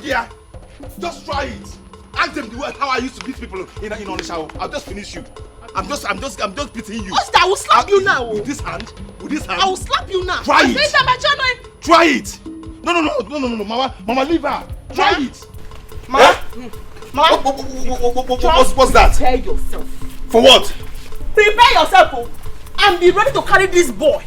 here. Just try it. Ask them the way how I used to beat people in Onisha. I'll just finish you. I'm just beating you. Osita, I will slap you now. With this hand? With this hand? I will slap you now. Try it. Try it. No, Mama, leave her. Try it. Mama. What's that? Prepare yourself. For what? Prepare yourself and be ready to carry this boy,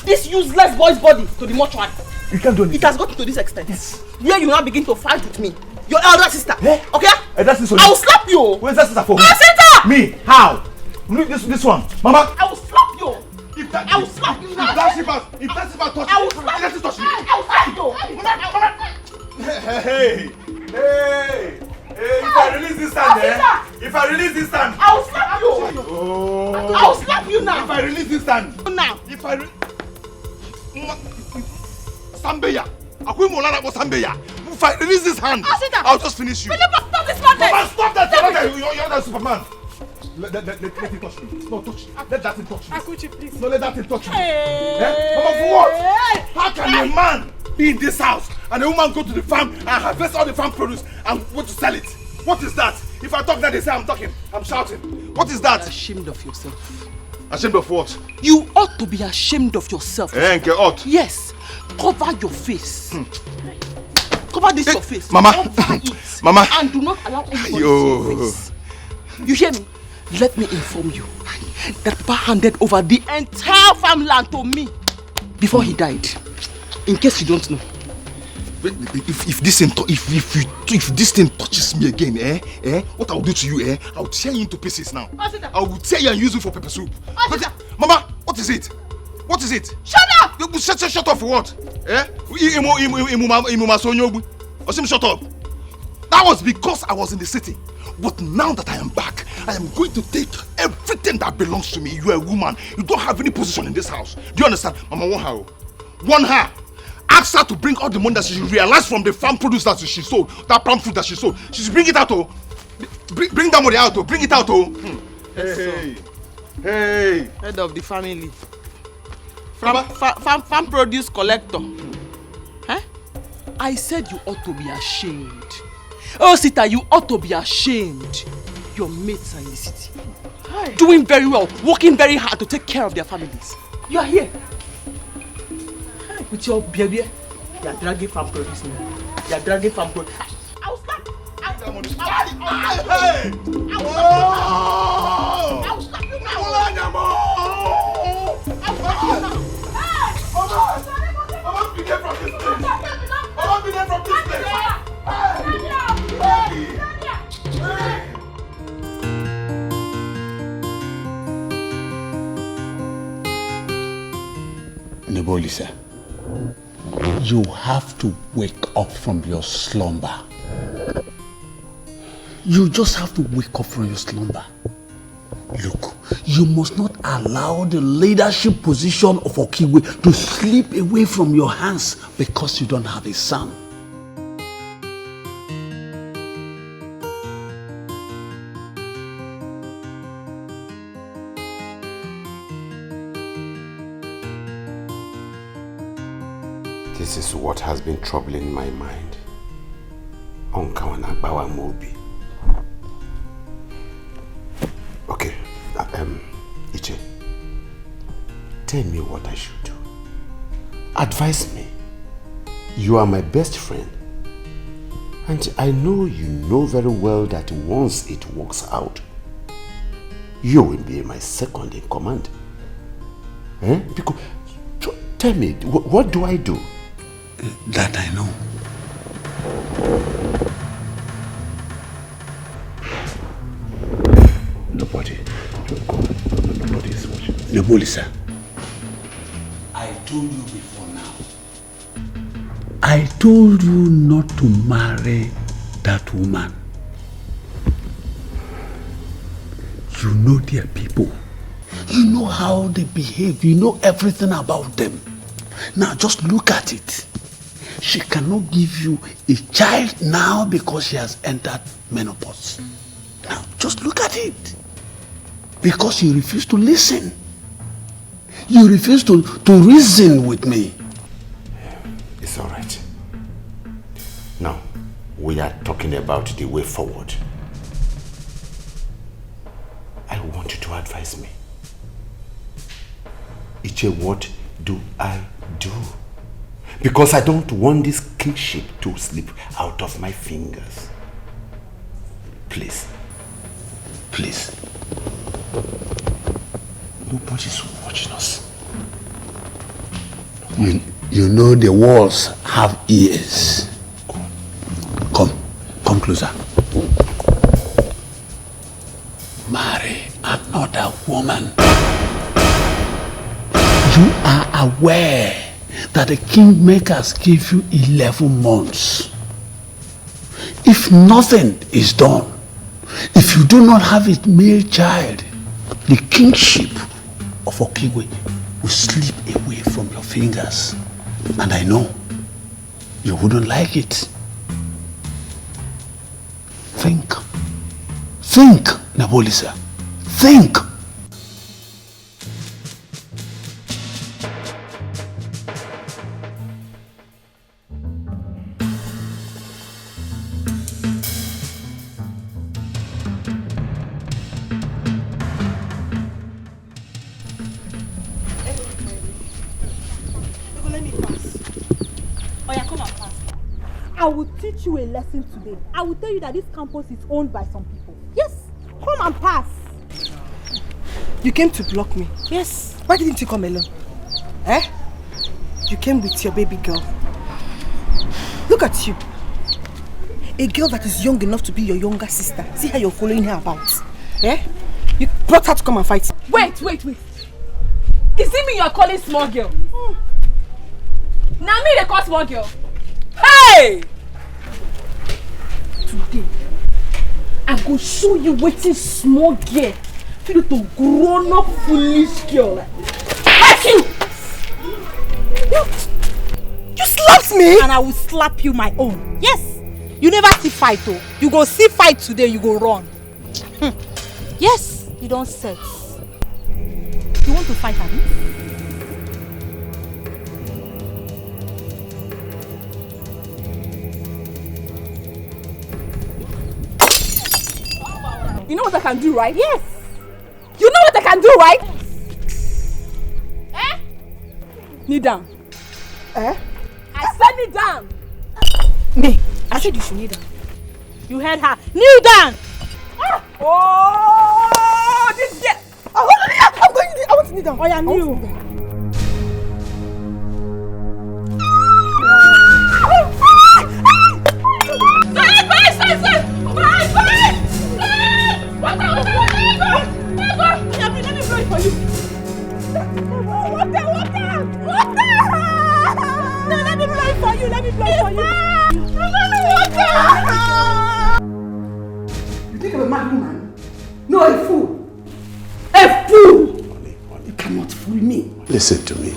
this useless boy's body to the mortuary. You can't do anything. It has gotten to this extent. Yes. Where you now begin to fight with me. Your elder sister. Eh? Okay? Elder sister. I will slap you. Where's that sister for? Sister! Me? How? This one. Mama. I will slap you. I will slap you now. If that shipper touch I will slap you. Hey! If I release this hand, I will slap you. Oh. I will slap you now. If I release this hand. Now. If I Sambeya. If I release this hand, I'll just finish you. Will you stop this madness? Mama, stop that! You're not Superman. Let it touch me. No, touch me. Let that thing touch me. Akuchi, please. No, let that thing touch me. Hey. Mama, for what? How can a man be in this house and a woman go to the farm and harvest all the farm produce and want to sell it? What is that? If I talk that, they say I'm talking. I'm shouting. What is that? You're ashamed of yourself. Ashamed of what? You ought to be ashamed of yourself. Nke ought. Yes. Cover your face. Cover this your face. Mama. Cover it. Mama. And do not allow anybody to see your face. You hear me? Let me inform you that Papa handed over the entire farmland to me before he died. In case you don't know. If this thing touches me again, what I will do to you, I will tear you into pieces now. I will tear you and use you for pepper soup. Mama, what is it? What is it? Shut up! Shut up for what? Shut up. That was because I was in the city. But now that I am back, I am going to take everything that belongs to me. You are a woman. You don't have any position in this house. Do you understand? Mama, want her. Ask her to bring all the money that she realized from the farm produce that she sold. That palm fruit that she sold. She should bring it out. Bring that money out. Bring it out. Hey. Head of the family. Farm produce collector. Huh? I said you ought to be ashamed. Oh, Sita, you ought to be ashamed. Your mates are in the city. Hi. Doing very well, working very hard to take care of their families. You are here. Hi. With your baby. You are dragging farm produce now. You are dragging farm produce. I will slap. I will slap you now. I will slap you now. Mama, be there from this place. Mama, be there from this place. Nebolisa, you have to wake up from your slumber. You just have to wake up from your slumber. Look, you must not allow the leadership position of Okiwe to slip away from your hands because you don't have a son. This is what has been troubling my mind. Onkawana Bawa Mobi. Okay, Iche, tell me what I should do. Advise me. You are my best friend. And I know you know very well that once it works out, you will be my second in command. Because, tell me, what do I do? That I know. Nobody is watching. Nebolisa, I told you before now. I told you not to marry that woman. You know their people. You know how they behave. You know everything about them. Now just look at it. She cannot give you a child now because she has entered menopause. Now just look at it. Because you refuse to listen. You refuse to reason with me. It's all right. Now, we are talking about the way forward. I want you to advise me. Iche, what do I do? Because I don't want this kingship to slip out of my fingers. Please. Please. Nobody's watching us. You know the walls have ears. Come closer. Marry another woman. You are aware that the kingmakers give you 11 months. If nothing is done, if you do not have a male child, the kingship of Okigwe will slip away from your fingers. And I know you wouldn't like it. Think, Nabolisa. Think. I will teach you a lesson today. I will tell you that this campus is owned by some people. Yes, come and pass. You came to block me? Yes. Why didn't you come alone? Eh? You came with your baby girl. Look at you. A girl that is young enough to be your younger sister. See how you're following her about. Eh? You brought her to come and fight. Wait. Is it me you're calling small girl? Now me they call small girl. Hey! Today, I go show you wetin small girl fit to grown up foolish girl like you. You slapped me? And I will slap you my own. Yes. You never see fight though. You go see fight today, you go run. Yes, you don't set. You want to fight, Abby? You know what I can do, right? Yes. You know what I can do, right? Eh? Kneel down. Eh? I said kneel down. Me. I said you should kneel down. You heard her. Kneel down. Ah. Oh, this girl. I want to kneel down. Oh, yeah, kneel. You think I'm a mad woman? No, a fool. A fool! You cannot fool me. Listen to me.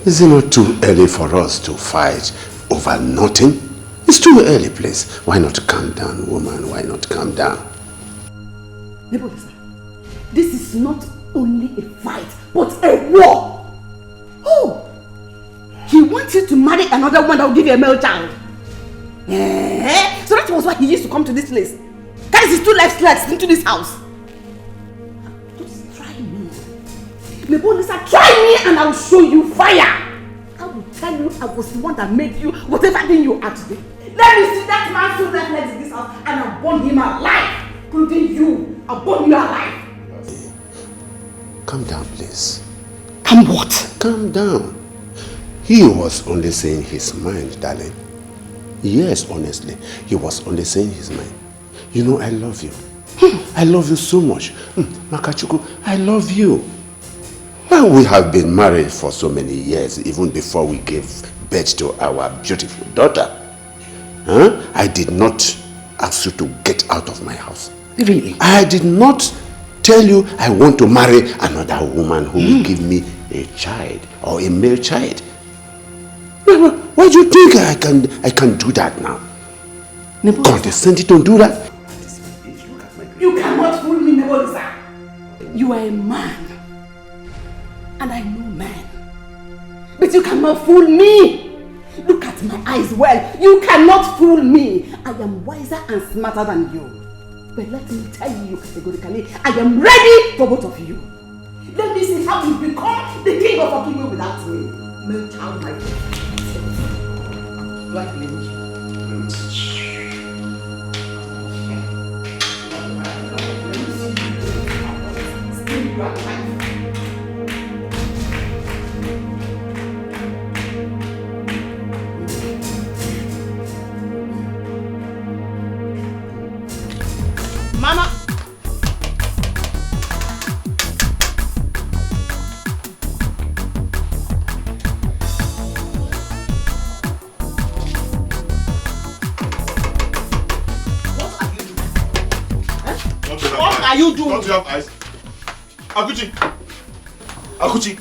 Is it not too early for us to fight over nothing? It's too early, please. Why not calm down, woman? Why not calm down? Nebuchadnezzar, this is not only a fight, but a war. Oh! He wants you to marry another one that will give you a male child. So that was why he used to come to this place. Carries his 2 life slugs into this house. Just try me. Nebuchadnezzar, try me and I will show you fire. I will tell you I was the one that made you whatever thing you are today. Let me see that man 2 life slugs in this house and I'll burn him alive. Including you. I'll burn you alive. Calm down, please. Calm what? Calm down. He was only saying his mind, darling. Yes, honestly, he was only saying his mind. You know, I love you. I love you so much. Makachuku, I love you. Well, we have been married for so many years, even before we gave birth to our beautiful daughter. I did not ask you to get out of my house. Really? I did not tell you I want to marry another woman who will give me a child or a male child. Why do you think I can do that now? Condescending to do that? You cannot fool me, Nebuchadnezzar. You are a man. And I know man. But you cannot fool me. Look at my eyes well. You cannot fool me. I am wiser and smarter than you. But let me tell you, categorically, I am ready for both of you. Let me see how you become the king of Okigwe without me. No child like you. Do I blame you? Still you are alive. Mama! What are you doing? Don't you have eyes? Akuchi! Akuchi!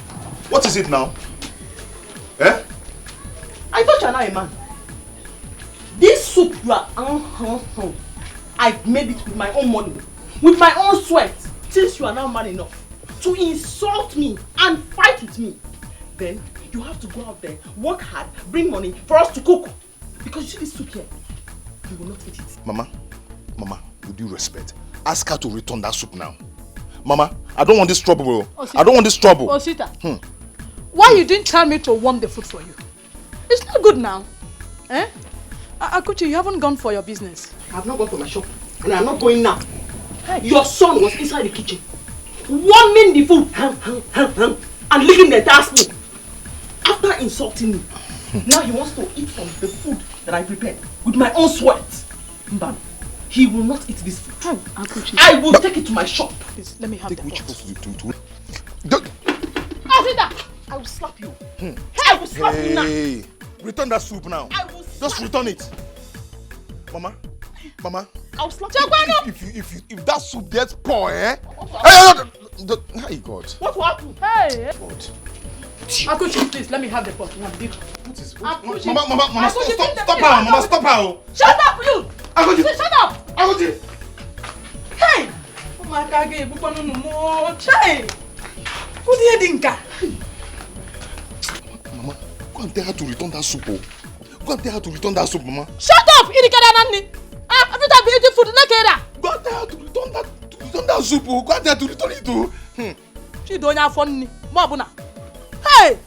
What is it now? Eh? I thought you are not a man. This soup you are I made it with my own money, with my own sweat. Since you are now man enough to insult me and fight with me, then you have to go out there, work hard, bring money for us to cook. Because you see this soup here, you will not eat it. Mama, with due respect, ask her to return that soup now. Mama, I don't want this trouble. I don't want this trouble. Osita, why you didn't tell me to warm the food for you? It's not good now. Eh? Akuchi, you haven't gone for your business. I have not gone to my shop, and I am not going now. Hey. Your son was inside the kitchen, warming the food, and licking the entire spoon. After insulting me, now he wants to eat from the food that I prepared with my own sweat. Mbana, he will not eat this food. Akuchi, I will take it to my shop. Please, let me have the pot. Asita, I will slap you. I will slap you now. Return that soup now. I will just return it. Mama, I'll slap you. If that soup gets poor, eh? Hey, God. What will happen? Hey! God. Akuchi, please, let me have the pot. What is Akuchi. Mama, stop her. Mama, stop her. Shut up, you! Akuchi. Shut up! Akuchi. Hey! Oh my God, no chai. Who did dinka? Mama, go and tell her to return that soup. Go and tell her to return that soup, Mama. Shut up! After that beautiful food, go and tell her to return that soup. Go and tell her to return it to. She don't have fun. Mabuna. Hey!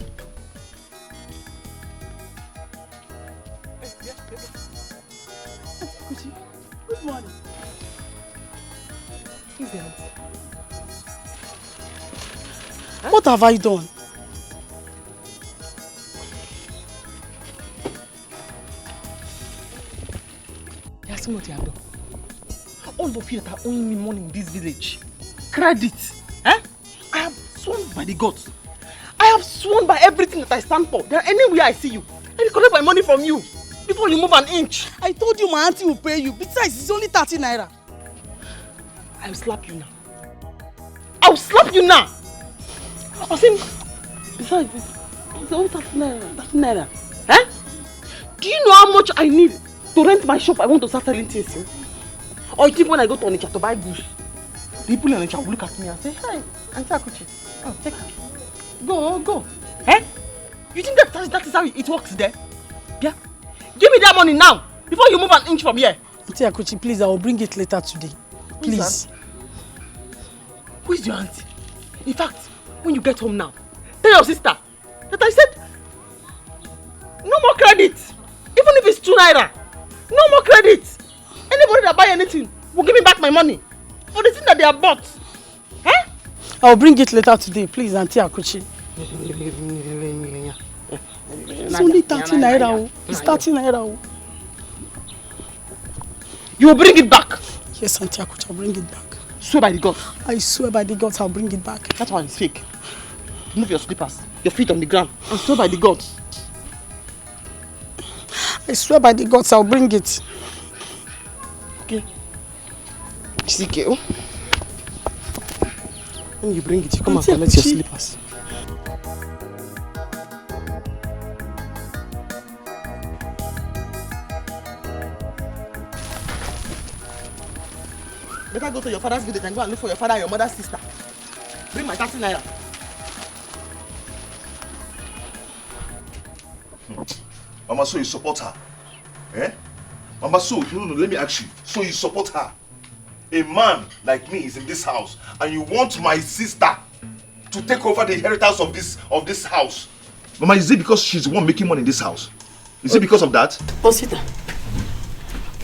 Good morning. What have I done? Ask me what you have done. All of you that are owing me money in this village, credit, eh? I have sworn by the gods. I have sworn by everything that I stand for. There anywhere I see you, I will collect my money from you before you move an inch. I told you my auntie will pay you. Besides, it's only 30 naira. I will slap you now. I will slap you now. I think, besides, it's only 30 naira. 30 naira. Eh? Do you know how much I need to rent my shop? I want to start selling things. Eh? Or you think when I go to Onitsha to buy goods, people in Onitsha will look at me and say, "Hey, Auntie Akuchi, oh, take it. Go. Eh? You think that is how it works there? Yeah? Give me that money now before you move an inch from here. Auntie Akuchi, please, I will bring it later today. Please. Who is your auntie? In fact, when you get home now, tell your sister that I said no more credit. Even if it's 2 naira, no more credit. Anybody that buy anything will give me back my money for the thing that they have bought. Eh? I'll bring it later today, please, Auntie Akuchi. It's only 30 naira. It's 30 naira. You will bring it back? Yes, Auntie Akuchi, I'll bring it back. Swear by the gods. I swear by the gods, I'll bring it back. That one is fake. Move your slippers, your feet on the ground, and swear by the gods. I swear by the gods, I'll bring it. Okay. Chizike, when you bring it, you come and collect your slippers. Better go to your father's village and go and look for your father and your mother's sister. Bring my 30 naira. Mama, so you support her? Eh? Mama, so, let me ask you. So you support her? A man like me is in this house and you want my sister to take over the inheritance of this house. Mama, is it because she's the one making money in this house? Is it because of that? Osita,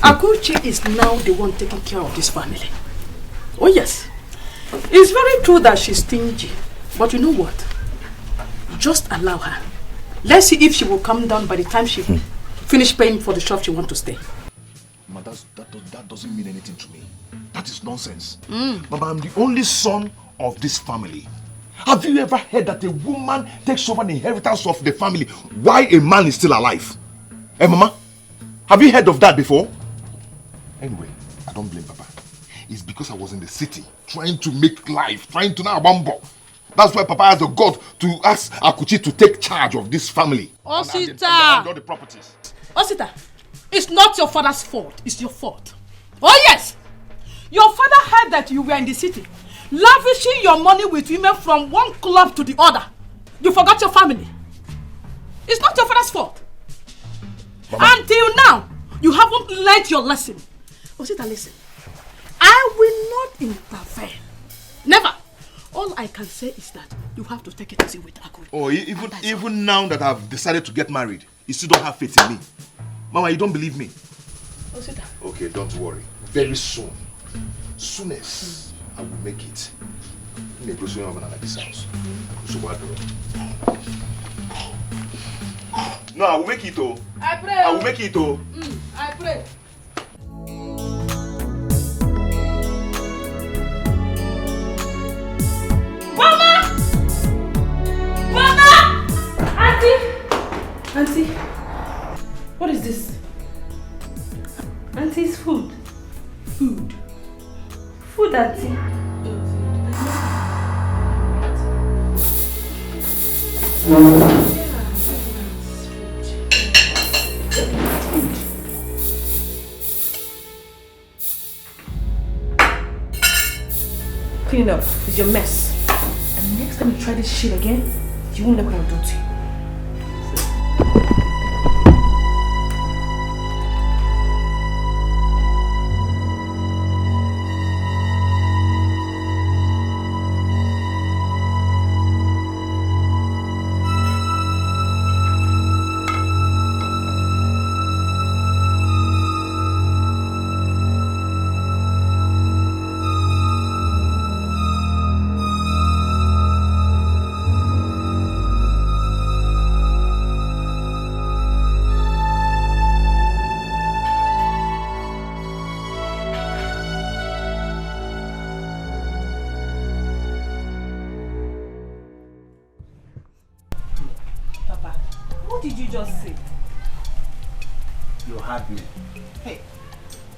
Ago-2023 is now the one taking care of this family. Oh yes. It's very true that she's stingy. But you know what? Just allow her. Let's see if she will come down by the time she finish paying for the shop she wants to stay. Mama, that doesn't mean anything to me. That is nonsense. Mama, I'm the only son of this family. Have you ever heard that a woman takes over the inheritance of the family while a man is still alive? Eh, Mama? Have you heard of that before? Anyway, I don't blame Papa. It's because I was in the city trying to make life, trying to now bumble. That's why Papa has the God to ask Akuchi to take charge of this family. Osita! And all the properties. Osita, it's not your father's fault. It's your fault. Oh yes! Your father heard that you were in the city, lavishing your money with women from one club to the other. You forgot your family. It's not your father's fault. Mama. Until now, you haven't learned your lesson. Osita, listen. I will not interfere. Never. All I can say is that you have to take it easy with Ago. Oh, even now that I've decided to get married, you still don't have faith in me. Mama, you don't believe me? Osita. Okay, don't worry. Very soon. Soonest, I will make it. This house. No, I will make it, oh. I pray. I will make it, oh. I pray. Mama! Mama! Auntie, what is this? Auntie's food. Food, Auntie. Clean up with your mess. And next time you try this shit again, you won't know what I'll do to you.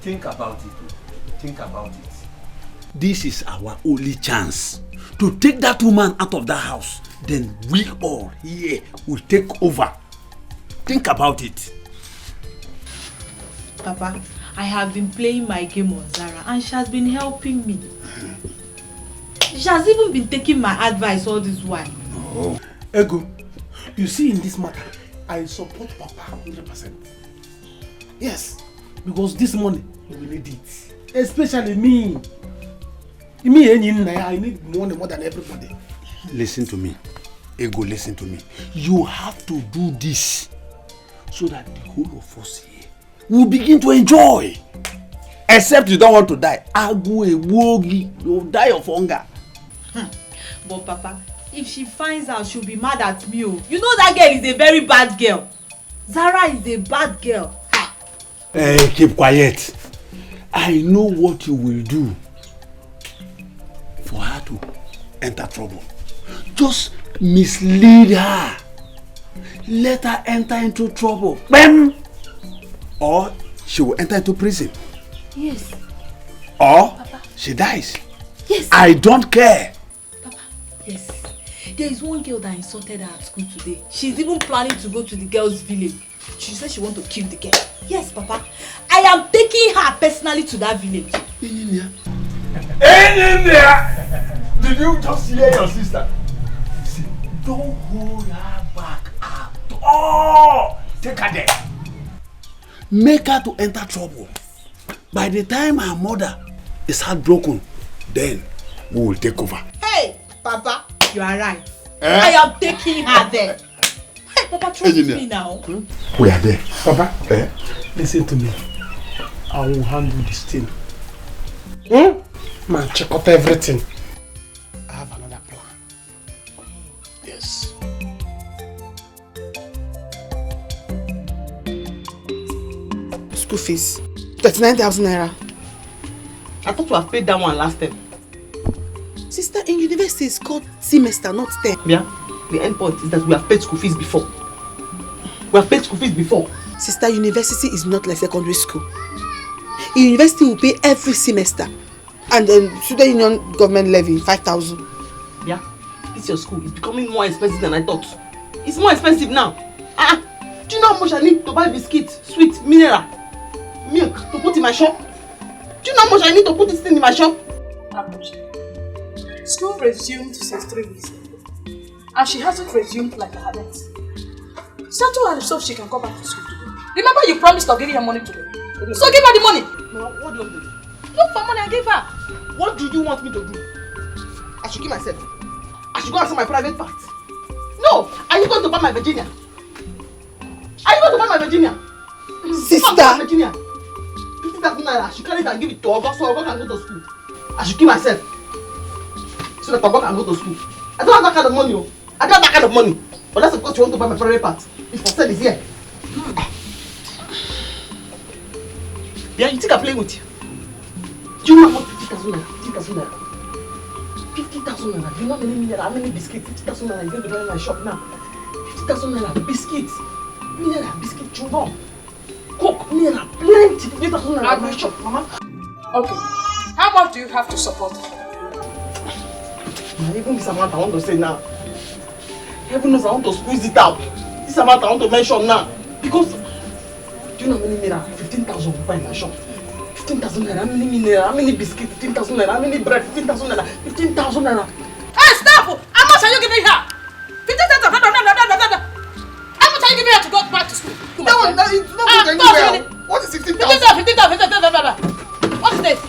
Think about it. Think about it. This is our only chance to take that woman out of that house. Then we all here will take over. Think about it. Papa, I have been playing my game on Zara and she has been helping me. She has even been taking my advice all this while. Oh. Ego, you see in this matter, I support Papa 100%. Yes, because this money, we need it. Especially me. Me, I need money more than everybody. Listen to me. Ego, listen to me. You have to do this so that the whole of us here will begin to enjoy. Except you don't want to die. You'll die of hunger. But Papa, if she finds out, she'll be mad at me. Oh. You know that girl is a very bad girl. Zara is a bad girl. Hey, keep quiet. I know what you will do for her to enter trouble. Just mislead her. Let her enter into trouble. Bam! Or she will enter into prison. Yes. Or Papa. she dies. Yes. I don't care. Papa, yes. There is one girl that insulted her at school today. She's even planning to go to the girl's village. She said she wants to kill the girl. Yes, Papa. I am taking her personally to that village. Did you just hear your sister? See, don't hold her back at all. Take her there. Make her to enter trouble. By the time her mother is heartbroken, then we will take over. Hey, Papa, you are right. I am taking her there. Hey, Papa, trust me now. We are there. Papa, listen to me. I will handle this thing. Man, check out everything. I have another plan. Yes. School fees. 39,000 naira. I thought you have paid that one last time. Sister, in university it's called semester, not term. Yeah? The end point is that we have paid school fees before. We have paid school fees before. Sister, university is not like secondary school. In university, we pay every semester. And then student union government levy, 5,000. Yeah? This your school is becoming more expensive than I thought. It's more expensive now. Do you know how much I need to buy biscuits, sweet, mineral, milk to put in my shop? Do you know how much I need to put this thing in my shop? School resumed since 3 weeks ago. And she hasn't resumed like her net. Settle her so she can go back to school today. Remember you promised of giving her money today. So give her the money. Now, what do you want me to do? Look for money and give her. What do you want me to do? I should give myself. I should go and sell my private parts. No! Are you going to buy my Virginia? Are you going to buy my Virginia? Sister! Virginia. 50,000 naira. I should carry it and give it to Ogo so Ogo can go to school. I should give myself. So that Ogo can go to school. I don't have that kind of money. I don't have that kind of money. But that's because you want to buy my private parts. If for sale is here. Yeah, you think I'm playing with you? Do you know how much 50,000 naira? 50,000 naira. 50,000 naira. Do you know how many biscuits? 50,000 naira is going to buy in my shop now. 50,000 naira biscuits. Mineral biscuit chewing Coke, mineral, plenty. 50,000 naira in my shop, Mama. Okay. How much do you have to support her? Even this amount I want to say now. Heaven knows I want to squeeze it out. This amount I want to mention now. Because, do you know how many mineral? 15,000 will buy in my shop. 15,000 naira, how many mineral, how many biscuits? 15,000 naira, how many bread? 15,000 naira, 15,000 naira. Hey, stop! How much are you giving her? 15,000. How much are you giving her to go back to school? That one, it's not good anywhere. What is 15,000? 15,000. What is this?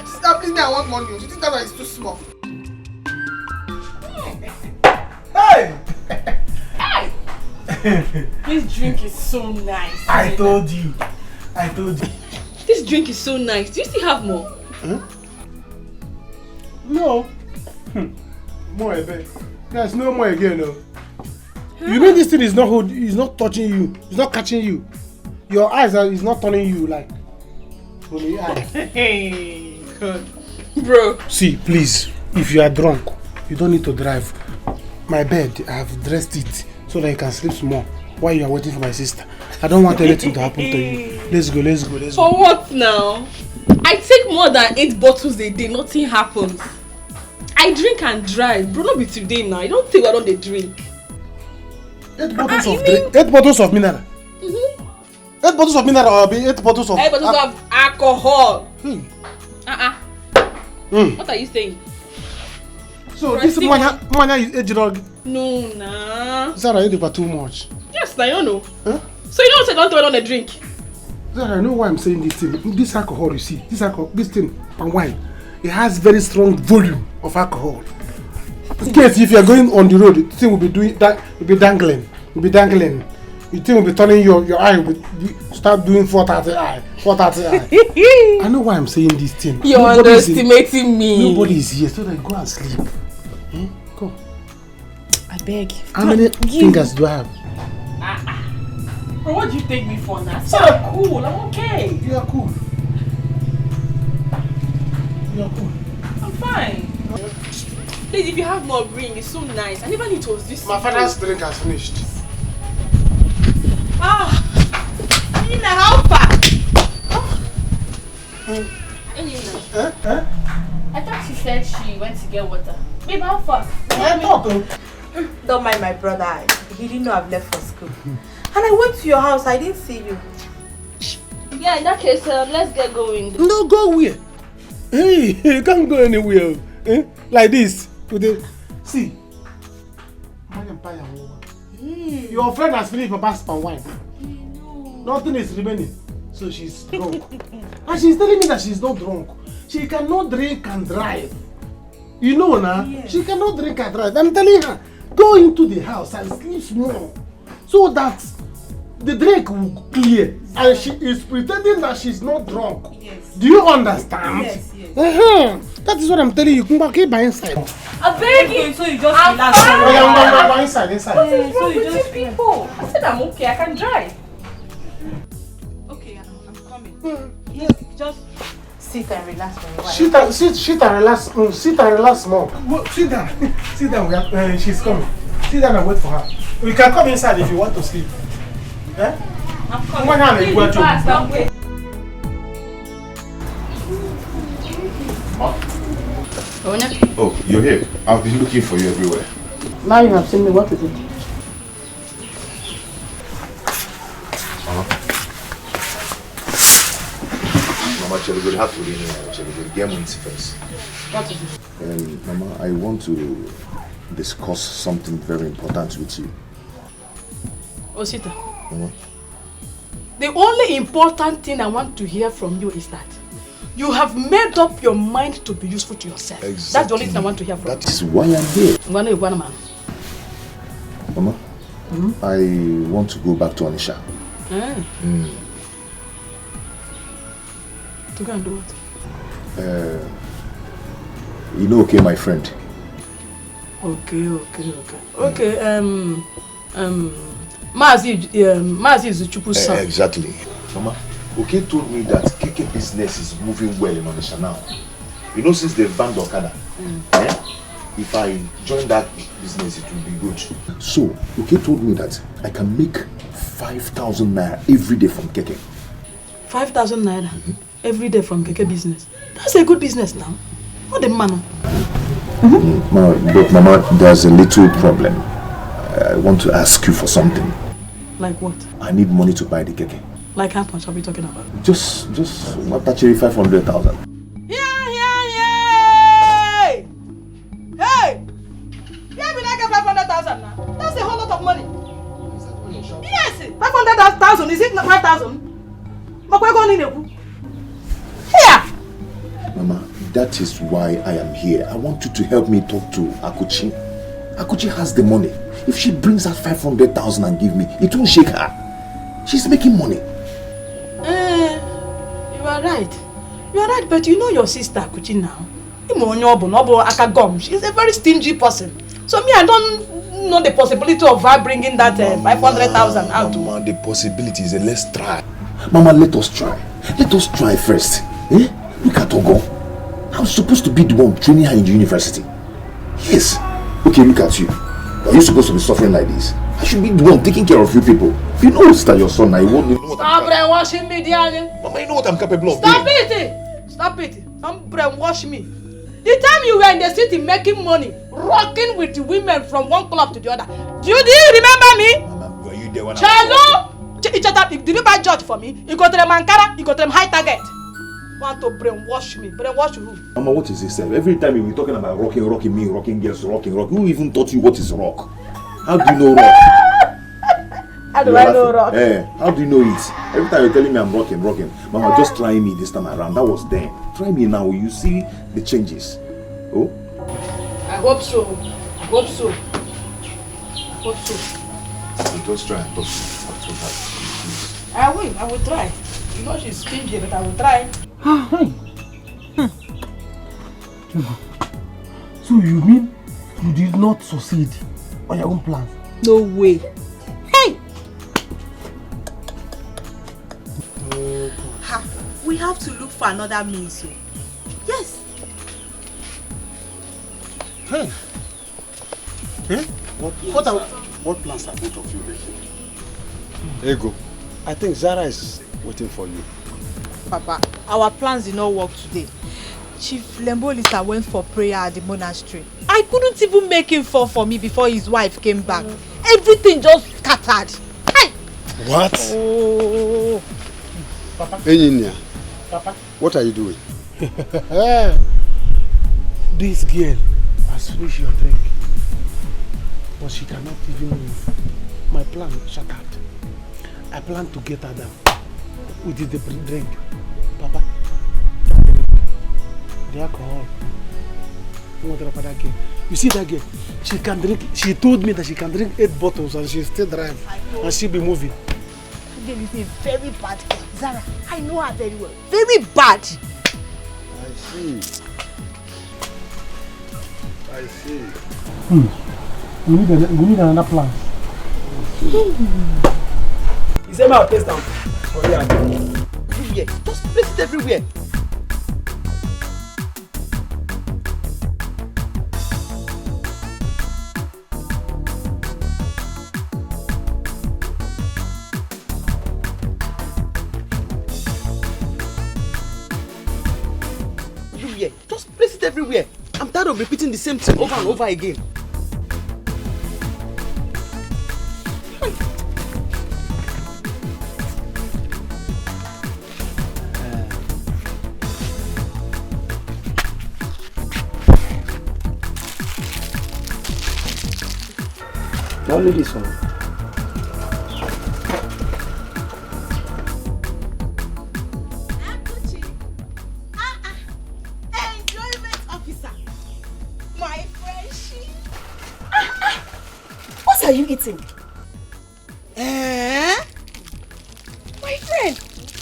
Sister, please, I want money. 15,000 is too small. Hey! This drink is so nice. I told you. This drink is so nice. Do you still have more? No. More again. There's no more again, no. You know this thing is not touching you. It's not catching you. Your eyes is not turning you like only eye. Hey, good. Bro. See, please, if you are drunk, you don't need to drive. My bed, I have dressed it so that you can sleep small while you are waiting for my sister. I don't want anything to happen to you. Let's go. For what now? I take more than 8 bottles a day, nothing happens. I drink and drive. Bro, not be today now. I don't think I don't drink. 8 bottles of drink. 8 bottles of mineral. 8 bottles of mineral or 8 bottles of 8 bottles of alcohol. What are you saying? So this mania is a drug. No, nah. Zara, you do too much. Yes, I don't know. Huh? So you don't say don't throw it on the drink. Zara, I know why I'm saying this thing. This alcohol, you see, this thing, palm wine, it has very strong volume of alcohol. In case if you are going on the road, the thing will be doing that, will be dangling. The thing will be turning your eye, will start doing 430 eye. I know why I'm saying this thing. You're underestimating me. Nobody is here, so then go and sleep. Go. I beg. How many fingers do I have? Bro, what do you take me for now? So I'm cool, I'm okay. You are cool. I'm fine. Please, if you have more bring, it's so nice. I never knew it was this. My father's drink has finished. Nina, how far? I thought she said she went to get water. Babe, how far? Don't mind my brother. He didn't know I've left for school. And I went to your house. I didn't see you. Yeah, in that case, let's get going. No, go where? Hey, you can't go anywhere. Like this. See. Your friend has finished Papa's palm wine. Nothing is remaining. So she's drunk. And she's telling me that she's not drunk. She cannot drink and drive. You know now? Yes. She cannot drink and drive. I'm telling her, go into the house and sleep small. So that the drink will clear. And she is pretending that she's not drunk. Yes. Do you understand? Yes, yes. That is what I'm telling you. Come back here by inside. I beg you. So you just relax. By inside. What is wrong with you people? I said I'm okay. I can drive. Okay, I'm coming. Yes, just sit and relax for a while. Sit and relax. Sit and relax more. Sit down. Sit down. She's coming. Sit down and wait for her. We can come inside if you want to sleep. Eh? I'm coming. Please be fast. I'm waiting. Oh, you're here. I've been looking for you everywhere. Now you have seen me, what is it? Mama, shall we go have to get money first? What is it? Mama, I want to discuss something very important with you. Osita, the only important thing I want to hear from you is that you have made up your mind to be useful to yourself. Exactly. That's the only thing I want to hear from you. That is why I'm here. Mama, I want to go back to Anisha. To go and do what? You know, okay, my friend. Okay. Mazi Zuchuku's son. Exactly. Mama, okay told me that KK business is moving well in Onisha now. You know, since they've banned Okada, if I join that business, it will be good. So, okay told me that I can make 5,000 naira every day from KK. 5,000 naira every day from KK business. That's a good business now. What the man? But Mama, there's a little problem. I want to ask you for something. Like what? I need money to buy the KK. Like how much are we talking about? Just not actually 500,000. Hey! Yeah, we like 500,000 now. That's a whole lot of money. Yes, 500,000. Is it not 5,000? But we're going in here. Mama, that is why I am here. I want you to help me talk to Akuchi. Akuchi has the money. If she brings out 500,000 and give me, it won't shake her. She's making money. You are right. But you know your sister Akuchi now. She's a very stingy person. So me, I don't know the possibility of her bringing that 500,000 out. Mama, the possibility is let's try. Mama, let us try. Let us try first. Look at Ogo. I'm supposed to be the one training her in the university. Yes. Okay, look at you. Are you supposed to be suffering like this? I should be the one taking care of you people. You know that your son, I won't know what Stop brainwashing me, Diane. Mama, you know what I'm capable of doing. Stop it. Don't brainwash me. The time you were in the city making money, rocking with the women from one club to the other. Do you remember me? Mama, were you there when Chalo! Did you buy George for me? You go to the Mankara, you go to the high target. Want to brainwash me? Brainwash who? Mama, what is this? Every time we're talking about rocking me, rocking girls, rocking. Who even taught you what is rock? How do you know rock? How do I know rock? How do you know it? Every time you're telling me I'm rocking. Mama, just try me this time around. That was then. Try me now. You see the changes. Oh? I hope so. Just try. I will try. You know she's stingy, but I will try. So you mean you did not succeed on your own plans? No way. Hey! We have to look for another means. So. Yes. Hey. What plans are both of you making? Ego, I think Zara is waiting for you. Papa, our plans did not work today. Chief Lembolisa went for prayer at the monastery. I couldn't even make him fall for me before his wife came back. Everything just scattered. Hey! What? Oh. Papa? Engineer, Papa? What are you doing? This girl has finished your drink, but she cannot even move. my plan shattered. I plan to get her down. With the drink. Papa. The alcohol. You see that girl? She can drink. She told me that she can drink 8 bottles and she still drive. And she'll be moving. That girl is a very bad girl. Zara, I know her very well. Very bad. I see. I see. We need another plan. You say my place down. Oh yeah. Everywhere. Just place it everywhere. Just place it everywhere. I'm tired of repeating the same thing over and over again. Only this one. Enjoyment officer. My friendship. What are you eating? My friend.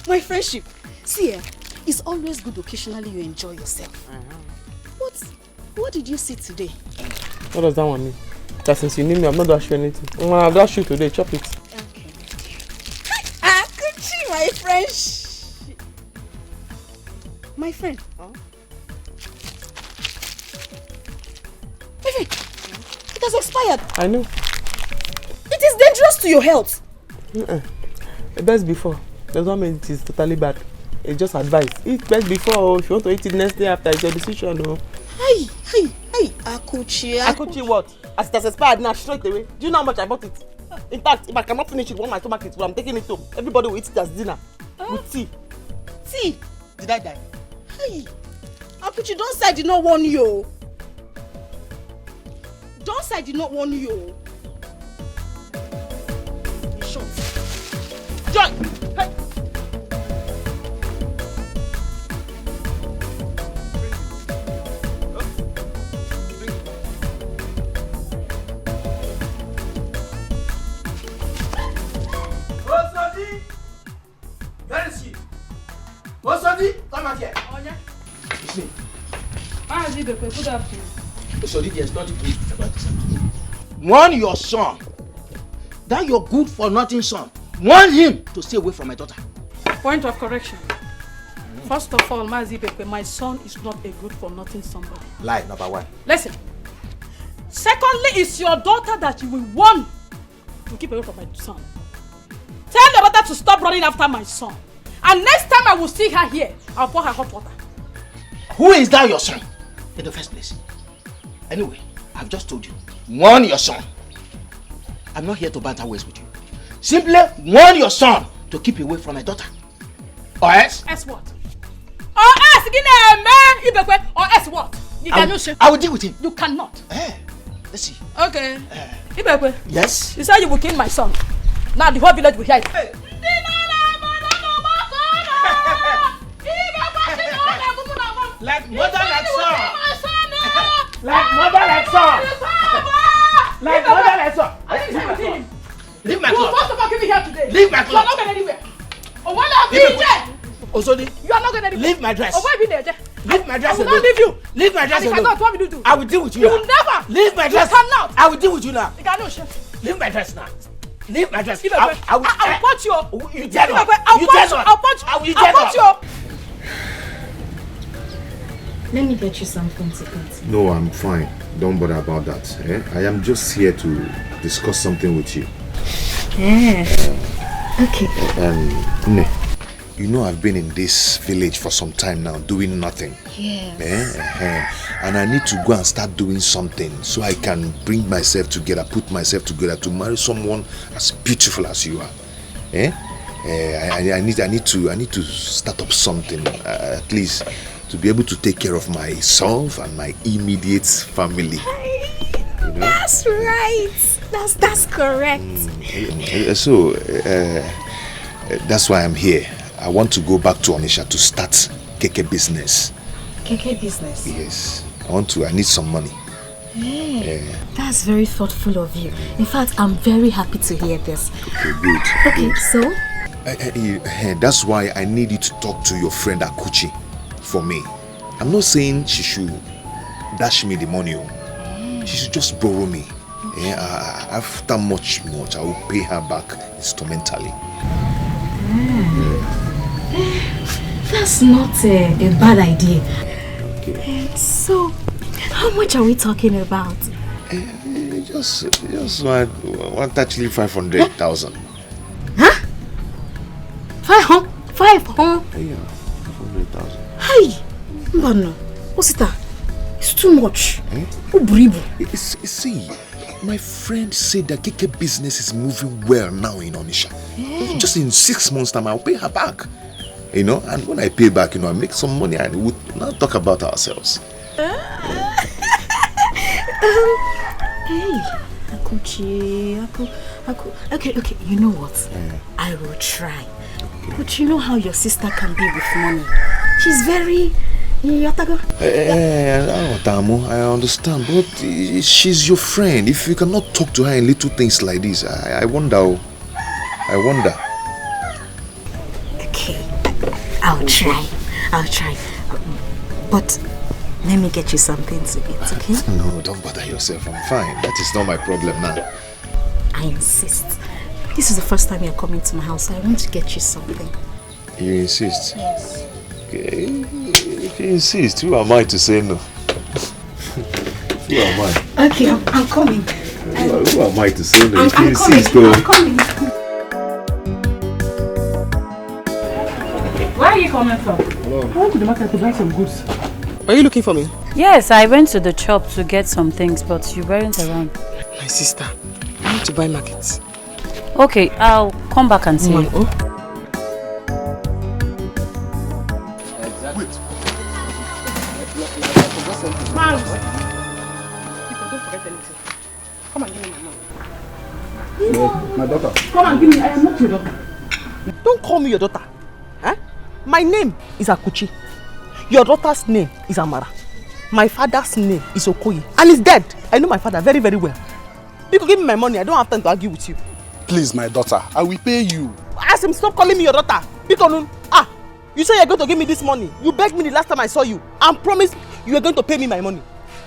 My friendship. See, it's always good occasionally you enjoy yourself. What did you see today? What does that one mean? That since you need me, I'm not dashed you anything. I've dashed you today, chop it. Okay. Akuchi, my friend. My friend. Huh? My friend, it has expired. I know. It is dangerous to your health. Best before. Does not mean it is totally bad. It's just advice. Eat best before. If you want to eat it next day after, it's your decision. No. Hey, Akuchi. Akuchi what? As it has expired now, straight away. Do you know how much I bought it? In fact, if I cannot finish it when my stomach is full, I'm taking it home. Everybody will eat it as dinner. With tea. Tea? Did I die? Hey, Akuchi, don't say I did not warn you. Don't say I did not warn you. Shut. Joy! Hey! Osodi, come out here. Oh, yeah. It's me. Good afternoon. Osodi, there's nothing to eat about this. Warn your son. That your good for nothing son. Warn him to stay away from my daughter. Point of correction. First of all, Mazi Pepe, my son is not a good for nothing somebody. Lie number one. Listen. Secondly, it's your daughter that you will warn to keep away from my son. Tell your daughter to stop running after my son. And next time I will see her here, I'll pour her hot water. Who is that your son in the first place? Anyway, I've just told you. Warn your son. I'm not here to banter ways with you. Simply warn your son to keep away from my daughter. Or else? Else what? Or else, or else what? You cannot. I will deal with him. You cannot. Let's see. Okay. Ibekwe. Yes? You said you will kill my son. Now the whole village will hear it. Hey. Like mother, like son. Like mother, like son. Like mother, like son. Leave my cloth. First of all, give me here today. Leave my cloth. You are not going anywhere. Oh, what are you doing? Osodi. You are not going anywhere. Leave my dress. Oh, why be there? Leave my dress alone. I will alone. not leave you. Leave my dress alone. If I don't, what will you do? I will deal with you. You now. will never. Leave my dress. You cannot. I will deal with you now. You cannot. Leave my dress now. Leave my dress. I will punch you. You dare not. You dare not. I'll punch you. I'll punch you. Let me get you something to eat. No, I'm fine. Don't bother about that. I am just here to discuss something with you. Okay. Nne, you know I've been in this village for some time now, doing nothing. Yes. And I need to go and start doing something so I can bring myself together, put myself together to marry someone as beautiful as you are. I need to start up something, at least to be able to take care of myself and my immediate family. You know? That's right. That's correct. So, that's why I'm here. I want to go back to Onitsha to start keke business. Keke business? Yes. I need some money. Hey, that's very thoughtful of you. In fact, I'm very happy to hear this. Okay, good. Okay, good. so? That's why I need you to talk to your friend Akuchi for me. I'm not saying she should dash me the money. She should just borrow me. After much, I will pay her back instrumentally. That's not a bad idea. Okay. So, how much are we talking about? Just actually 500,000. Huh? 500? Yeah, 500,000. Hey, no, Osita, it's too much. See, my friend said that keke business is moving well now in Onitsha. Just in 6 months' time, I'll pay her back. And when I pay back, I make some money and we'll now talk about ourselves. Hey, Akuchi, Okay, you know what? I will try. Okay. But you know how your sister can be with money. She's very... I understand, but she's your friend. If you cannot talk to her in little things like this, I wonder. Okay, I'll try. But let me get you something to eat, okay? No, don't bother yourself. I'm fine. That is not my problem now. I insist. This is the first time you're coming to my house, so I want to get you something. You insist? Yes. Okay. If you insist, who am I to say no? Who am I? Okay, I'm coming. Who am I to say no? If you insist, I'm coming. Where are you coming from? Hello. I went to the market to buy some goods. Are you looking for me? Yes, I went to the shop to get some things, but you weren't around. My sister, I need to buy markets. Okay, I'll come back and see you. Wait. Come and give me my money. My daughter. Come and give me. I am not your daughter. Don't call me your daughter. Eh? My name is Akuchi. Your daughter's name is Amara. My father's name is Okoye. And he's dead. I know my father very, very well. You could give me my money. I don't have time to argue with you. Please, my daughter. I will pay you. Ask him, stop calling me your daughter. Because, you say you're going to give me this money. You begged me the last time I saw you. And promised you were going to pay me my money.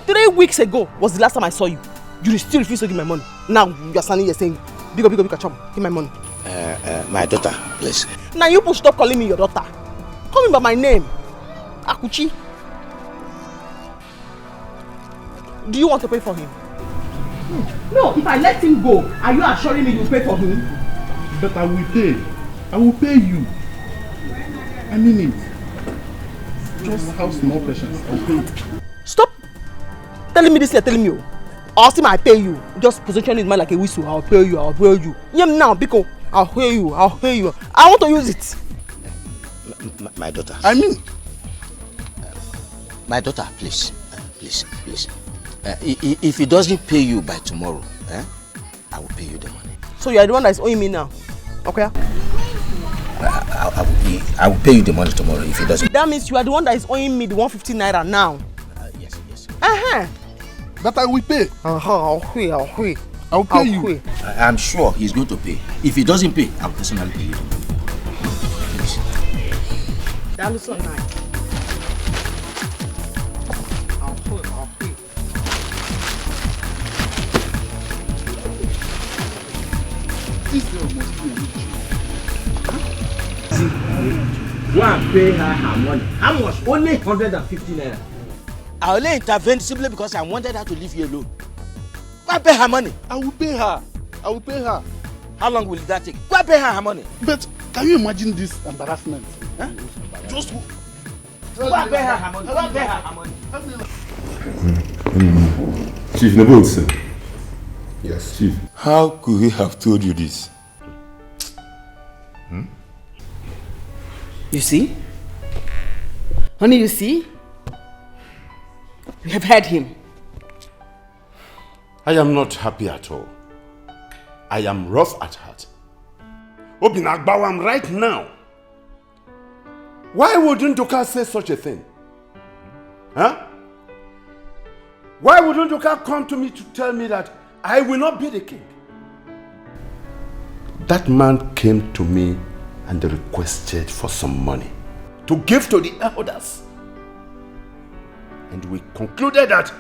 3 weeks ago was the last time I saw you. You still refuse to give my money. Now you're standing here saying, Big chum, give my money. My daughter, please. Now you stop calling me your daughter. Call me by my name. Akuchi. Do you want to pay for him? No, if I let him go, are you assuring me you'll pay for him? But I will pay. I will pay you. I mean it. Just have small patience. I'll pay you. Stop telling me this, you're telling me. Or I pay you. Just position it like a whistle. I'll pay you. Now, because I'll pay you. I want to use it. My daughter. I mean. My daughter, please. If he doesn't pay you by tomorrow, I will pay you the money. So you are the one that is owing me now? Okay? I will pay you the money tomorrow if he doesn't. That means you are the one that is owing me the 150 naira now? Yes. That I will pay. I'll pay you. I'm sure he's going to pay. If he doesn't pay, I'll personally pay you the money. Please. That looks so nice. I'll pay. This girl must be a witch. Go and pay her money. How much? Only 150 naira. I only intervened simply because I wanted her to leave you alone. Go and pay her money. I will pay her. How long will that take? Go and pay her money. But can you imagine this embarrassment? Huh? Just go and pay her money. Chief Nebot, Yes. Chief. How could he have told you this? You see? Honey, you see? You have heard him. I am not happy at all. I am rough at heart. Obinagbawam right now. Why wouldn't Nduka say such a thing? Huh? Why wouldn't Nduka come to me to tell me that I will not be the king? That man came to me and requested for some money to give to the elders. And we concluded that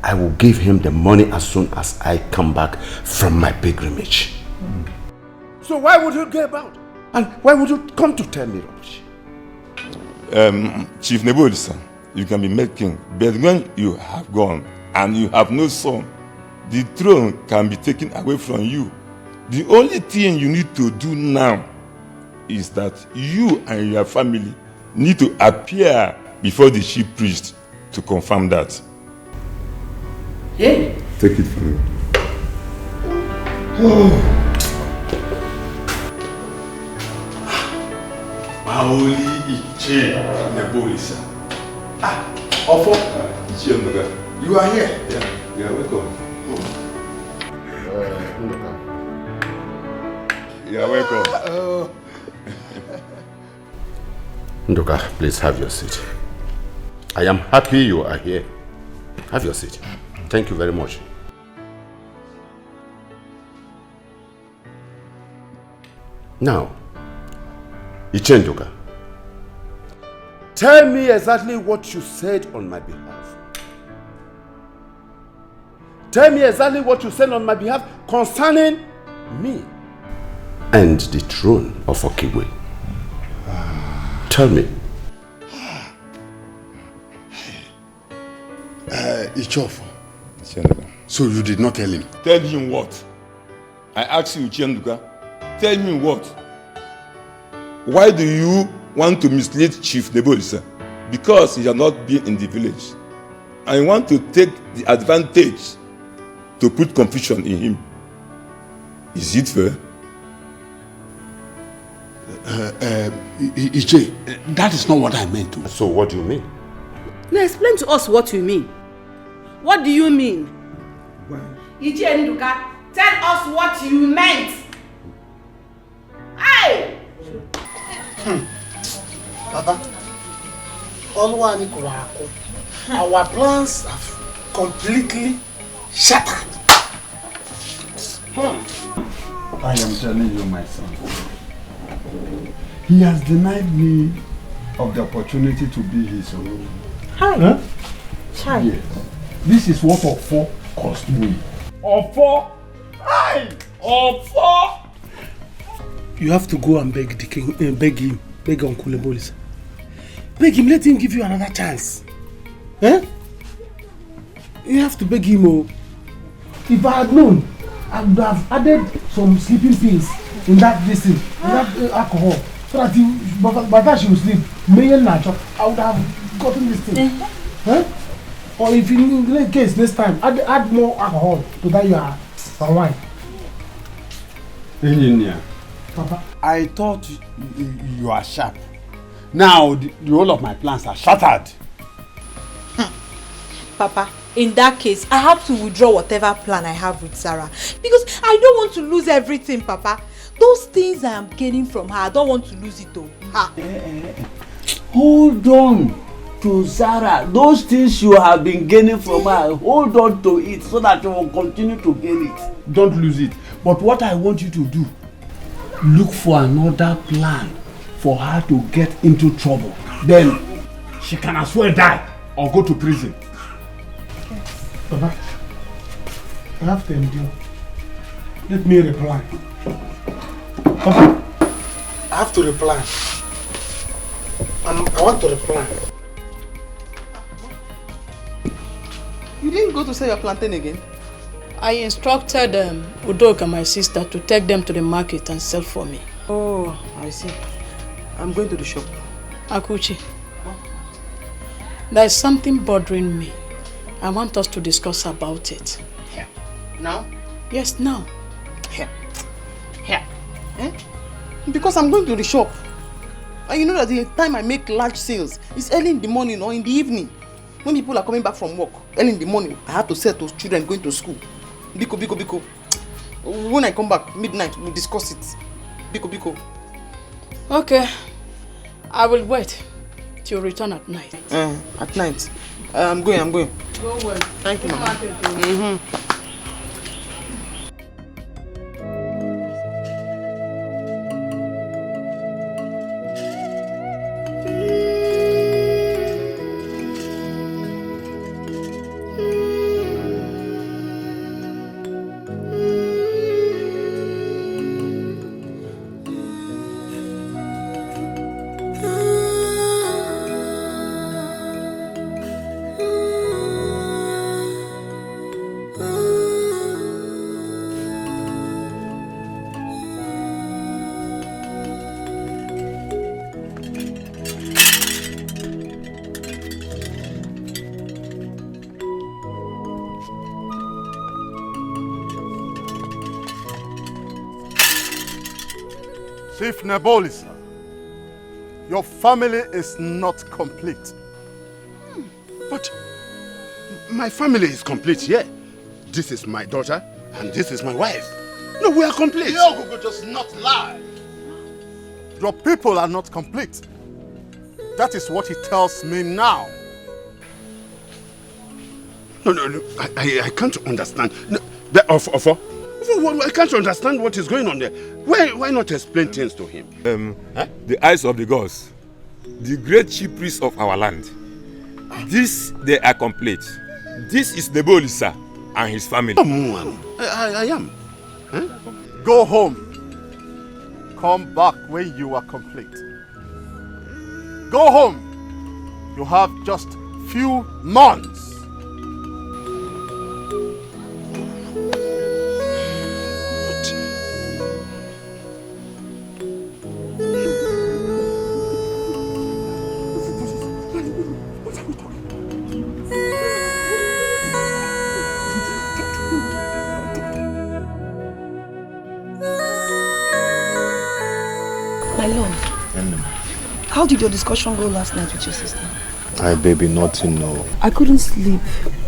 I will give him the money as soon as I come back from my pilgrimage. So why would you go about? And why would you come to tell me rubbish? Chief Nebulisa, you can be made king, but when you have gone and you have no son, the throne can be taken away from you. The only thing you need to do now is that you and your family need to appear before the chief priest to confirm that. Yeah. Take it from me. Maoli Iche Nebulisa. Ofo. You are here. Yeah, welcome. You are welcome. Nduka, please have your seat. I am happy you are here. Have your seat. Thank you very much. Now, Iche Nduka, tell me exactly what you said on my behalf. Tell me exactly what you said on my behalf concerning me and the throne of Okigwe. Tell me. Ichofo. So you did not tell him? Tell him what? I asked you, Chenduka. Tell me what? Why do you want to mislead Chief Nebulisa? Because he has not been in the village. I want to take the advantage to put confusion in him. Is it fair? Iche, that is not what I meant to. So what do you mean? Now explain to us what you mean. What do you mean? Iche Nduka, tell us what you meant. Hey! Papa, our plans have completely shattered. I am telling you, my son. He has denied me of the opportunity to be his own. Hi. Huh? Hi. Yes. This is what Ofo cost me. Ofo? Hi! Ofo! You have to go and beg the king, beg Uncle Nebulisa. Beg him, let him give you another chance. Eh? You have to beg him. Oh. If I had known, I would have added some sleeping pills in that in that alcohol, so that by that she will sleep. I would have gotten this thing. Huh? Or if in the case next time, add more alcohol to that your wine. Engineer, Papa, I thought you are sharp. Now the whole of my plans are shattered. Papa, in that case, I have to withdraw whatever plan I have with Sarah. Because I don't want to lose everything, Papa. Those things I am gaining from her, I don't want to lose it though. Hold on to Sarah. Those things you have been gaining from her, hold on to it so that you will continue to gain it. Don't lose it. But what I want you to do, look for another plan for her to get into trouble. Then she can as well die or go to prison. Papa, I have to endure. Let me reply. Papa, I have to reply. I want to reply. You didn't go to sell your plantain again? I instructed Udoka, my sister, to take them to the market and sell for me. Oh, I see. I'm going to the shop. Akuchi, there is something bothering me. I want us to discuss about it. Here. Now? Yes, now. Here. Here. Eh? Because I'm going to the shop. And you know that the time I make large sales is early in the morning or in the evening. When people are coming back from work, early in the morning, I have to sell those children going to school. Biko. When I come back, midnight, we'll discuss it. Biko. Okay. I will wait till you return at night. At night. I'm going. Go well. Thank you, Mama. Chief Nebolisa, your family is not complete. But my family is complete, yeah. This is my daughter and this is my wife. No, we are complete. Diogo does not lie. Your people are not complete. That is what he tells me now. No, I can't understand. No, I can't understand what is going on there. Why not explain things to him? The eyes of the gods, the great chief priest of our land. This, they are complete. This is Nebolisa and his family. I am. Huh? Go home. Come back when you are complete. Go home. You have just few months. How did your discussion go last night with your sister? Hi baby, nothing, no. I couldn't sleep.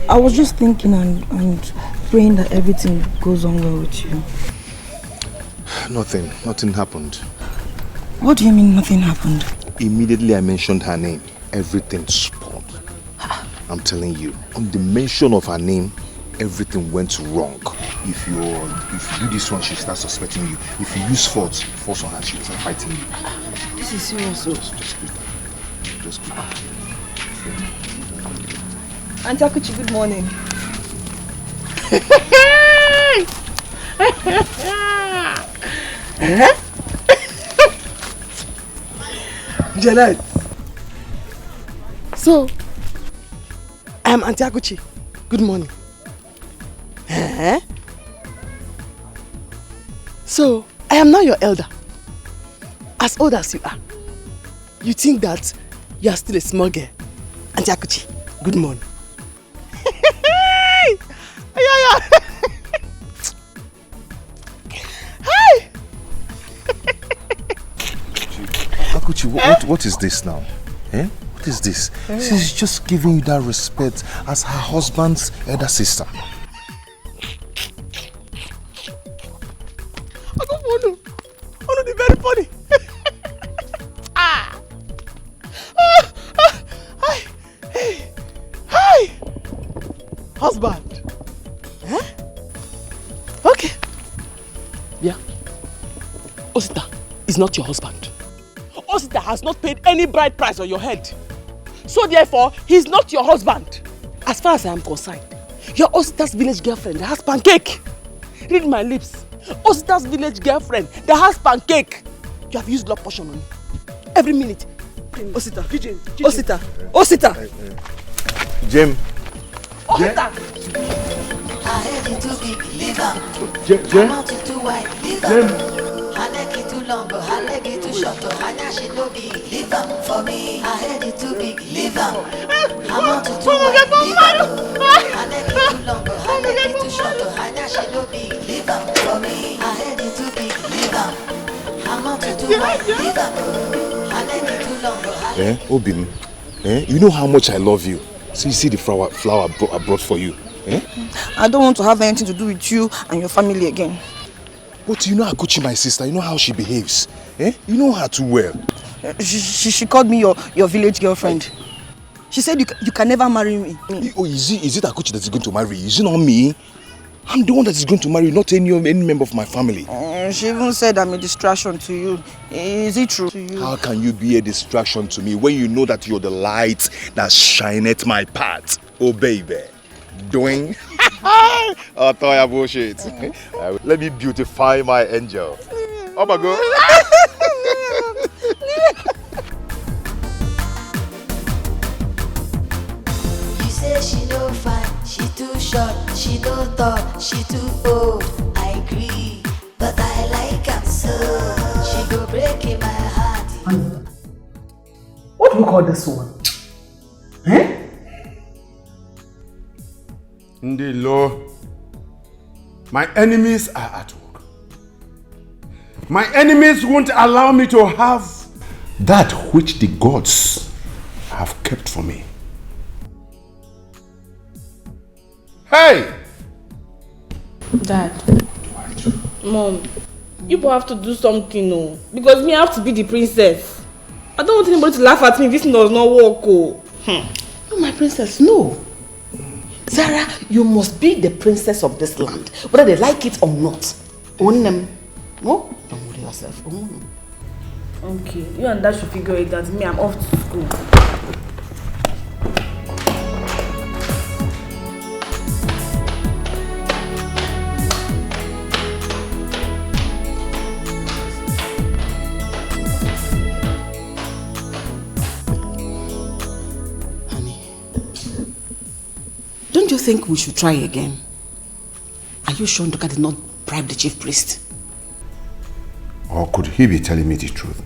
I was just thinking and praying that everything goes on well with you. Nothing happened. What do you mean nothing happened? Immediately I mentioned her name, everything spun. I'm telling you, on the mention of her name, everything went wrong. If you do this one, she starts suspecting you. If you use force on her, she starts fighting you. This is serious. Just keep Auntie Akuchi, good morning. Janet. So, I am Auntie Akuchi. Good morning. So, I am now your elder. As old as you are. You think that you are still a small girl. Auntie Akuchi, good morning. Akuchi, what is this now? What is this? She's just giving you that respect as her husband's elder sister. I don't want to be very funny. Hi, husband. Okay. Yeah. Osita is not your husband. Osita has not paid any bride price on your head. So therefore, he's not your husband. As far as I am concerned, you're Osita's village girlfriend that has pancake. Read my lips. Osita's village girlfriend that has pancake. You have used love potion on me. Every minute. Osita. Osita. Jim. Osita. I heard it too big, leave am. Jim. I'm out it too wide, leave am. I like it too long, but I like it too short. I she no big, leave am for me. I heard it too big, leave am. I'm out it too wide, leave am. I like it too long, but I like it too short. I she no big, leave am for me. I heard it too big, leave am. I'm out it too wide, leave am. I like it too long, but I Obin, you know how much I love you. So you see the flower I brought for you. I don't want to have anything to do with you and your family again. But you know Akuchi, my sister, you know how she behaves. Eh? You know her too well. She called me your village girlfriend. She said you can never marry me. Oh, is it Akuchi that is going to marry you? Is it not me? I'm the one that is going to marry you, not any member of my family. She even said I'm a distraction to you. Is it true to you? How can you be a distraction to me when you know that you're the light that shineth my path? Oh, baby. Doing? Oh, Toya bullshit. Let me beautify my angel. Oh my God. You say she no fine, she too short, she no tall, she too old. I agree, but I like her so. She go break in my heart. What do we call this one? Eh? Ndilo, my enemies are at work. My enemies won't allow me to have that which the gods have kept for me. Hey! Dad, Mom, you both have to do something, no? Because me, I have to be the princess. I don't want anybody to laugh at me if this does not work, oh. No, my princess, no. Zara, you must be the princess of this land, whether they like it or not. Own them. No? Don't worry yourself. Okay, you and Dad should figure it out. Me, I'm off to school. Don't you think we should try again? Are you sure Ndoka did not bribe the chief priest? Or could he be telling me the truth?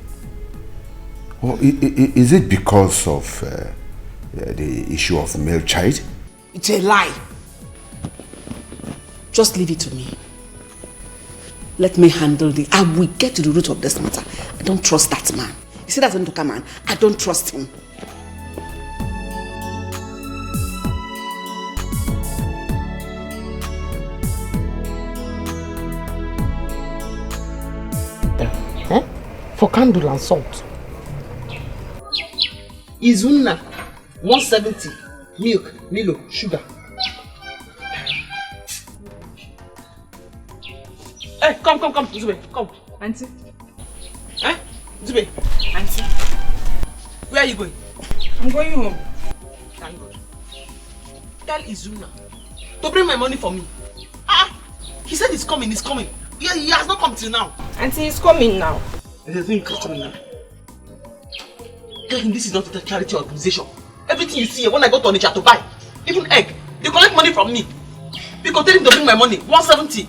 Or is it because of the issue of male child? It's a lie. Just leave it to me. Let me handle this. I will get to the root of this matter. I don't trust that man. You see that Ndoka man? I don't trust him. For candle and salt. Izuna, 170. Milk, Milo, sugar. Hey, come, Zube, come. Auntie. Eh? Zube. Auntie. Where are you going? I'm going home. Thank God. Tell Izuna to bring my money for me. He said he's coming. Yeah, he has not come till now. Auntie, he's coming now. There's no coming now. Tell him this is not a charity organization. Everything you see here, when I go to Onitsha to buy, even egg, they collect money from me. Because tell him to bring my money, 170.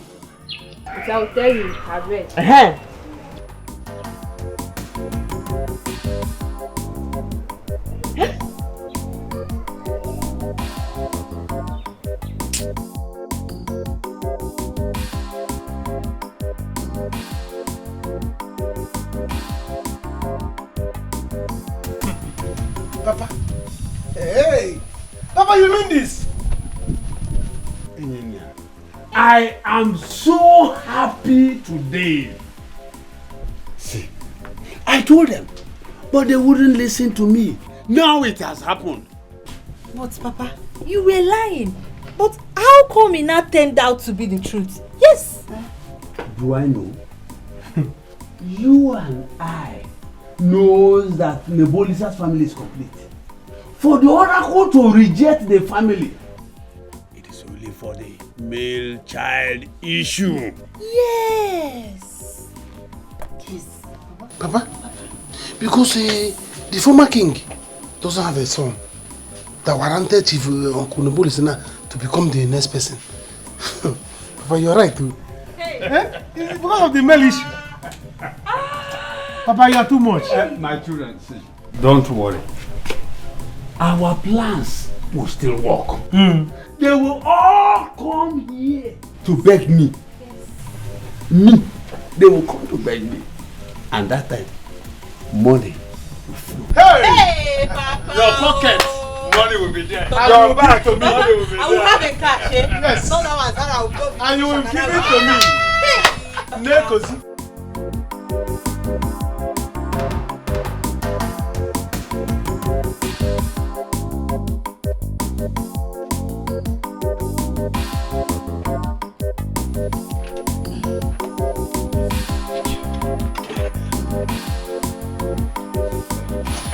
Okay, I'll tell you, I've read. Papa. Hey! Papa, you mean this? I am so happy today. See, I told them, but they wouldn't listen to me. Now it has happened. But Papa, you were lying. But how come it now turned out to be the truth? Yes. Do I know? You and I knows that Nebolisa's family is complete. For the oracle to reject the family, it is only for the male child issue. Yes. Yes. Papa, because the former king doesn't have a son that warranted Chief Uncle Nebolisana to become the next person. Papa, you're right too. Hey. It's because of the male issue. Papa, you are too much. My children, see, don't worry. Our plans will still work. They will all come here to beg me. Me, they will come to beg me. And that time, money will flow. Hey, Papa! Your pocket, money will be there. Your back to me, money will be there. I will have a cash, eh? Yes. Not that one, that I will go. And you will give it to me. Nekozi.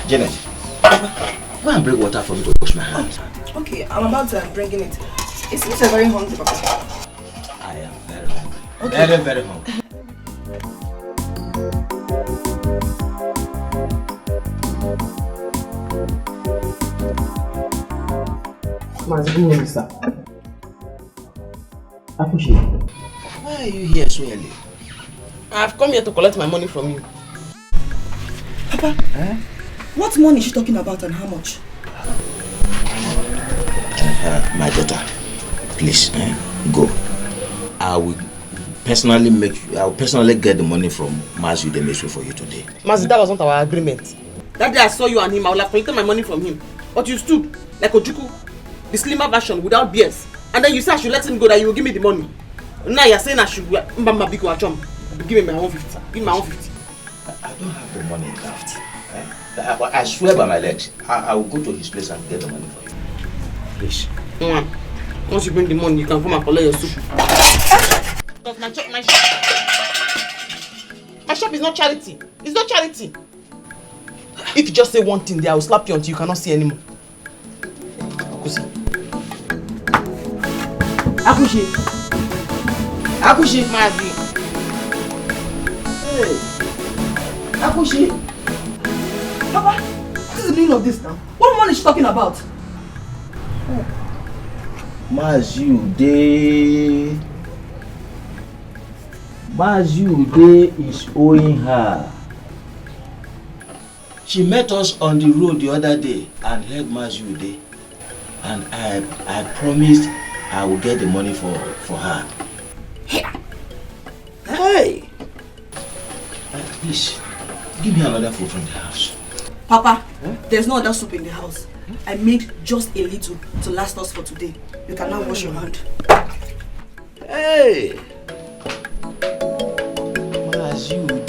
Janet, go and bring water for me to wash my hands. Okay, I'm about to bring it. It seems you're very hungry, Papa. I am very hungry. Okay. Very, very hungry. Why are you here so early? I've come here to collect my money from you. Papa, what money is she talking about and how much? My daughter, please, go. I will personally get the money from Mazu Demesu for you today. Mazu, that was not our agreement. That day I saw you and him, I would have collected my money from him. But you stood like Ojuku, the slimmer version without beers. And then you said I should let him go, that you will give me the money. Now you're saying I should give me my 150. Give me my 150. I don't have the money left. I swear by my legs, I will go to his place and get the money for you. Please. Once you bring the money, you can come and collect your soup. My shop is not charity. It's not charity. If you just say one thing there, I will slap you until you cannot see anymore. Akushi. Mazi. Hey. Akushi. Papa, what is the meaning of this now? What money is she talking about? Mazude is owing her. She met us on the road the other day and heard Mazude, and I promised I will get the money for her. Hey! Please, give me another food from the house. Papa, there's no other soup in the house. I made just a little to last us for today. You can now wash your hand. Hey! Mazude!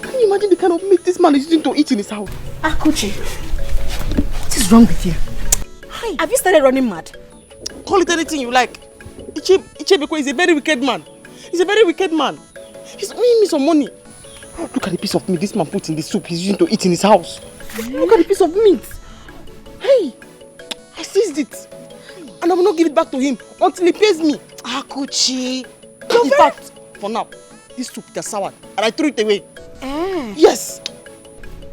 Can you imagine the kind of meat this man is using to eat in his house? Akuchi, what is wrong with you? Hi. Have you started running mad? Call it anything you like. Ichebeko is a very wicked man. He's a very wicked man. He's owing me some money. Look at the piece of meat this man put in the soup he's using to eat in his house. Look at the piece of meat. Hey, I seized it. And I will not give it back to him until he pays me. Akuchi. In fact, for now, this soup is soured and I threw it away. Yes.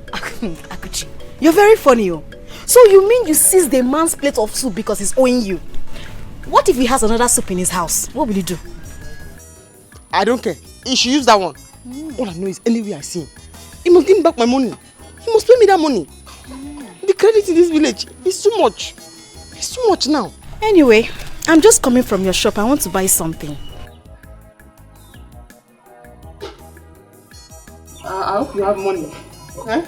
Akuchi, you're very funny. Oh. So you mean you seized the man's plate of soup because he's owing you? What if he has another soup in his house? What will you do? I don't care. He should use that one. All I know is anywhere I see him, he must give me back my money. He must pay me that money. The credit in this village is too much. It's too much now. Anyway, I'm just coming from your shop. I want to buy something. I hope you have money. Eh?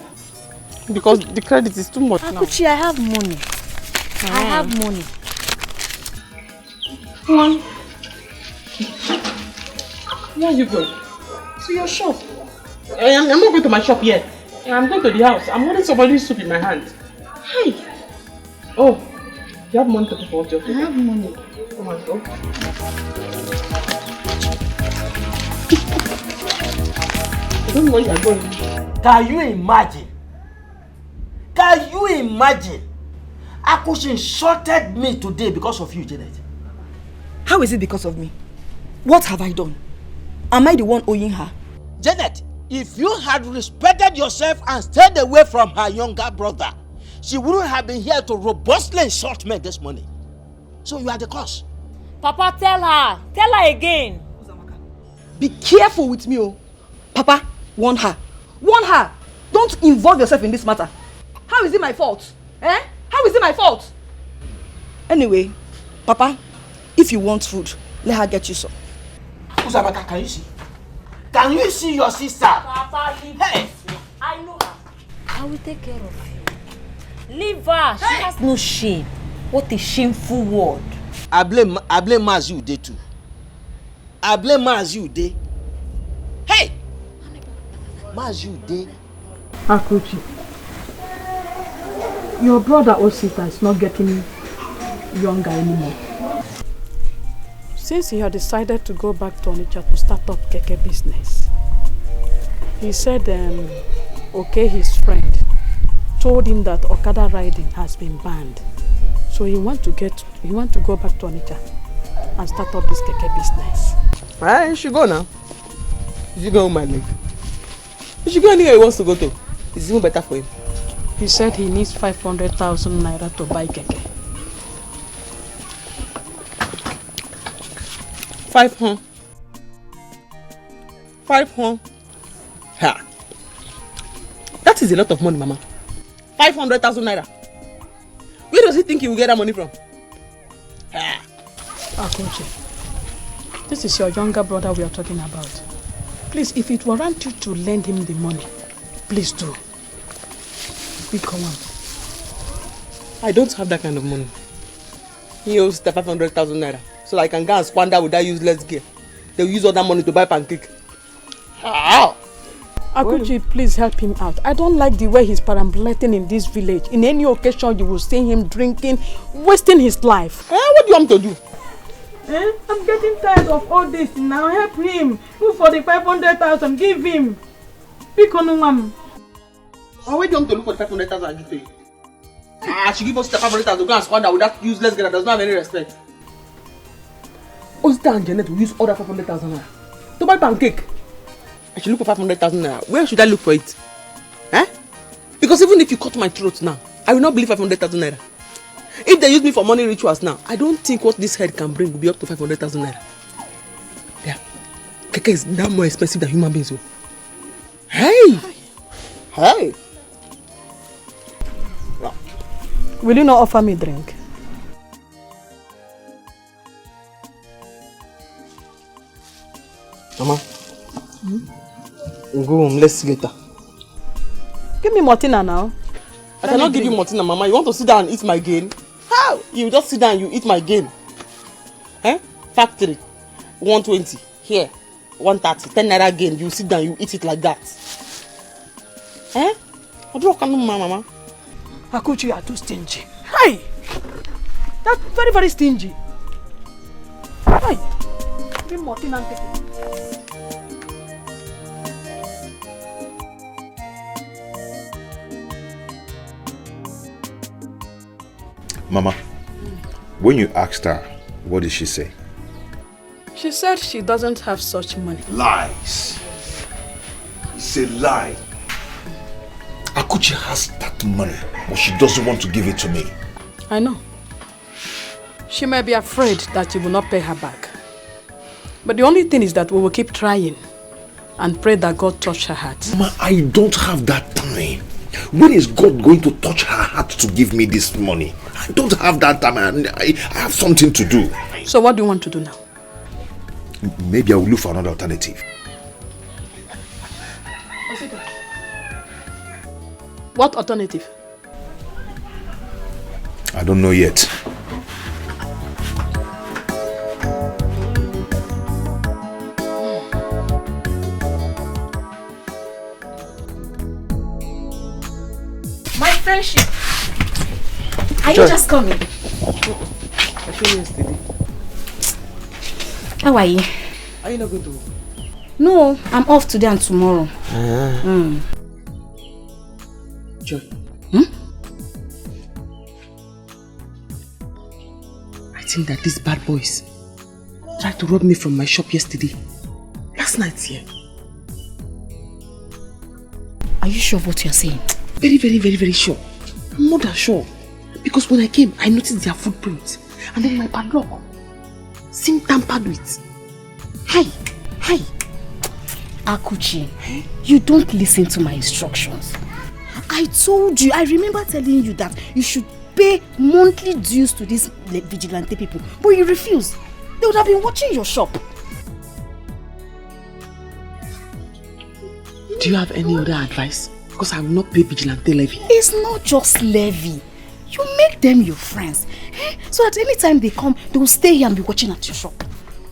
Because the credit is too much now. Akuchi, I have money. I have money. Where are you going? To your shop. I'm not going to my shop yet. I'm going to the house. I'm holding somebody's soup in my hand. Hi. Oh, you have money to pay for your food? I have money. Come on, go. I don't know where you are going. Can you imagine? Can you imagine? Akushi insulted me today because of you, Janet. How is it because of me? What have I done? Am I the one owing her? Janet, if you had respected yourself and stayed away from her younger brother, she wouldn't have been here to robustly insult me this morning. So you are the cause. Papa, tell her. Tell her again. Be careful with me, oh. Papa, warn her. Warn her. Don't involve yourself in this matter. How is it my fault? Eh? How is it my fault? Anyway, Papa, if you want food, let her get you some. Uzabaka, can you see? Can you see your sister? Papa, leave Hey! I know. I will take care of you. Leave her. She has no shame. What a shameful word. I blame her as you did too. I blame her as you did. Hey! Ma as you did. Akuchi, your brother Osita is not getting younger anymore. Since he had decided to go back to Onitsha to start up keke business, he said okay, his friend told him that Okada riding has been banned. So he want to go back to Onitsha and start up this keke business. You should go now. You should go with my leg. You should go anywhere he wants to go to. It's even better for him. He said he needs 500,000 naira to buy keke. 500. 500. Ha. That is a lot of money, Mama. 500,000 naira. Where does he think he will get that money from? Ha. Akoche, this is your younger brother we are talking about. Please, if it warrant you to lend him the money, please do. Come on. I don't have that kind of money. He owes the 500,000 naira. So I can go and squander with that useless gear. They'll use all that money to buy pancake. How? Akuchi, please help him out. I don't like the way he's perambulating in this village. In any occasion, you will see him drinking, wasting his life. What do you want me to do? I'm getting tired of all this now. Help him. Look for the 500,000. Give him. Pick on him. Where do you want to look for the 500,000 I give to you? She give us the 500,000 to go and squander with that useless girl that does not have any respect. Osita and Janet will use all that 500,000 naira to buy pancake. I should look for 500,000 naira. Where should I look for it? Because even if you cut my throat now, I will not believe 500,000 naira. If they use me for money rituals now, I don't think what this head can bring will be up to 500,000 naira. Yeah. Keke is now more expensive than human beings. Hey! Hey! Will you not offer me drink? Mama, go home, let's see later. Give me Martina now. I cannot give you Martina, Mama. You want to sit down and eat my gain? How? You just sit down and you eat my gain. Factory, 120. Here, 130. 10 naira gain. You sit down, you eat it like that. What do you want, Mama? Akuchi, you are too stingy. Hey! That's very, very stingy. Hey! Give me Martina and take it. Mama, when you asked her, what did she say? She said she doesn't have such money. Lies. It's a lie. Akuchi has that money, but she doesn't want to give it to me. I know. She may be afraid that you will not pay her back. But the only thing is that we will keep trying and pray that God touch her heart. Mama, I don't have that time. When is God going to touch her heart to give me this money? I don't have that time. I have something to do. So what do you want to do now? Maybe I will look for another alternative. What alternative? I don't know yet. My friendship. Are you just coming? I showed you yesterday. How are you? Are you not going to work? No, I'm off today and tomorrow. Joy. I think that these bad boys tried to rob me from my shop yesterday. Last night here. Are you sure of what you're saying? Very, very, very, very sure. I'm more than sure. Because when I came, I noticed their footprints. And then my padlock seemed tampered with. Hi. Akuchi, you don't listen to my instructions. I told you, I remember telling you that you should pay monthly dues to these vigilante people. But you refused. They would have been watching your shop. Do you have any other advice? because I will not pay vigilante levy. It's not just levy. You make them your friends. So at any time they come, they will stay here and be watching at your shop.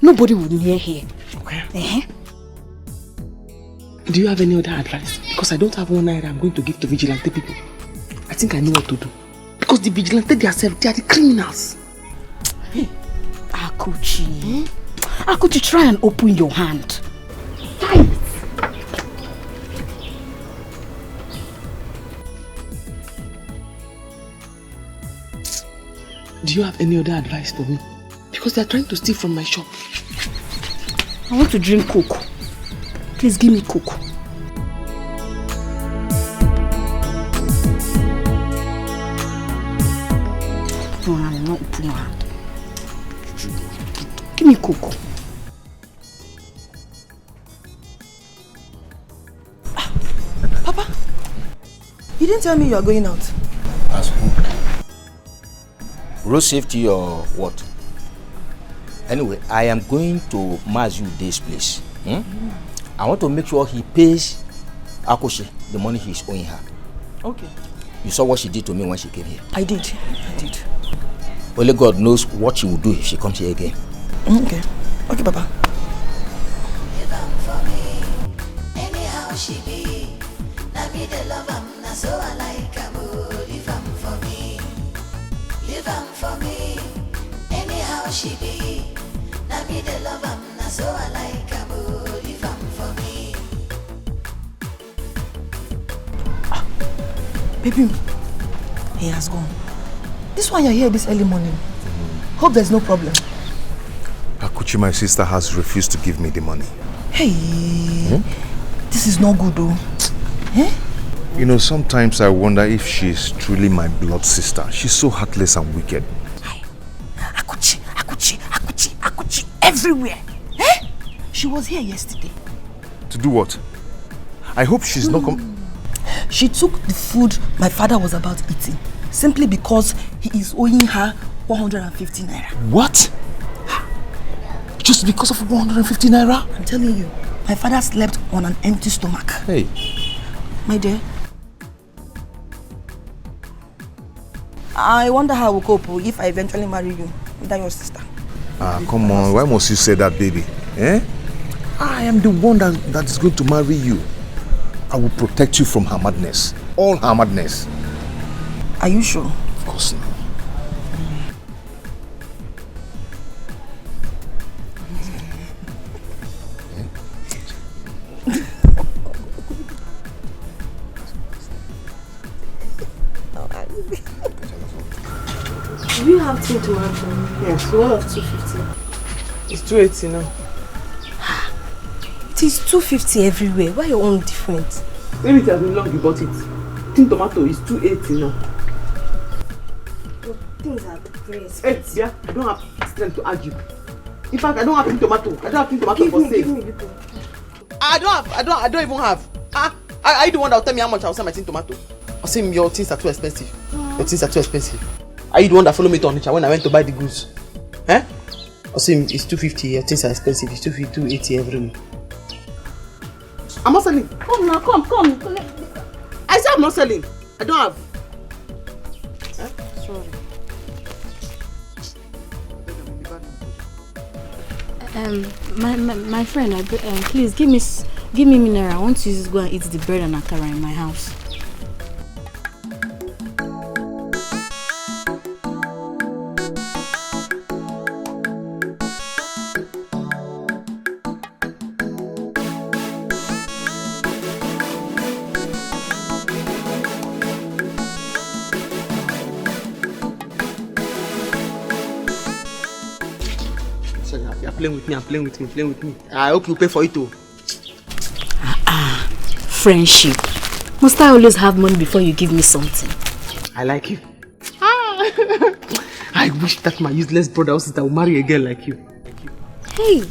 Nobody will near here. Okay. Do you have any other advice? Because I don't have one naira I'm going to give to vigilante people. I think I know what to do. Because the vigilante themselves, they are the criminals. Akuchi. Akuchi, try and open your hand. Do you have any other advice for me? Because they are trying to steal from my shop. I want to drink Coke. Please give me Coke. Open your hand. Give me Coke. Papa, you didn't tell me you are going out. As who? Road safety or what? Anyway, I am going to Mazu this place. I want to make sure he pays Akoshi the money he's owing her. Okay. You saw what she did to me when she came here. I did. Only God knows what she will do if she comes here again. Okay. Okay, Papa. Anyhow she be, na me the love am, na so I like am. Leave am for me, leave am for me. Anyhow she be, na me the love am, na so I like am. Leave am for me. Baby, he has gone. This one you're here this early morning. Hope there's no problem. Akuchi, my sister, has refused to give me the money. Hey, this is not good though. You know, sometimes I wonder if she's truly my blood sister. She's so heartless and wicked. Akuchi, everywhere. She was here yesterday. To do what? I hope she's not She took the food my father was about eating simply because he is owing her 150 naira. What? Just because of 150 naira? I'm telling you, my father slept on an empty stomach. Hey. My dear, I wonder how I will cope if I eventually marry you without your sister. Come on. Why must you say that, baby? I am the one that is going to marry you. I will protect you from her madness. All her madness. Are you sure? Of course not. Do you have tea to add for me? Yes, one of 250. It's 280 now. It is 250 everywhere. Why your own different? Maybe it has been long you bought it. Tin tomato is 280 now. Things are very expensive. Hey, yeah, I don't have strength to argue. In fact, I don't have tin tomato. I don't have tin tomato for sale. Give me little. I don't even have. Are you the one that will tell me how much I will sell my tin tomato? I'll say your things are too expensive. Your things are too expensive. Are you the one that followed me to Onitsha when I went to buy the goods? I'll say it's 250. Your things are expensive. It's 280 everywhere. I'm not selling. Come now, come. I said I'm not selling. I don't have. Sorry. My friend, please give me mineral. I want to just go and eat the bread and akara in my house. I'm playing with me. I hope you pay for it too. Friendship. Must I always have money before you give me something? I like you. I wish that my useless brother or sister will marry a girl like you. Hey,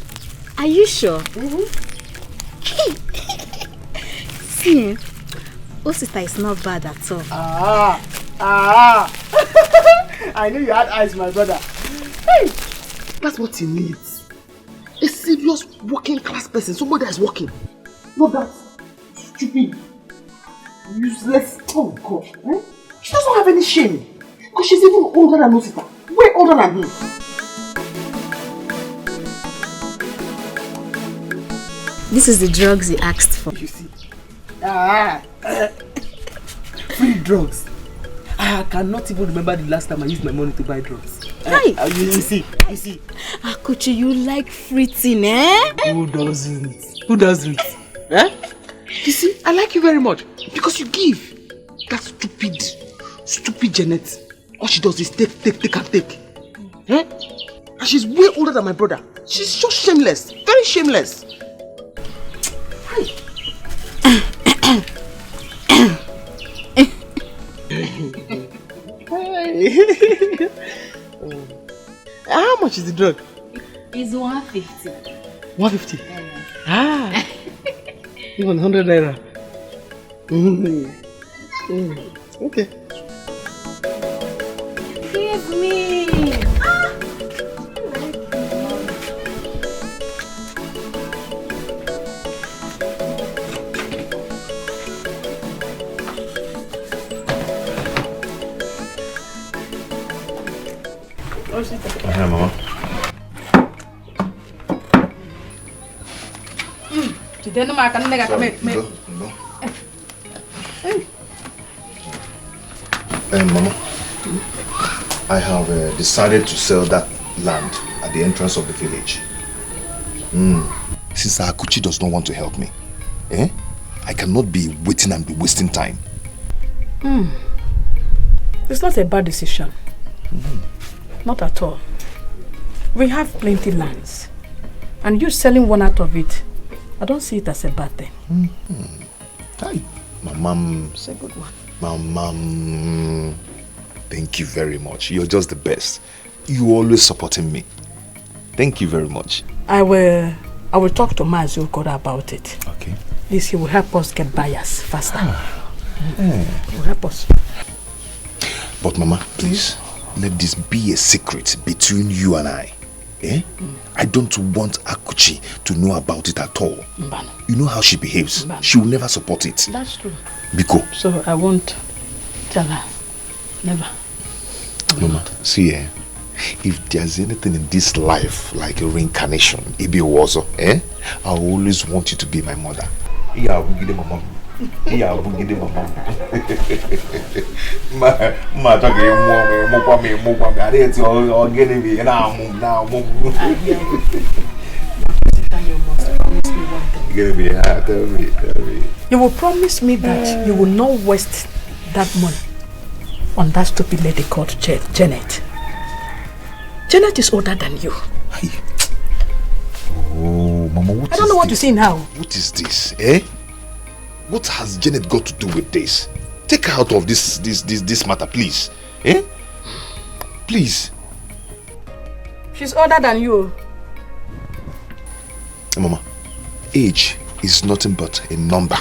are you sure? See, sister is not bad at all. I knew you had eyes, my brother. Hey, that's what he needs. A serious working class person, somebody that is working. Not that stupid Useless. Oh God. Eh? She doesn't have any shame. Because she's even older than Osita. Way older than him. This is the drugs he asked for. You see. Free drugs. I cannot even remember the last time I used my money to buy drugs. Hey. You see. Akuchi, you like free thing, eh? Who doesn't? Who doesn't? Eh? You see, I like you very much because you give. That stupid Janet. All she does is take and take. Eh? And she's way older than my brother. She's so shameless. Very shameless. How much is the drug? It's 150. 150? Even 100 naira. Okay. Give me. Hi, Mama. Mama, I have decided to sell that land at the entrance of the village. Since Akuchi does not want to help me, I cannot be waiting and be wasting time. It's not a bad decision. Not at all. We have plenty lands. And you selling one out of it, I don't see it as a bad thing. Hi. My mom. It's a good one. My mom. Thank you very much. You're just the best. You're always supporting me. Thank you very much. I will talk to Mazi Okoda about it. Okay. This he will help us get buyers faster. He will help us. But Mama, please, let this be a secret between you and I. I don't want Akuchi to know about it at all. Mbano. You know how she behaves. Mbano. She will never support it. That's true. Biko. So I won't tell her. Never. Mama, see, if there's anything in this life like a reincarnation, Ibi Owozo, I always want you to be my mother. Yeah, we give mama. Yeah, we give mama. Ma talking more. I did all getting me now. Give me, tell me. You will promise me that you will not waste that money on that stupid lady called Janet. Janet is older than you. Oh, Mama, what is this? I don't know what to say now. What is this, What has Janet got to do with this? Take her out of this matter, please. Please. She's older than you. Mama, age is nothing but a number.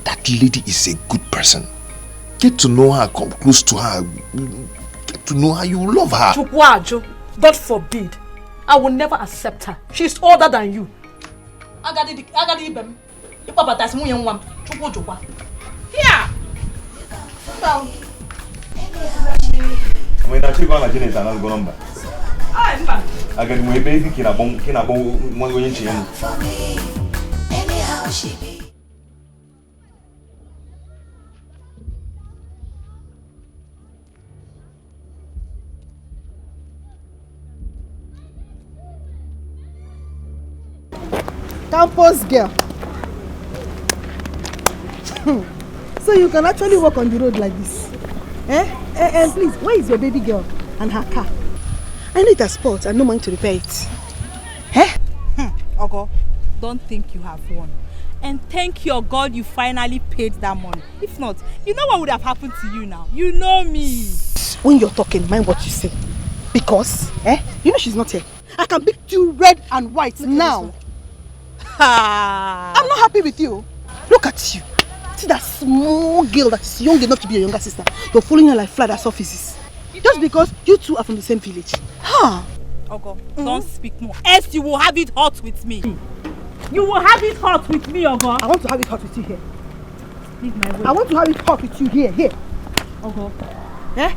That lady is a good person. Get to know her, come close to her. Get to know her, you love her. Chukwajo, God forbid. I will never accept her. She's older than you. Agadi ibem. Papa tas mu yan wam. Chukwajo. Here. I mean, I think I'm going to number. I get my baby kina bon mo yin chi yan. Anyhow she be. Campus girl. So you can actually walk on the road like this. And please, where is your baby girl and her car? I need a spot and no money to repair it. Ogo, don't think you have won. And thank your God you finally paid that money. If not, you know what would have happened to you now. You know me. When you're talking, mind what you say. Because, you know she's not here. I can beat you red and white now. I'm not happy with you. Look at you. See that small girl that is young enough to be your younger sister. You're following her like fly as offices. Just because you two are from the same village. Ogo, don't speak more. Else you will have it hot with me. You will have it hot with me, Ogo. I want to have it hot with you here. Leave my way. I want to have a talk with you here. Ogo. Eh?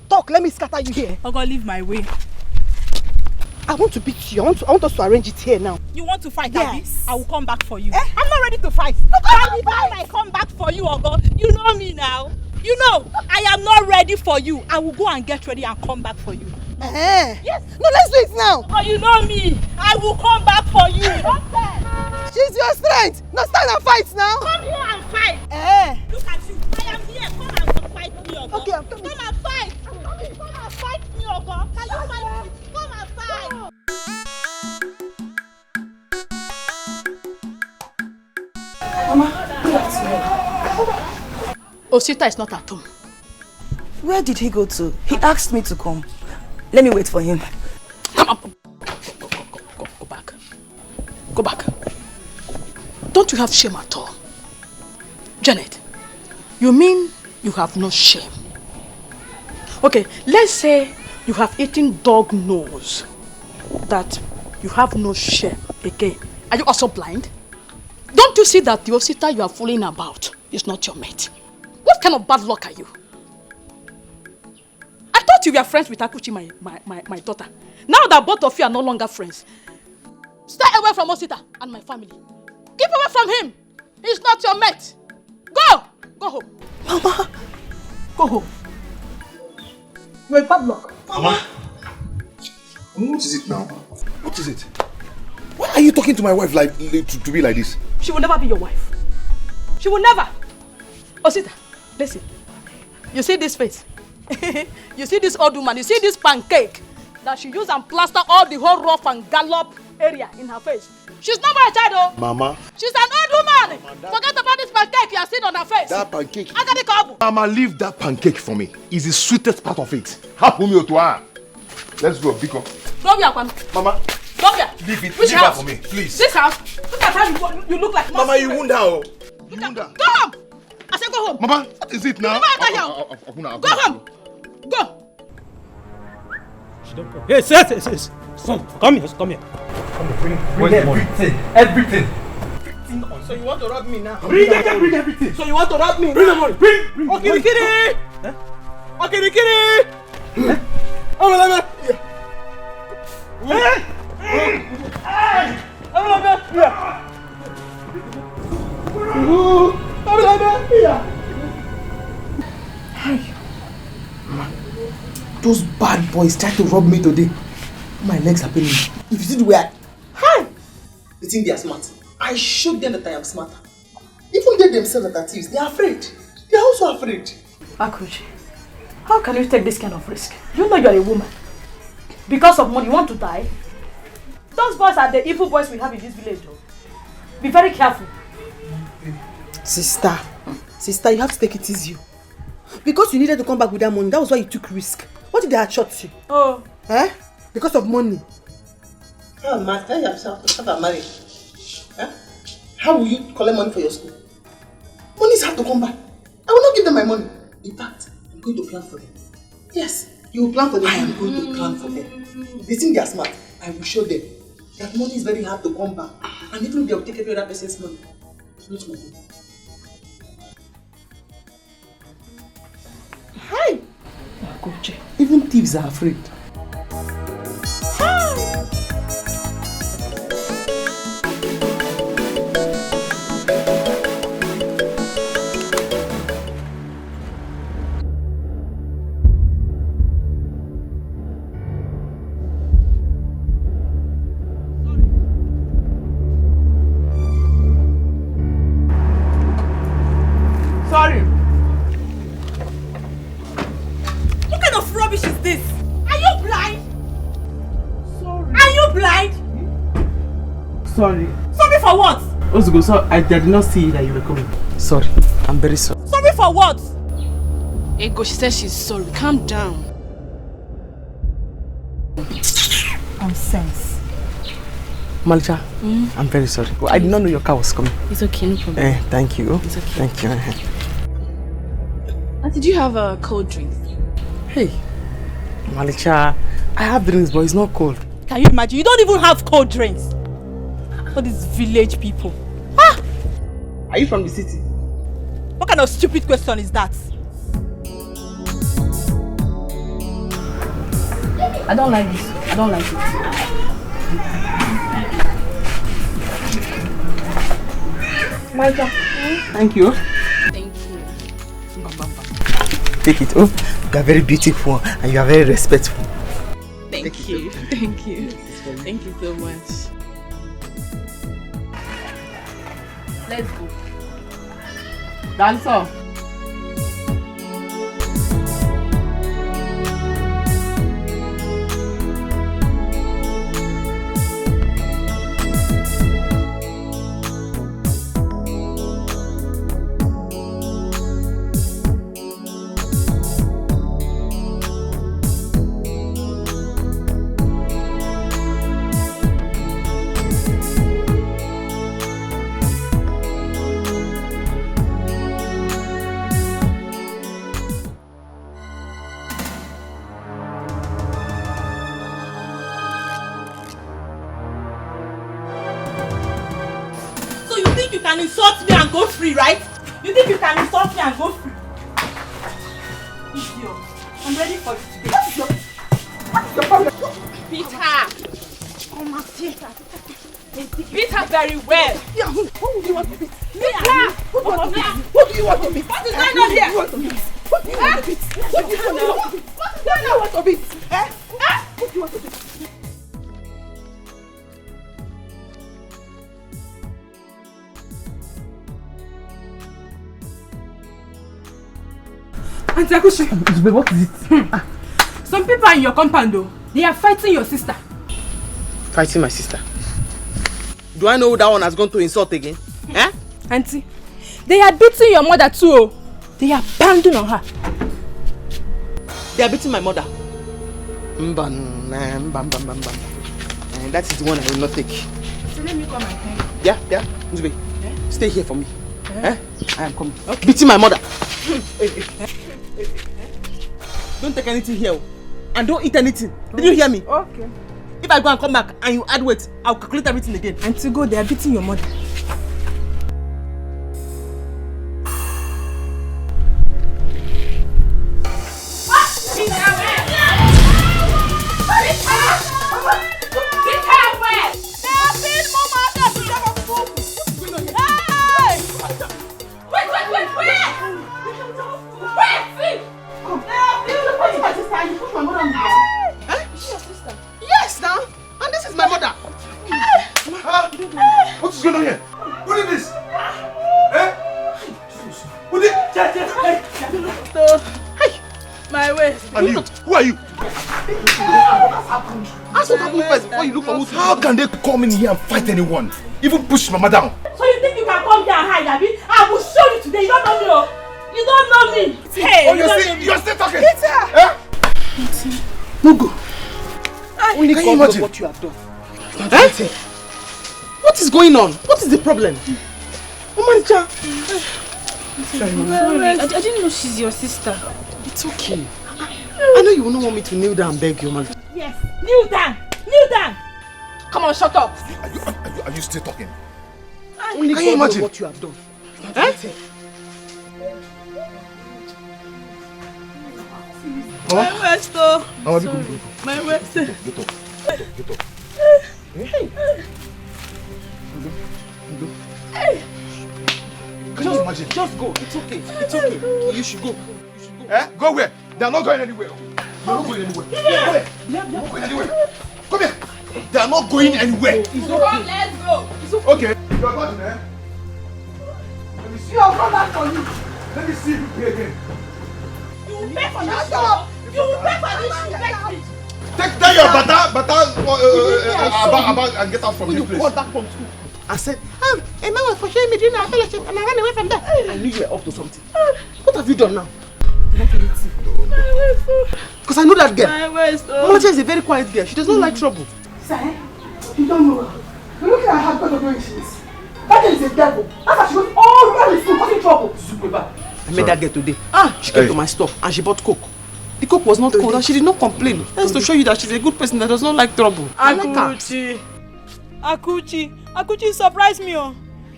Talk, let me scatter you here. Ogo, leave my way. I want to beat you. I want us to arrange it here now. You want to fight, Yes. I will come back for you. Eh? I'm not ready to fight. Anytime I come back for you, Ogo, you know me now. You know, I am not ready for you. I will go and get ready and come back for you. Yes. No, let's do it now. But you know me. I will come back for you. She's your strength. No, stand and fight now. Come here and fight. Look at you. I am here. Come and fight me, Ogo. Okay, I'm coming. Come and fight. Come and fight me, Ogo. Can you fight me? Come and fight. Mama, good afternoon. Osita is not at home. Where did he go to? He asked me to come. Let me wait for him. Come up. Go back. Go back. Don't you have shame at all? Janet, you mean you have no shame? Okay, let's say you have eaten dog nose. That you have no shame again. Are you also blind? Don't you see that the Osita you are fooling about is not your mate? What kind of bad luck are you? I thought you were friends with Akuchi, my daughter. Now that both of you are no longer friends, stay away from Osita and my family. Keep away from him. He's not your mate. Go! Go home. Mama! Go home. You're a bad luck. Mama! What is it now? What is it? Why are you talking to my wife like to be like this? She will never be your wife. She will never. Osita, listen. You see this face? You see this old woman? You see this pancake that she used and plaster all the whole rough and gallop area in her face? She's not my child, oh. Mama. She's an old woman. Forget about this pancake you are seeing on her face. That pancake. I got the couple. Mama, leave that pancake for me. It's the sweetest part of it. Happen me to her. Let's go, Biko. Come here, Kwame. Mama. Come here. Leave it. Which leave house? that for me, please. This house. Look at how you look like. Mama, you won't down. You won't down. Go home. I said go home. Mama, what is it now? Go home. Go. Yes. Son, come here. Come here. Bring everything. So you want to rob me now? Bring everything. So you want to rob me? Bring the money. Bring. Okay, Kiri. Okay, Kiri. Oh, those bad boys tried to rob me today. My legs are paining me. If you see the way they think they are smart. I showed them that I am smarter. Even they themselves that are thieves, they are afraid. They are also afraid. Akuchi, how can you take this kind of risk? You know you are a woman. Because of money, you want to die? Those boys are the evil boys we have in this village. Though. Be very careful. Sister, you have to take it easy. Because you needed to come back with that money, that was why you took risk. What did they have shot you? Oh. Because of money. Oh, man, tell yourself to start married. How will you collect money for your school? Money is hard to come by. I will not give them my money. In fact, I'm going to plan for them. Yes, you will plan for them. I am going to plan for them. They think they are smart. I will show them that money is very hard to come by. And even if they will take every other person's money, it's not my money. Hi! Even thieves are afraid. Sorry. What kind of rubbish is this? Are you blind? Sorry. Are you blind? Sorry. Sorry for what? Ozugo, so I did not see that you were coming. Sorry. I'm very sorry. Sorry for what? Ego, she said she's sorry. Calm down. Nonsense. Malcha, I'm very sorry. Well, I did not know your car was coming. It's okay, no problem. Thank you. It's okay. Thank you. Did you have a cold drink? Hey, Malicha, I have drinks, but it's not cold. Can you imagine? You don't even have cold drinks. For these village people. Are you from the city? What kind of stupid question is that? I don't like this. I don't like it. Martha. Thank you. Thank you. Take it. Oh, you are very beautiful and you are very respectful. Thank you. Thank you. Thank you so much. Let's go. That's all. Insult me and go free, right? You think you can insult me and go free? Idiot. I'm ready for you today. What is your problem? Beat her. Oh my theater. Beat her very well. Yeah, who do you want to beat? Beat her. Who do you want to beat? Who do you want to beat? What is going on here? What do you want to beat? What do you want to beat? What do you want to beat? Who do you want to beat? Auntie Akushi, what is it? Some people in your compound, though, they are fighting your sister. Fighting my sister? Do I know who that one has gone to insult again? Eh? Auntie, they are beating your mother too. They are pounding on her. They are beating my mother. That is the one I will not take. So let me come and tell you. Yeah, Nzube. Yeah? Stay here for me. Eh? I am coming. Okay. Beating my mother. Don't take anything here and don't eat anything. Did you hear me? Okay. If I go and come back and you add weight, I'll calculate everything again. And to go, they are beating your mother. Yes, now. And this is my mother. What is going on here? What is this? Eh? What is My way. And you? Who are you? Ask what happened first before you look for who's. How can they come in here and fight anyone? Even push Mama down? So you think you can come here and hide, Abby? I will show you today. You don't know me, oh. You don't know me. Hey, oh, you're still talking? It's her. Eh? Mugu. Only Can you imagine what you have done? Eh? What is going on? What is the problem? Omanja. Sorry, I didn't know she's your sister. It's okay. I know you will not want me to kneel down and beg you, man. Yes, kneel down. Kneel down. Come on, shut up. Are you still talking? Only Can you imagine what you have done? Eh? My waist, oh. Sorry. My waist. Get up. Hey. Can you imagine? Just go. It's okay. It's okay. You should go. Eh? Go where? They are not going anywhere. They are not going anywhere. Go there. They are not going anywhere. Come here. They are not going anywhere. It's okay. Come, let's go. Okay. You are going, eh? Let me see. I'll come back for you. Let me see if you pay again. You will pay for that job. You will pay for this. You pay for it. Take down your bata and get out from this place. You got back from school. I said, a man was for showing me during our fellowship and I ran away from there. I knew you were up to something. What have you done now? Because I know that girl. Mamacha is a very quiet girl. She does not like trouble. Sir, you don't know her. You look at her, what a girl she is. That girl is a devil. That's why she goes all around the school causing trouble. I met that girl today. She came to my store and she bought Coke. The Coke was not cold and she did not complain. That's to show you that she's a good person that does not like trouble. Akuchi surprised me, oh.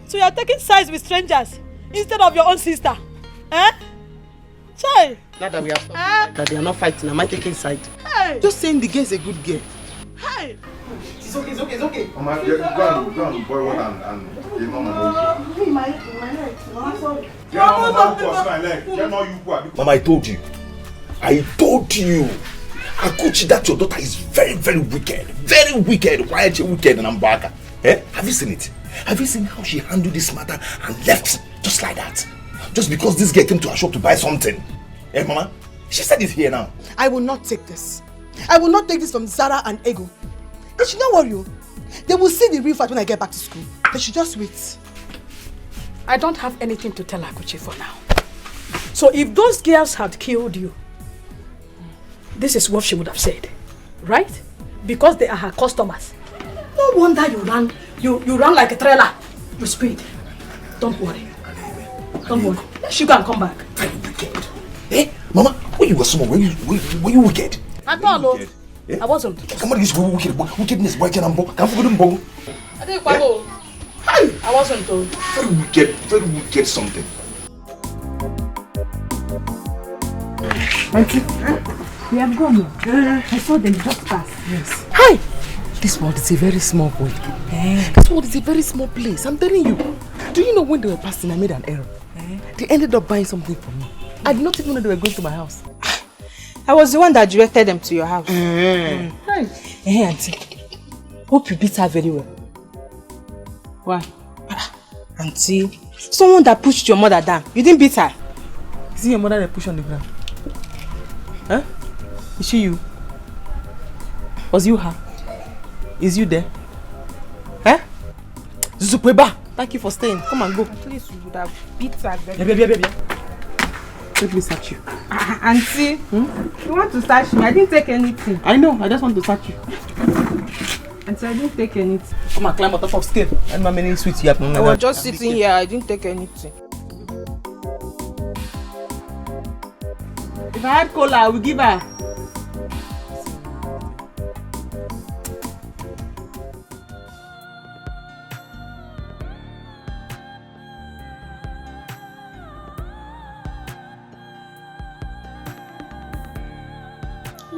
So you're taking sides with strangers. instead of your own sister. Eh? Chai. Now that we are that they are not fighting, am I taking side? Hey. Just saying the girl is a good girl. Hey. It's okay. Mama, go and boil water and give Mama My leg. Mama, sorry. Mama, I told you. Akuchi, that your daughter is very, very wicked. Very wicked. Why are you wicked and I'm back? Eh? Have you seen it? Have you seen how she handled this matter and left just like that? Just because this girl came to her shop to buy something. Eh, Mama? She said it here now. I will not take this. I will not take this from Zara and Ego. They should not worry you. They will see the real fight when I get back to school. They should just wait. I don't have anything to tell Akuchi for now. So if those girls had killed you, this is what she would have said, right? Because they are her customers. No wonder you ran like a trailer. You speed. Don't worry. Don't worry. Let you go and come back. Very wicked. Eh? Mama, when you were small, were you wicked? At all, I wasn't. Come on, this wickedness, why can't I forget them? I wasn't told. Very wicked something. Auntie, we have gone. I saw them just pass. Yes. Hi! This world is a very small world. This world is a very small place. I'm telling you. Do you know when they were passing, I made an error? They ended up buying something for me. I did not even know they were going to my house. I was the one that directed them to your house. Hey, Auntie. Hope you beat her very well. Why? Auntie, someone that pushed your mother down. You didn't beat her. Is it your mother that pushed on the ground? Huh? Is she you? Was you her? Is you there? Huh? Zuzupeba! Thank you for staying. Come and go. At least you would have beat her very well. Let me search you. Auntie, you want to search me? I didn't take anything. I know, I just want to search you. Auntie, I didn't take anything. Come and climb on top of scale. And how many sweets you have? I was just sitting here. I didn't take anything. If I had cola, I would give her.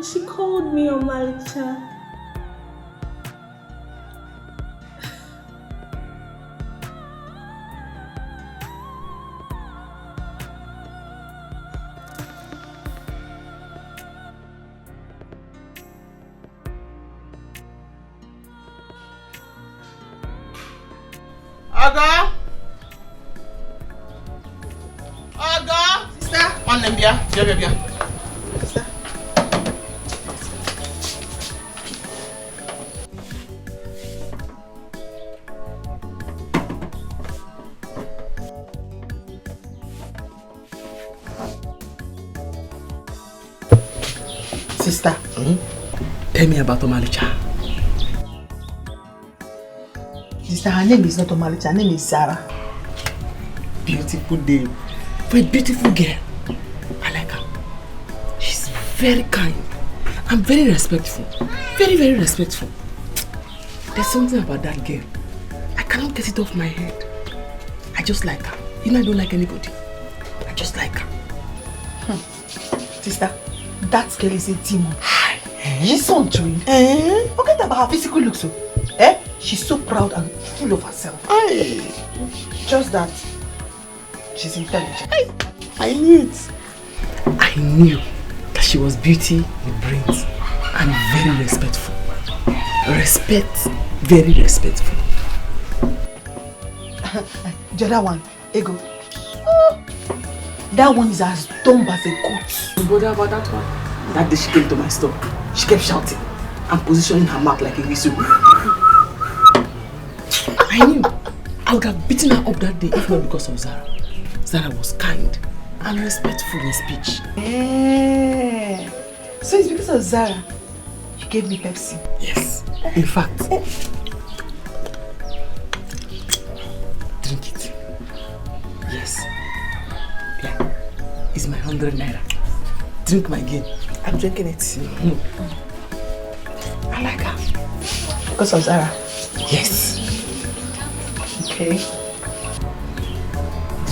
She called me on Malika. Aga! Sister! On them, Bia. Sister. Sister, tell me about Omalicha. Sister, her name is not Omalicha, her name is Zara. Beautiful name for a beautiful girl. I like her. She's very kind and very respectful. Very, very respectful. There's something about that girl. I cannot get it off my head. I just like her. You know, I don't like anybody. I just like her. Sister, that girl is a demon. She's so untrained. Forget about her physical looks. She's so proud and full of herself. Just that she's intelligent. I knew it. I knew that she was beauty with brains and very respectful. Very respectful. The other one, Ego. That one is as dumb as a goat. You bother about that one? That day she came to my store, she kept shouting and positioning her mouth like a whistle. I knew I would have beaten her up that day if not because of Zara. Zara was kind and respectful in speech. So it's because of Zara you gave me Pepsi? Yes. In fact, drink it. Yes. Yeah. It's my 100 naira. Drink my game. I'm drinking it. I like her. Because of Zara? Yes. Okay.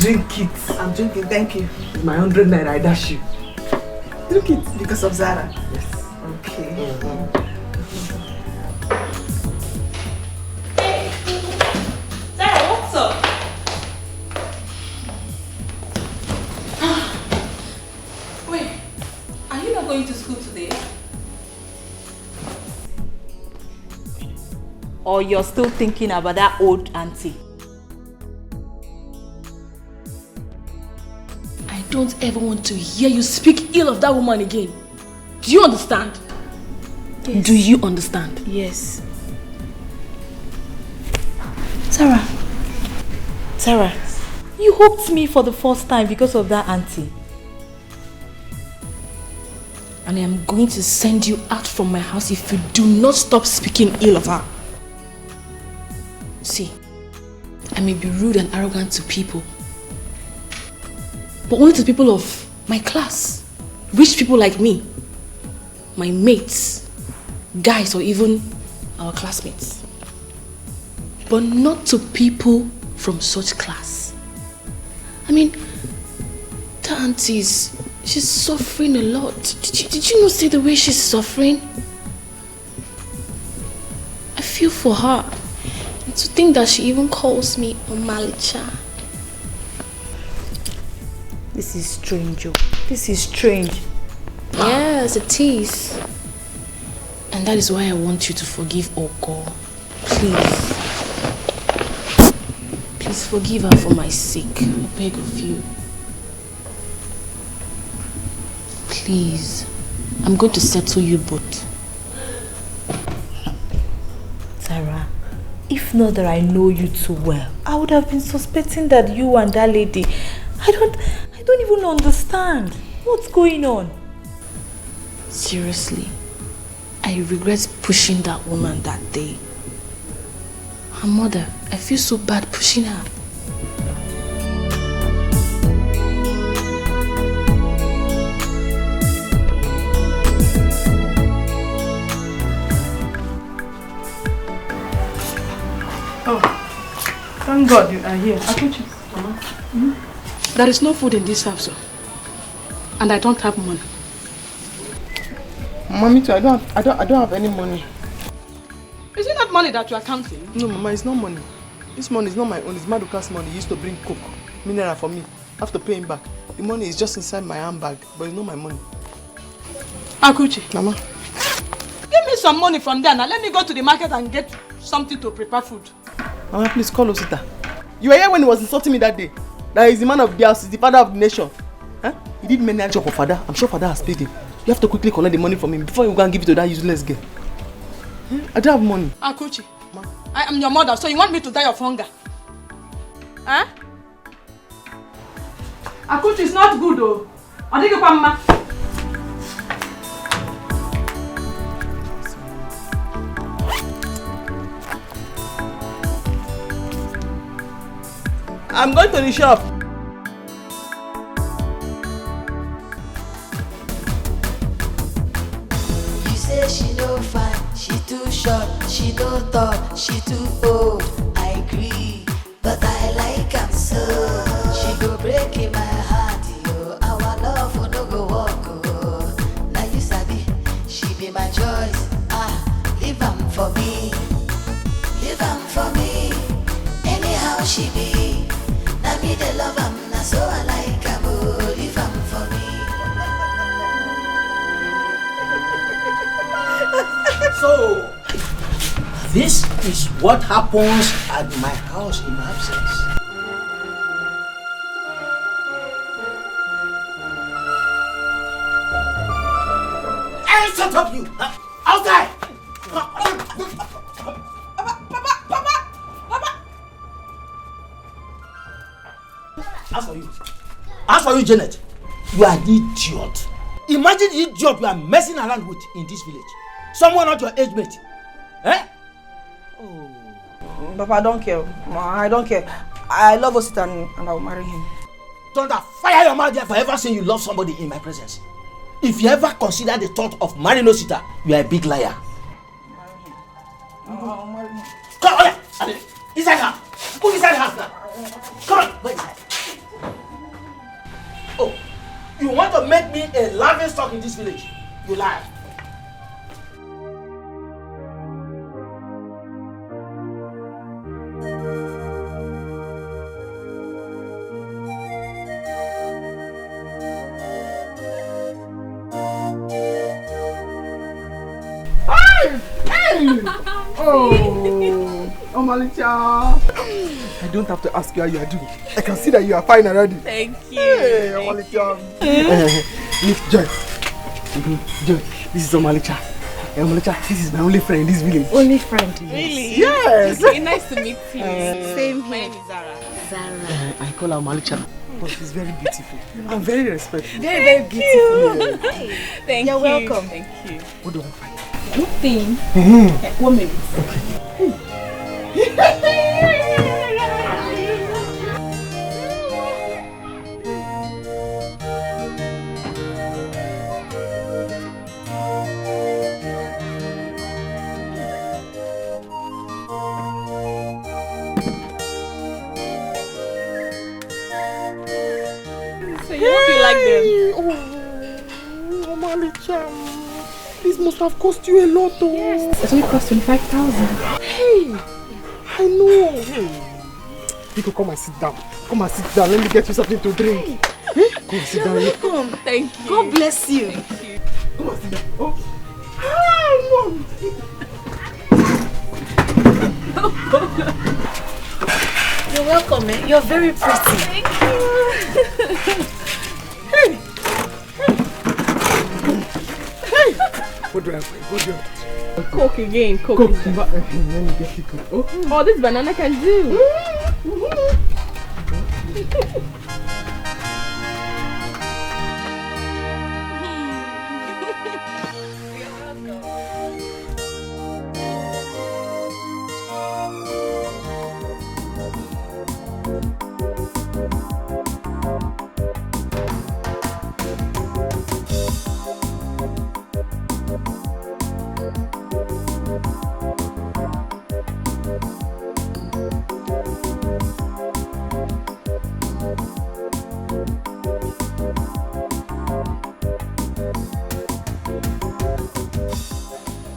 Drink it. I'm drinking, thank you. It's my 100 naira, I dash you. Drink it. Because of Zara? Yes. Okay. Zara, what's up? Wait, are you not going to school today? Or you're still thinking about that old auntie? I don't ever want to hear you speak ill of that woman again. Do you understand? Yes. Do you understand? Yes. Sarah, you hooked me for the first time because of that auntie. And I am going to send you out from my house if you do not stop speaking ill of her. See, I may be rude and arrogant to people, but only to people of my class. Rich people like me, my mates, guys, or even our classmates. But not to people from such class. I mean, the auntie she's suffering a lot. Did you not see the way she's suffering? I feel for her. And to think that she even calls me Omalicha. This is strange, oh. This is strange. Yes, it is. And that is why I want you to forgive Ogo. Please. Please forgive her for my sake. I beg of you. Please. I'm going to settle you both. Sarah, if not that I know you too well, I would have been suspecting that you and that lady, I don't even understand. What's going on? Seriously, I regret pushing that woman that day. Her mother, I feel so bad pushing her. Oh, thank God you are here. Akuchi. There is no food in this house, and I don't have money. Mommy too, I don't have any money. Is it not money that you are counting? No, Mama, it's not money. This money is not my own. It's Maduka's money. He used to bring coke, mineral for me. I have to pay him back. The money is just inside my handbag, but it's not my money. Akuchi. Mama. Give me some money from there now. Let me go to the market and get something to prepare food. Mama, please call Osita. You were here when he was insulting me that day. That he's the man of the house, he's the father of the nation. Huh? He did many job for father. I'm sure father has paid him. You have to quickly collect the money from him before you go and give it to that useless girl. I don't have money. Akuchi, I am your mother, so you want me to die of hunger? Huh? Akuchi is not good though. I think Mama. I'm going to the shop. You say she no fine, she too short, she no tall, she too old. I agree, but I like am so. She go break in my heart, yo. Our love will no go walk, oh. Now you sabi, she be my choice. Leave am for me, leave am for me. Anyhow she be. Now me the love am, na so I like am, oh. Leave am for me. So, this is what happens at my house in my absence. Hey, shut up, you! Outside! As for you, Janet, you are an idiot. Imagine the idiot you are messing around with in this village. Someone not your age mate. Eh? Oh. Papa, I don't care. I don't care. I love Osita and I will marry him. Thunder, fire your mouth there for ever saying you love somebody in my presence. If you ever consider the thought of marrying Osita, you are a big liar. I'll marry him. Come on, inside her. Go inside the house now. Come on, go inside. You want to make me a laughing stock in this village? You lie. Oh, Omalicha. I don't have to ask you how you are doing. I can see that you are fine already. Thank you. Hey, Omalicha. Look, Joy. Joy, this is Omalicha. Hey, Omalicha, this is my only friend in this village. Only friend? Really? Yes. Okay, nice to meet you. Same here. My name is Zara. Zara. I call her Omalicha. But she's very beautiful and very respectful. Very, very beautiful. Thank You're you. welcome. Thank you. What do I find? Good thing. 1 minute. So you hope you like them? Oh, Omalicha. This must have cost you a lot, though. Yes, it only cost 25,000. Hey, I know. Hey. People, come and sit down. Come and sit down. Let me get you something to drink. Hey? Come and sit down. Welcome. Thank you. God bless you. Thank you. Come and sit down. Oh. Hi, Mom. You're welcome, eh? You're very pretty. Thank you. Hey. What do I find? What do I find? Coke again. Coke. Let me get you Coke. Oh, this banana can do.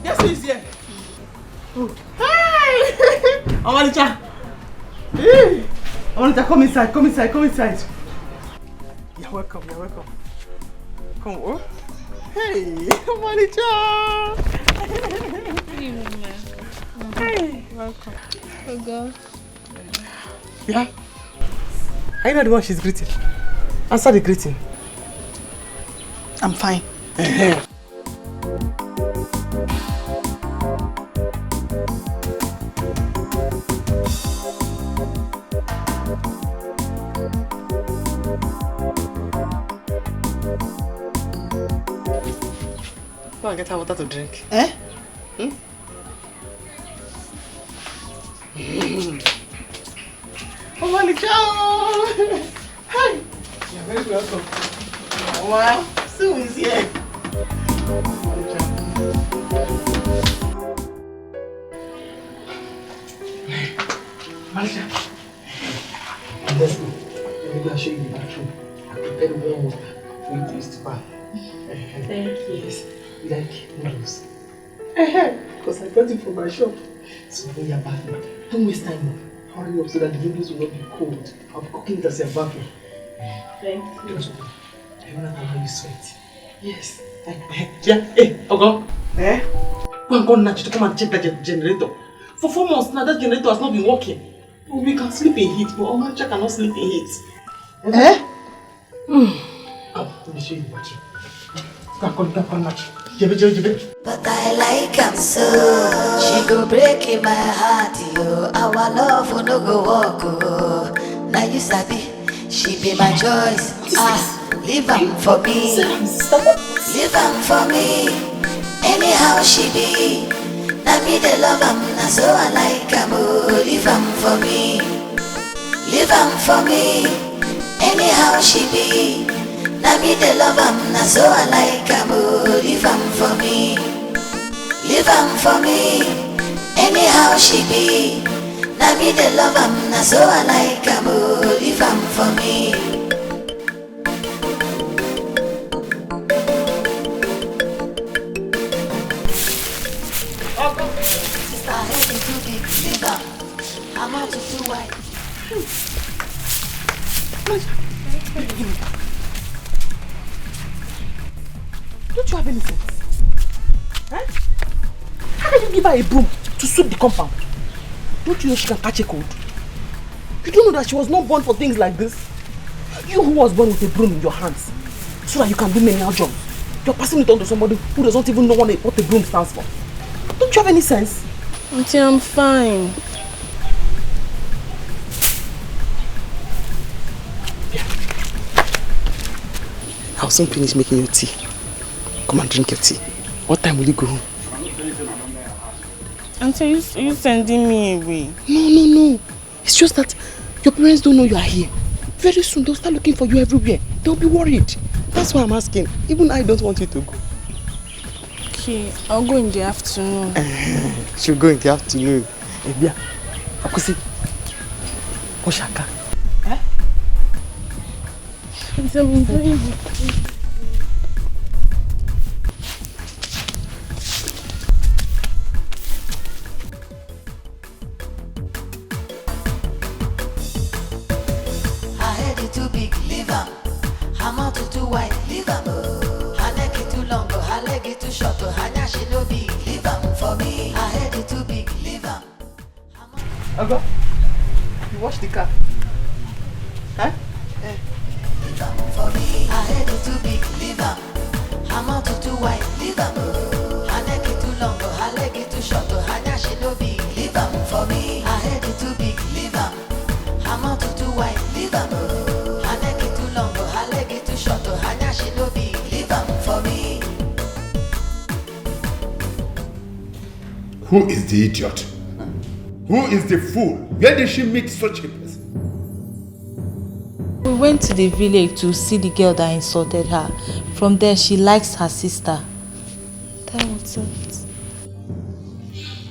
Guess who is here? Oh. Hi! Omalicha! Hey! Omalicha, come inside, come inside, come inside. You're welcome, you're welcome. Come on. Hey! Omalicha! Hey! Welcome. Oh God. Yeah? I know the one she's greeting. Answer the greeting. I'm fine. Go and get her water to drink. Eh? Oh, Omalicha! Hi! You're very welcome. Wow, Sue is here. Omalicha. Let's go. Let me go and show you the bathroom. I prepared warm water for you to use to bath. Thank you. Yes, you like noodles. Because I brought it from my shop. So when you're bathing, don't waste time. Hurry up so that the noodles will not be cold. I'll be cooking it as you're bathing. Thank you. Don't worry. I will not allow you sweat. Yes. Yeah. Hey, Ogo. Eh? Go and call Nachi to come and check that generator. For 4 months now, that generator has not been working. We can sleep in heat, but Omacha cannot sleep in heat. Eh? Come, let me show you the battery. Go and call Nachi. Jebe. But I like am so. She go break in my heart, yo. Our love will no go walk, oh. Now you sabi, she be my choice. Leave am for me. Leave am for me. Anyhow she be. Now me the love am, na so I like am, oh. Leave am for me. Leave am for me. Anyhow she be. Now me the love am, na so I like am, oh. Leave am for me. Leave am for me. Anyhow she be. Now me the love am, na so I like am, oh. Leave am for me. white. Don't you have any sense? Eh? How can you give her a broom to sweep the compound? Don't you know she can catch a cold? You don't know that she was not born for things like this? You who was born with a broom in your hands so that you can do menial jobs. You're passing it on to somebody who doesn't even know what the broom stands for. Don't you have any sense? Auntie, I'm fine. I'll soon finish making your tea. Come and drink your tea. What time will you go home? Auntie, are you sending me away? No. It's just that your parents don't know you are here. Very soon they'll start looking for you everywhere. They'll be worried. That's why I'm asking. Even I don't want you to go. Okay, I'll go in the afternoon. She'll go in the afternoon. Ebia, Akusi, Oshaka. Eh? I'm very Too big, leave am. Her mouth too wide, leave am. Her neck is too long, her leg is too short. Her nyash no big, leave am for me. Her head is too big, leave am. Ago, you wash the car. Huh? Leave am for me. Her head is too big, leave am. Her mouth too wide, leave am. Her neck is too long, her leg is too short. Her nyash no big, leave am for me. Her head is too big, leave am. Her mouth too wide, leave am. Who is the idiot? Who is the fool? Where did she meet such a person? We went to the village to see the girl that insulted her. From there, she likes her sister. That was it.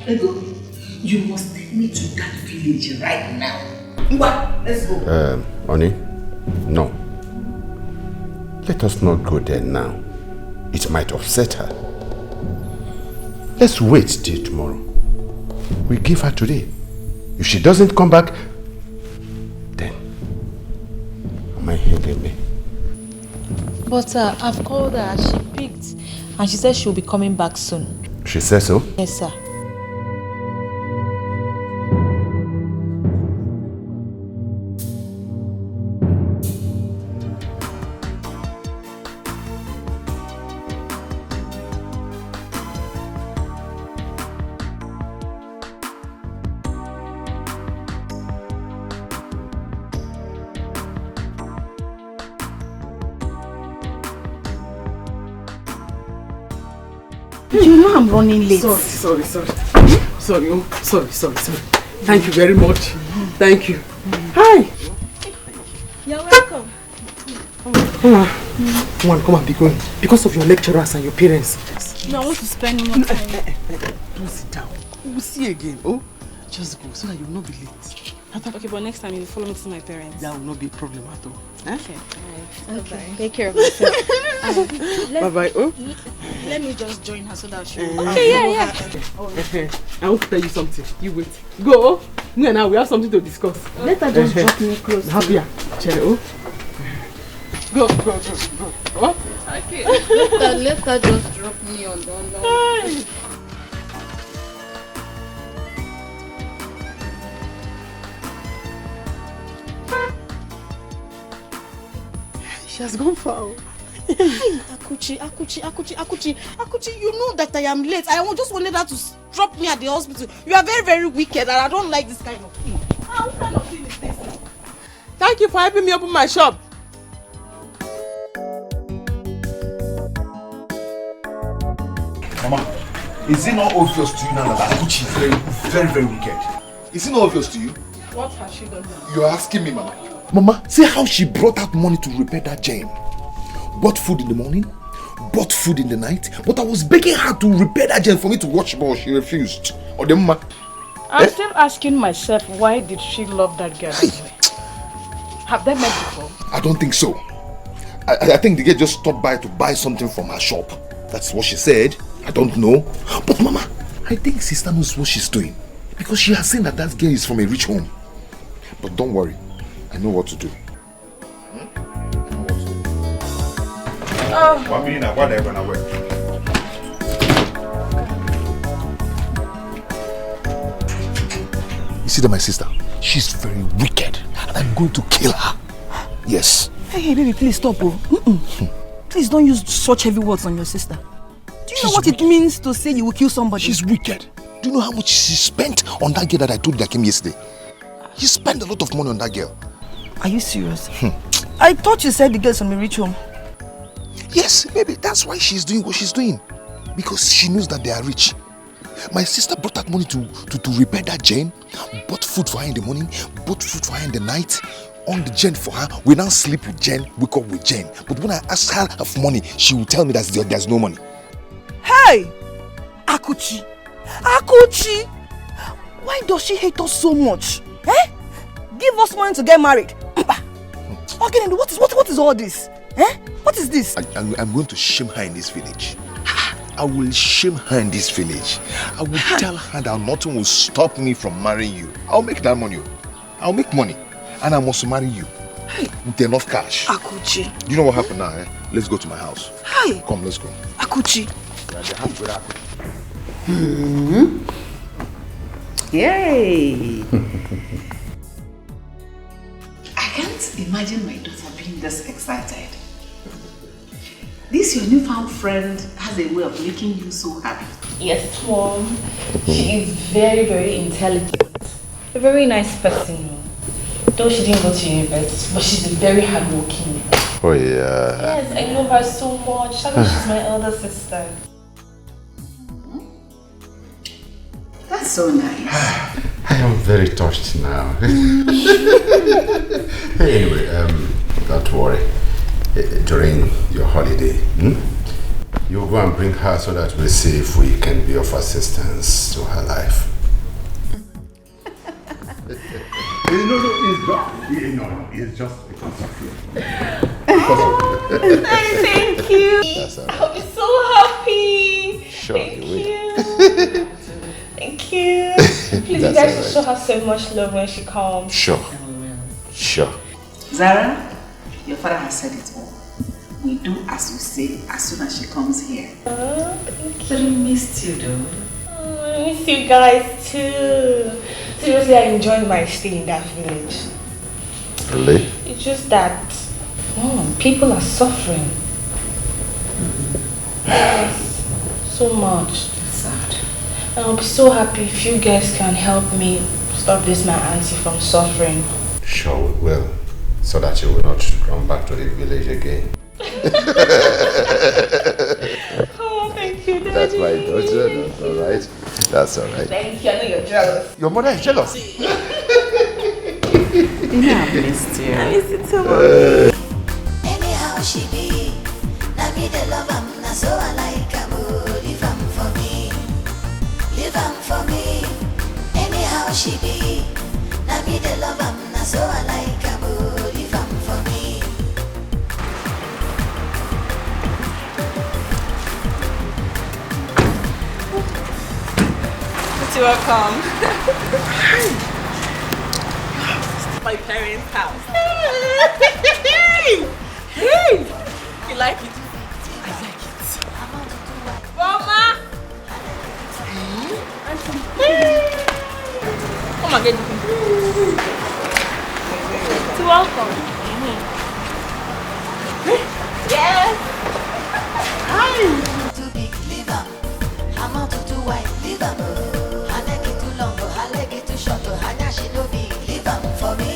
Ego, you must take me to that village right now. What? Let's go. Oni, no. Let us not go there now. It might upset her. Let's wait till tomorrow. We give her today. If she doesn't come back, then am I hearing me? But I've called her, she picked, and she said she'll be coming back soon. She says so? Yes, sir. You know I'm running late. Sorry. Sorry. Thank you very much. Thank you. Hi. You're welcome. Come on, be going. Because of your lecturers and your parents. No, I want to spend more time. Do sit down. We'll see again. Oh, just go so that you will not be late. Okay, but next time you follow me to see my parents. That will not be a problem at all. Eh? Okay. Okay. Take care of yourself. Bye-bye. Oh. Let me just join her so that she will... Okay, yeah. I want to tell you something. You wait. Go. Me and I, we have something to discuss. Let her just drop me close. Happier. Oh. Go. Oh. Okay. Let her just drop me on the other. She has gone far. Akuchi, you know that I am late. I just wanted her to drop me at the hospital. You are very, very wicked and I don't like this kind of thing. What kind of thing is this? Thank you for helping me open my shop. Mama, is it not obvious to you now that Akuchi is very, very, very wicked? Is it not obvious to you? What has she done now? You're asking me, Mama. Mama, see how she brought out money to repair that gem. Bought food in the morning, bought food in the night, but I was begging her to repair that gem for me to watch ball. She refused. Or the Mama. I'm still asking myself, why did she love that girl? Have they met before? I don't think so. I think the girl just stopped by to buy something from her shop. That's what she said. I don't know. But Mama, I think sister knows what she's doing. Because she has seen that girl is from a rich home. But don't worry, I know what to do. What mean now? What are you gonna wear? You see that my sister? She's very wicked, and I'm going to kill her. Yes. Hey, baby, please stop. Please don't use such heavy words on your sister. Do you know what it means to say you will kill somebody? She's wicked. Do you know how much she spent on that girl that I told you that came yesterday? She spent a lot of money on that girl. Are you serious? I thought you said the girl's from a rich home. Yes, maybe that's why she's doing what she's doing. Because she knows that they are rich. My sister brought that money to repair that gen, bought food for her in the morning, bought food for her in the night, on the gen for her. We now sleep with Jen, wake up with Jen. But when I ask her for money, she will tell me that there's no money. Hey! Akuchi! Akuchi! Why does she hate us so much? Eh? Give us money to get married. Okay, what is all this? Eh? What is this? I'm going to shame her in this village. I will shame her in this village. I will tell her that nothing will stop me from marrying you. I'll make that money. I'll make money. And I must marry you. With enough cash. Akuchi. You know what happened now, eh? Let's go to my house. Hi. Come, let's go. Akuchi. Yay! I can't imagine my daughter being this excited. This your newfound friend has a way of making you so happy. Yes, Mom. She is very, very intelligent. A very nice person. Though she didn't go to university, but she's a very hardworking. Oh yeah. Yes, I love her so much. I mean, she's my elder sister. That's so nice. I am very touched now. Anyway, don't worry. During your holiday, you go and bring her so that we'll see if we can be of assistance to her life. It's just because of you. Thank you. That's all right. I'll be so happy. Sure, Thank you will. Thank you. Please, you guys should show her so much love when she comes. Sure. Sure. Zara, your father has said it all. We do as we say as soon as she comes here. Thank you. We missed you though. I miss you guys too. Seriously, I enjoyed my stay in that village. Really? It's just that people are suffering. Yes, so much. It's sad. And I'll be so happy if you guys can help me stop this my auntie from suffering. Sure we will. So that you will not run back to the village again. Oh, thank you, Daddy. That's my daughter. That's alright. That's alright. Thank you. I know you're jealous. Your mother is jealous. Yeah, I missed you. I miss you too much. Anyhow she be, na me the love am, na so I like am. Leave am for me, leave am for me. Anyhow she be, na me the love am, na so I like am. Leave am for me. You're welcome. My parents' house. Hey! You like it? I like it. Mama! Come on, get it. You're welcome. Yes! Hi! Too big, leave am. I'm not too wide, leave am. Her neck is too long, her leg is too short, her neck she no big, leave am for me.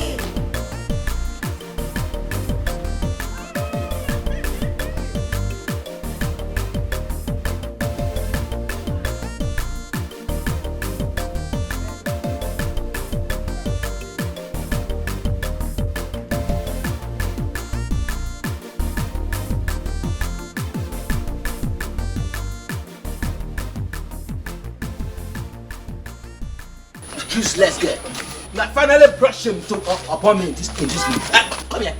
Useless girl. You have finally brought shame upon me in this room. Come here.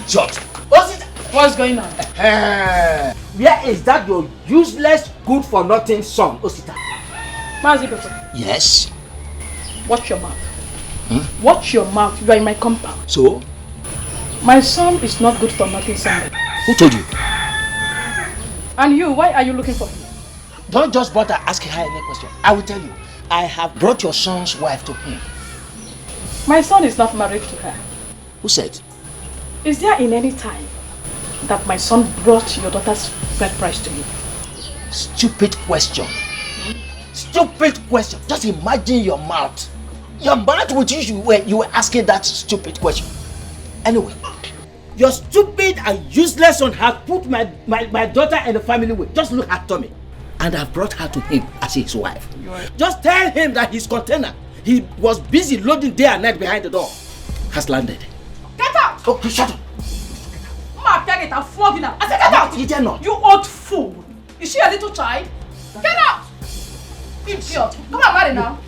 Just. What's going on? Where is that your useless, good for nothing son, Osita? Mazi Pepper, Yes. watch your mouth. Watch your mouth. You are in my compound. So? My son is not good for nothing, Sunday. Who told you? And you, why are you looking for him? Don't just bother asking her any question. I will tell you. I have brought your son's wife to him. My son is not married to her. Who said? Is there in any time that my son brought your daughter's bride price to you? Stupid question. Stupid question. Just imagine your mouth. Your mouth with you were asking that stupid question. Anyway, your stupid and useless son has put my daughter and the family with. Just look at Tommy. And I've brought her to him as his wife. Just tell him that his container, he was busy loading day and night behind the door, has landed. Get out! Oh, shut up. Ma, take it, I'll flog you now. I said get out! You dare not. You old fool. Is she a little child? Get out! Idiot. Come on, marry now.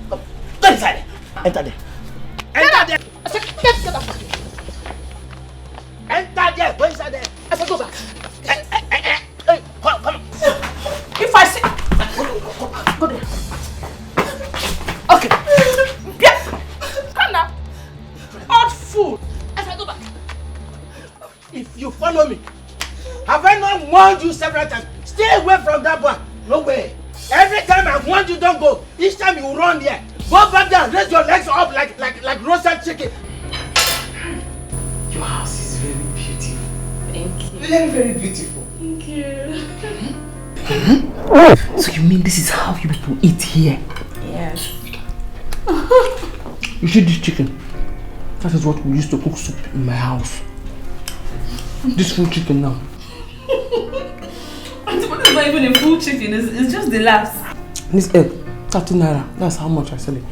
Go inside. Enter there. Enter there. I said get out. Enter there. Go inside there. I said go back. Hey, come. If I say... Go there. Okay. Yes. Come now. Old fool. I said go back. If you follow me, have I not warned you several times? Stay away from that boy. No way. Every time I warn you, don't go. Each time you run there. Go back there. Raise your legs up like roasted chicken. Your house is very beautiful. Thank you. Very, very beautiful. Thank you. So you mean this is how you people eat here? Yes. You see this chicken? That is what we used to cook soup in my house. This full chicken now. It's not even a full chicken, it's just the last. This egg, 30 naira. That's how much I sell it.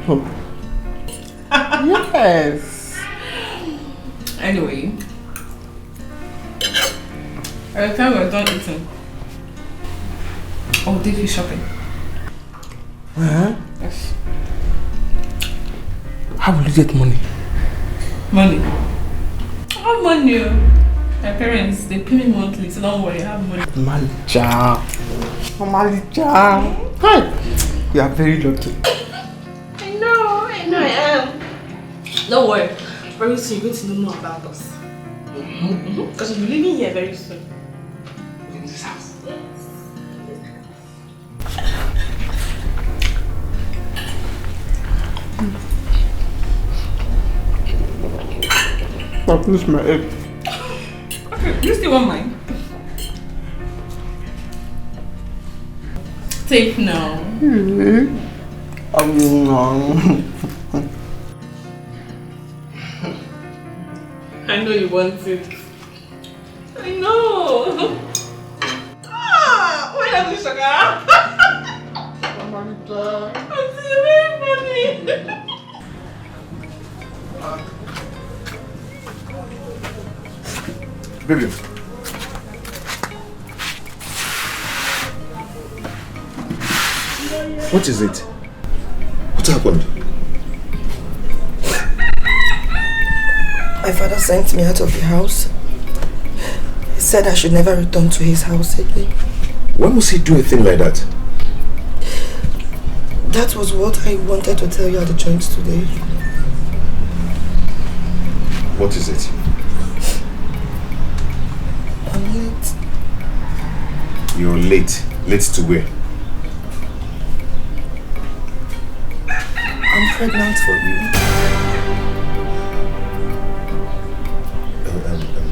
Oh. Yes. Anyway, by the time we're done eating, I'll take you shopping. Yes. How will you get money? Money? I have money. My parents, they pay me monthly, so don't worry, I have money. Malija. Hi. You are very lucky. I know I am. Don't worry, very soon you're going to know more about us. Because we'll be living here very soon. In this house? Yes. That is my egg. Okay, you still want mine? Take now. Really? I know you want it. I know. Why are you sugar? It's very funny. Baby. What is it? What happened? My father sent me out of the house. He said I should never return to his house again. Why must he do a thing like that? That was what I wanted to tell you at the joint today. What is it? I'm late. You're late. Late to where? I'm pregnant for you.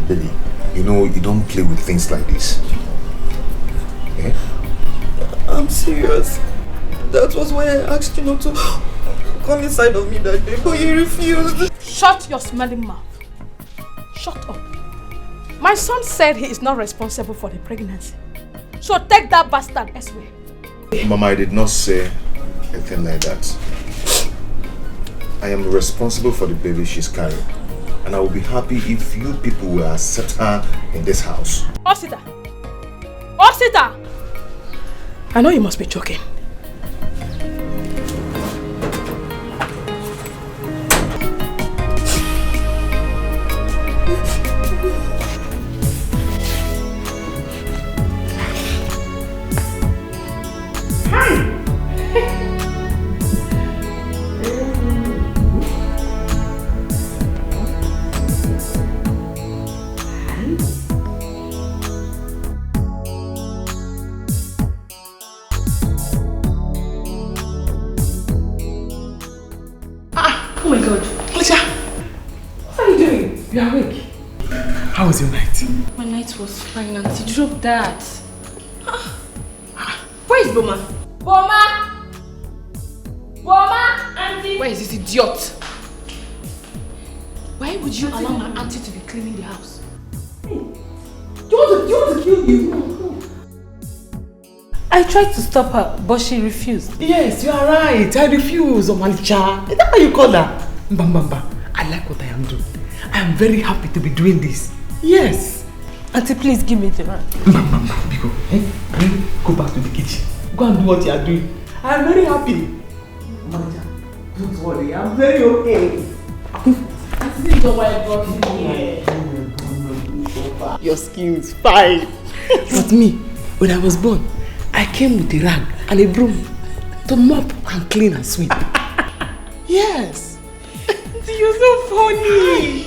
Billy, you know you don't play with things like this. Eh? I'm serious. That was why I asked you not to come inside of me that day, but you refused. Shut your smelling mouth. Shut up. My son said he is not responsible for the pregnancy. So take that bastard elsewhere. Mama, I did not say a thing like that. I am responsible for the baby she's carrying. And I will be happy if you people will accept her in this house. Osita! Osita! I know you must be joking. How was your night? My night was fine, Auntie. Drop that. Where is Boma? Boma! Boma! Auntie! Where is this idiot? Why would you allow my auntie to be cleaning the house? You want to kill you? I tried to stop her, but she refused. Yes, you are right. I refuse, Omalicha. Is that how you call her? Mbambamba, I like what I am doing. I am very happy to be doing this. Yes. Auntie, please give me the rag. Mbambamba, Biko, go back to the kitchen. Go and do what you are doing. I am very happy. Omalicha, don't worry. I am very okay. This is why I brought you here. Your skin is fine. But me, when I was born, I came with a rag and a broom to mop and clean and sweep. Yes. You're so funny.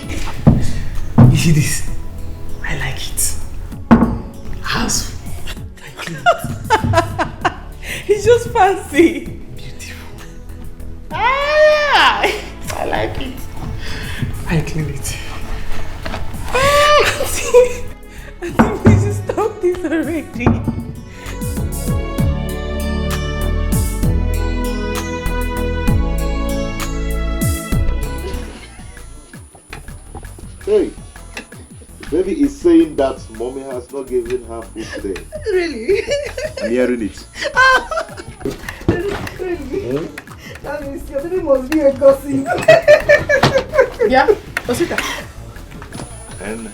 You see this? I like it. House. I clean it. It's just fancy. Beautiful. I like it. I clean it. Auntie, please stop this already. Hey, baby is saying that mommy has not given her food today. Really? I'm hearing it. Really? That means your baby must be a gossip. Yeah? Osita. And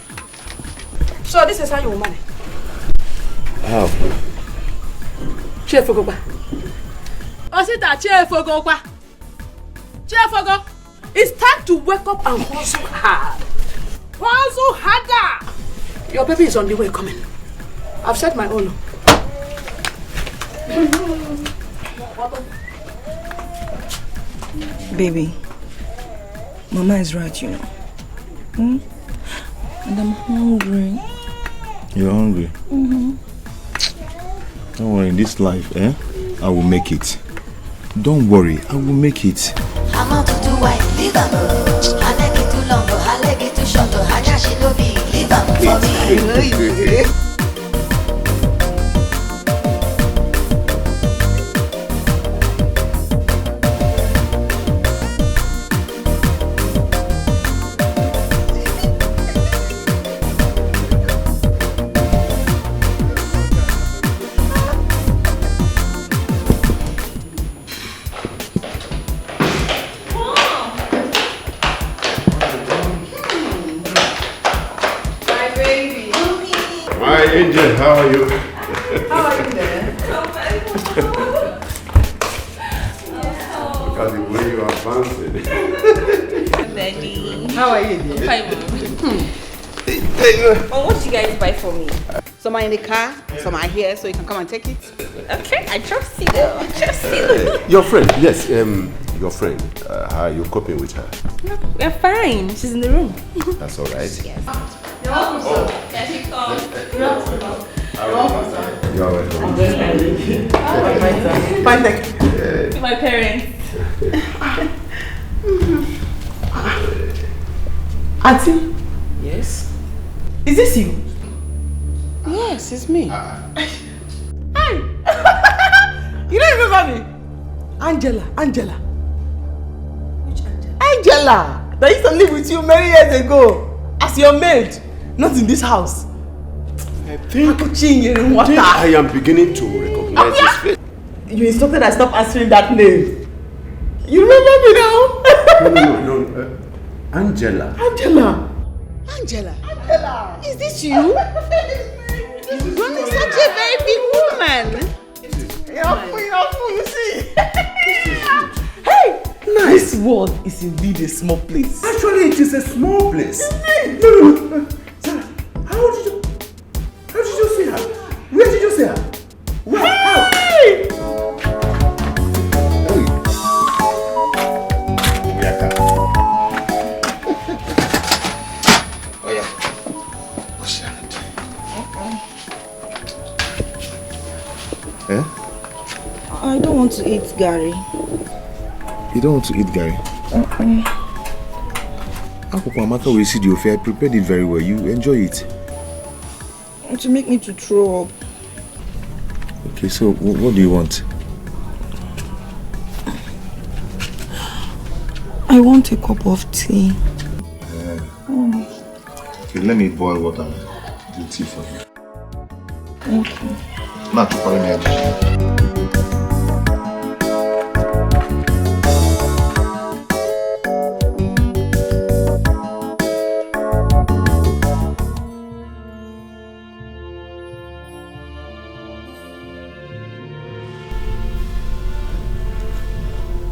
So this is how you manage. how? Chef Ogopa. Osita, Chef Ogopa. Chef Ogo. It's time to wake up and hustle hard. Hustle harder. Your baby is on the way coming. I've set my own. Baby, Mama is right, you know. And I'm hungry. You're hungry? Don't worry, in this life, I will make it. Don't worry, I will make it. I'm out to do white, leave them. I like it too long, I like it too short. I just she no be, leave them for me. Angel, how are you? How are you there? Look at the way you are advancing. Daddy. How are you there? Fine, Mom. What did you guys buy for me? Some are in the car, some are here, so you can come and take it. Okay, I trust you. I trust you. Your friend, yes, your friend. How are you coping with her? We're fine. She's in the room. That's all right. Yes. You're welcome, sir. There she comes. You're welcome. You're welcome, sir. You're welcome. I'm very fine. Fine, thank you. To my parents. Auntie? Yes? Is this you? Yes, it's me. Hey! You don't remember me? Angela. Which Angela? Angela! That used to live with you many years ago. As your maid. Not in this house. I think I am beginning to recognize his face. You instructed I stop answering that name. You remember me now? No. Angela. Angela. Is this you? You're such a very big woman. You see? Hey! Nice. This world is indeed a small place. Actually, it is a small place. No. Sarah, how did you see her? Where did you see her? Where? How? Hey! Oh yeah. What's that? I don't want to eat Gary. You don't want to eat Gary? Akoko Amaka will see the affair. I prepared it very well. You enjoy it. To make me to throw up. Okay, so what do you want? I want a cup of tea. Okay, let me boil water and do tea for you. Okay. Not to follow me.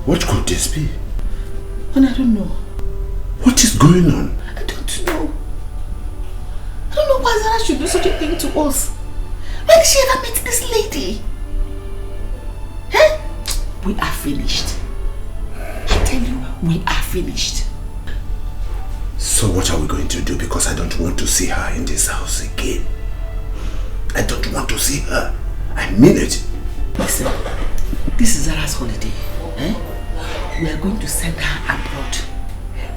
What could this be? And I don't know. What is going on? I don't know. I don't know why Zara should do such a thing to us. Why did she ever meet this lady? Eh? We are finished. I tell you, we are finished. So what are we going to do? Because I don't want to see her in this house again. I don't want to see her. I mean it. Listen, this is Zara's holiday. Eh? We are going to send her abroad.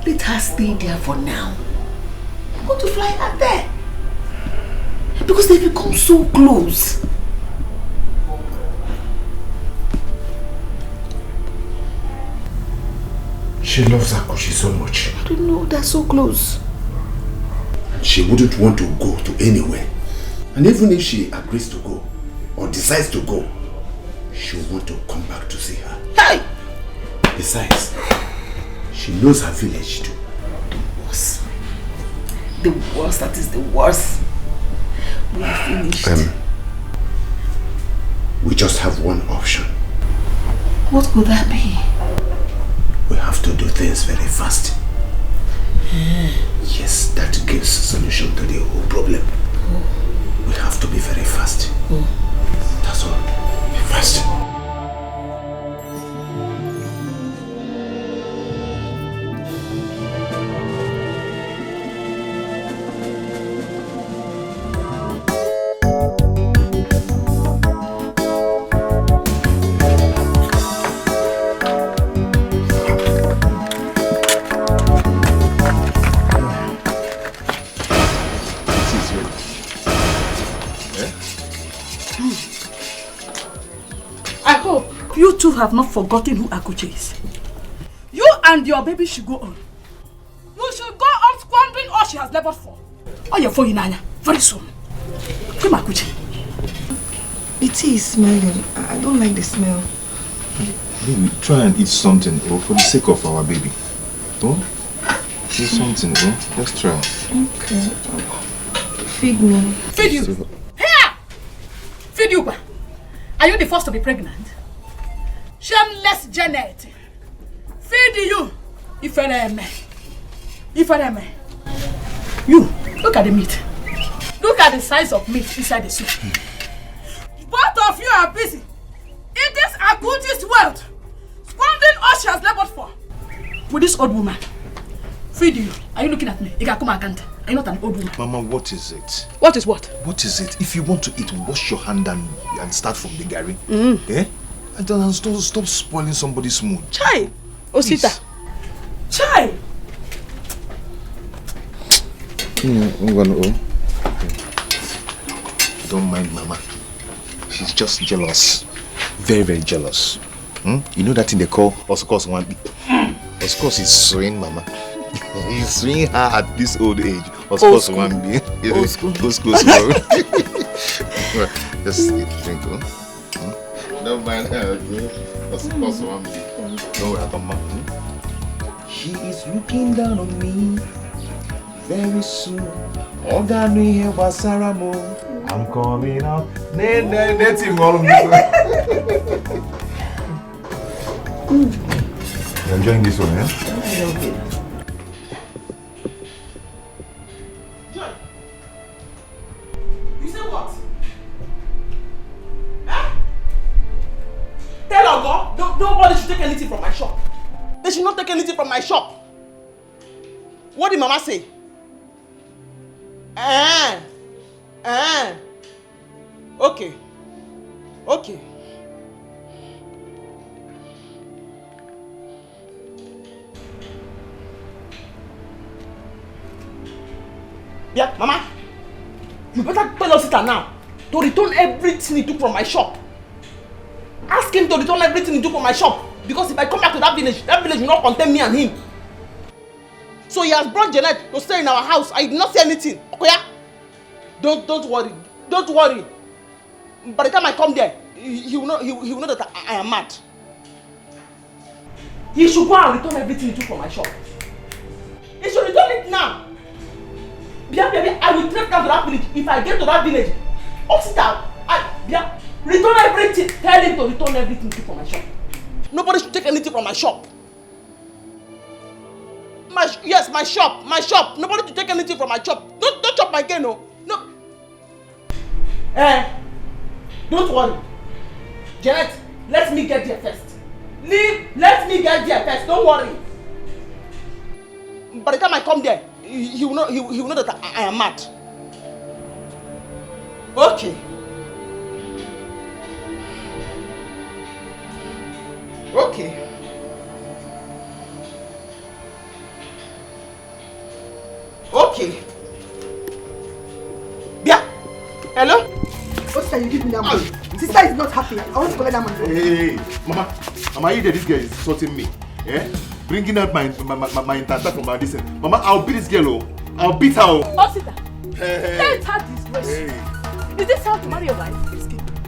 Let her stay there for now. I'm going to fly her there. Because they become so close. She loves Akuchi so much. I don't know, they're so close. She wouldn't want to go to anywhere. And even if she agrees to go, or decides to go, she'll want to come back to see her. Hey! Besides, she knows her village too. The worst. The worst, that is the worst. We are finished. We just have one option. What could that be? We have to do things very fast. Yes, that gives solution to the whole problem. We have to be very fast. That's all. Be fast. I hope you two have not forgotten who Akuche is. You and your baby should go on. You should go on squandering all she has labored for. Oh, you're for Inanya very soon. Come, Akuche. The tea is smelling. I don't like the smell. Baby, try and eat something, for the sake of our baby. Oh? Eat something, Let's try. Okay. Feed me. Feed you. Here! Feed you. Are you the first to be pregnant? Shameless Janet. Feed you. Ifereme. You, look at the meat. Look at the size of meat inside the soup. Both of you are busy. It is Akuchi's wealth. Squandering all she has labored for. With this old woman. Feed you. Are you looking at me? Are you not an old woman? Mama, what is it? What is what? What is it? If you want to eat, wash your hand and start from the gari. Eh? And then stop spoiling somebody's mood. Chai! Osita! Chai! Don't mind Mama. She's just jealous. Very, very jealous. You know that thing they call Oscos one. Oscos is swing Mama. He's swinging her at this old age. Oscos one be. Oscos. Just drink. Don't mind her. Oscos one be. Don't worry about Mama. She is looking down on me. Very soon. I'm coming out. That's him all of this. You're enjoying this one, yeah? I love it. You say what? Huh? Tell Ogo, nobody should take anything from my shop. They should not take anything from my shop. What did Mama say? Okay. Yeah, Mama. You better tell Osita now to return everything he took from my shop. Ask him to return everything he took from my shop. Because if I come back to that village will not contain me and him. So he has brought Janet to stay in our house. I did not say anything. Okay? Don't worry. Don't worry. By the time I come there, he will know that I am mad. He should go and return everything he took from my shop. He should return it now. Bia, I will trek down to that village. If I get to that village, Osita, return everything. Tell him to return everything he took from my shop. Nobody should take anything from my shop. Yes, my shop. Nobody should take anything from my shop. Don't chop my cane, no. Don't worry. Janet, let me get there first. Let me get there first. Don't worry. By the time I come there, he will know that I am mad. Okay. Okay. Okay. Bia. Hello? What's that? You give me that money. Sister is not happy. I want to collect that money. Hey, Mama, you this girl is insulting me. Eh? Bringing out my intestine from my distance. Mama, I'll beat this girl. I'll beat her. Osita, let her disgrace. Is this how to marry your wife?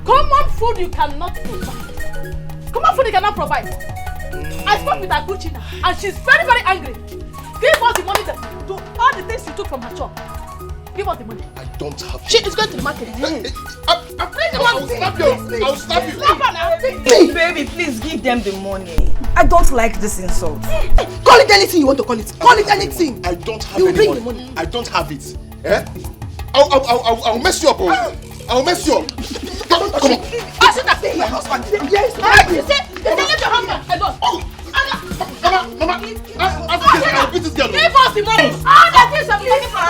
Common food you cannot provide. Common food you cannot provide. I spoke with Aguchi now, and she's very, very angry. Give us the money to do all the things you took from her shop. Give us the money. I don't have it. She is going to the market. I'll slap you. I'll slap you. Slap her now. Please, baby, please give them the money. I don't like this insult. Call it anything you want to call it. Call it anything. I don't have any money. I don't have it. Eh? I'll mess you up. I'll mess you up. Come on. Osita, my husband. Yes. You say let your husband. I don't. Mama, I'll beat this girl. Give us the money. All the things I'm taking from her.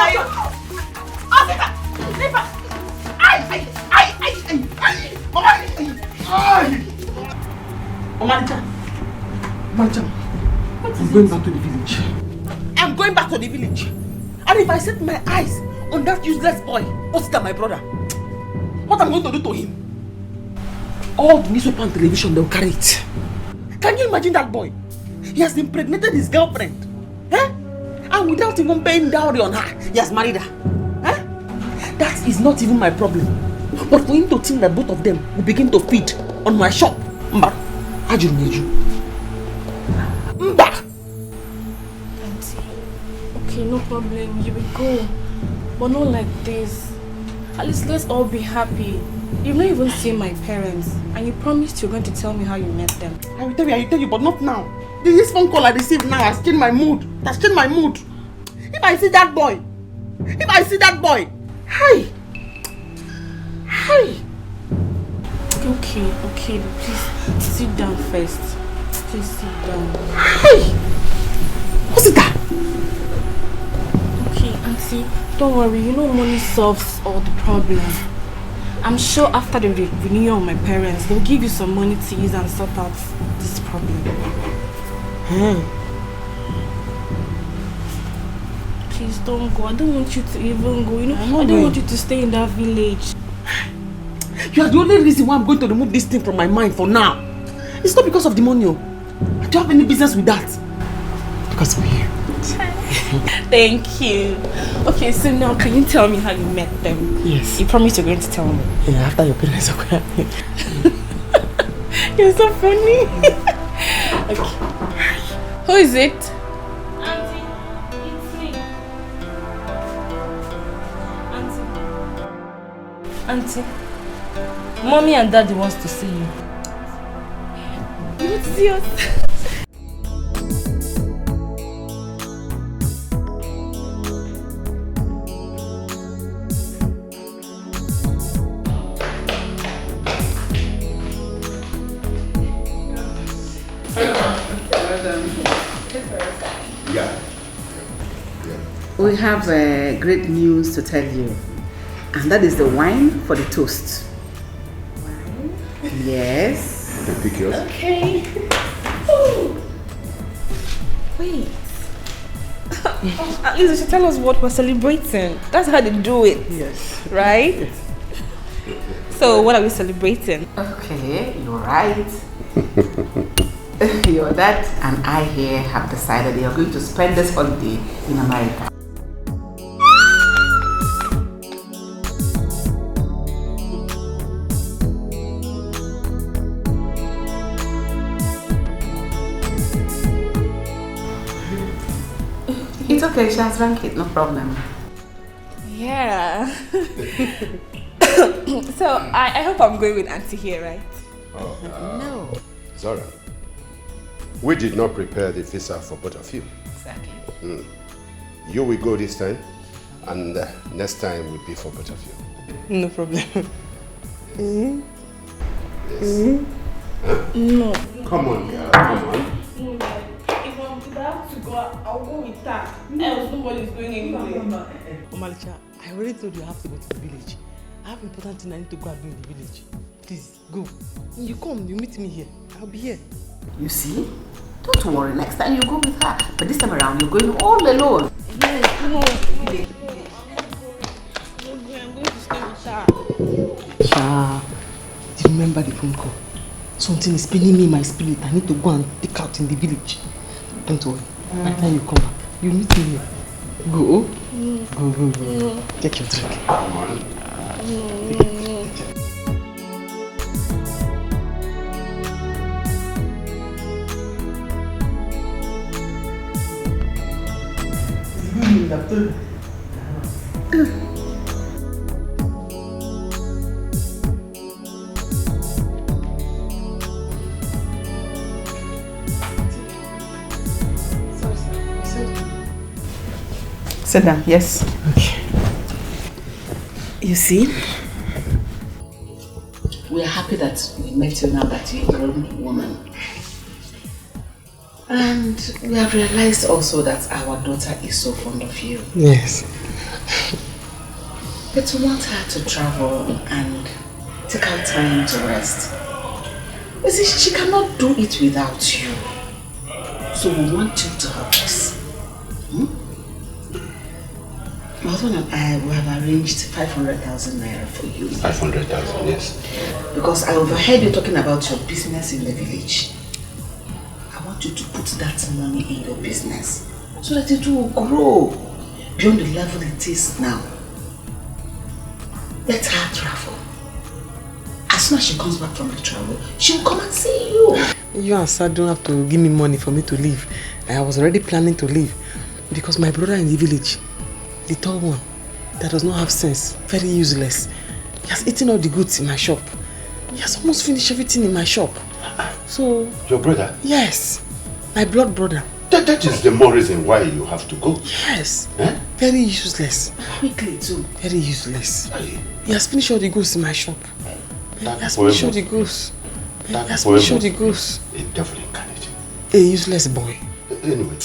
Osita, leave her. Mama, I'm going back to the village. I'm going back to the village. And if I set my eyes on that useless boy, Osita, my brother, what am I going to do to him? All the newspaper and television, they'll carry it. Can you imagine that boy? He has impregnated his girlfriend. Eh? And without even paying dowry on her, he has married her. Eh? That is not even my problem. But for him to think that both of them will begin to feed on my shop, Mba, Mba. Auntie, okay, no problem. You will go. But not like this. At least let's all be happy. You've not even seen my parents. And you promised you're going to tell me how you met them. I will tell you, but not now. This phone call I received now has changed my mood. That's changed my mood. If I see that boy, hi. Okay, please sit down first. Please sit down. Hey! What's it that? Okay, Auntie, don't worry. You know money solves all the problems. I'm sure after the renewal of my parents, they'll give you some money to use and sort out this problem. Please don't go. I don't want you to even go. I don't want you to stay in that village. You are the only reason why I'm going to remove this thing from my mind for now. It's not because of the money. I don't have any business with that. Because I'm here. Thank you. Okay, so now can you tell me how you met them? Yes. You promised you're going to tell me. Yeah, after your parents are quiet. You're so funny. Okay. Who is it? Auntie, it's me. Auntie, Mommy and Daddy wants to see you. You want to see us? We have great news to tell you, and that is the wine for the toast. Wine? Yes. Okay, pick yours. Okay. Ooh. Wait. At least you should tell us what we're celebrating. That's how they do it. Yes. Right? Yes. So what are we celebrating? Okay, you're right. Your dad and I here have decided they are going to spend this holiday in America. It's okay, she has drank it, no problem. Yeah. So I hope I'm going with Auntie here, right? Oh, no. Zora, we did not prepare the visa for both of you. Exactly. You will go this time, and next time will be for both of you. No problem. Yes. No. Come on, girl, come on. If I'm about to go, I'll go with her. Else nobody's going anywhere. Omalicha, I already told you I have to go to the village. I have important thing I need to go and do in the village. Please, go. When you come, you meet me here. I'll be here. You see? Don't worry, next time you go with her. But this time around, you're going all alone. Yes, no. I'm going to stay with her. Cha, do you remember the phone call? Something is paining me in my spirit. I need to go and take out in the village. Don't worry. By the time you come back, you meet me here. Go. Go. Take your drink. Come on. Sit down, yes. Okay. You see? We are happy that we met you now that you're a grown woman. And we have realized also that our daughter is so fond of you. Yes. But we want her to travel and take her time to rest. You see, she cannot do it without you. So we want you to help us. My husband and I we have arranged 500,000 naira for you. 500,000, yes. Because I overheard you talking about your business in the village. I want you to put that money in your business so that it will grow beyond the level it is now. Let her travel. As soon as she comes back from the travel, she will come and see you. You and Sir don't have to give me money for me to leave. I was already planning to leave because my brother in the village, the tall one, that does not have sense, very useless. He has eaten all the goods in my shop. He has almost finished everything in my shop. So... Your brother? Yes. My blood brother. That is the more reason why you have to go. Yes. Very useless. Quickly too. Very useless. He has finished all the goods in my shop. He has finished all the goods. He has finished all the goods. A devil incarnate. A useless boy. Anyway,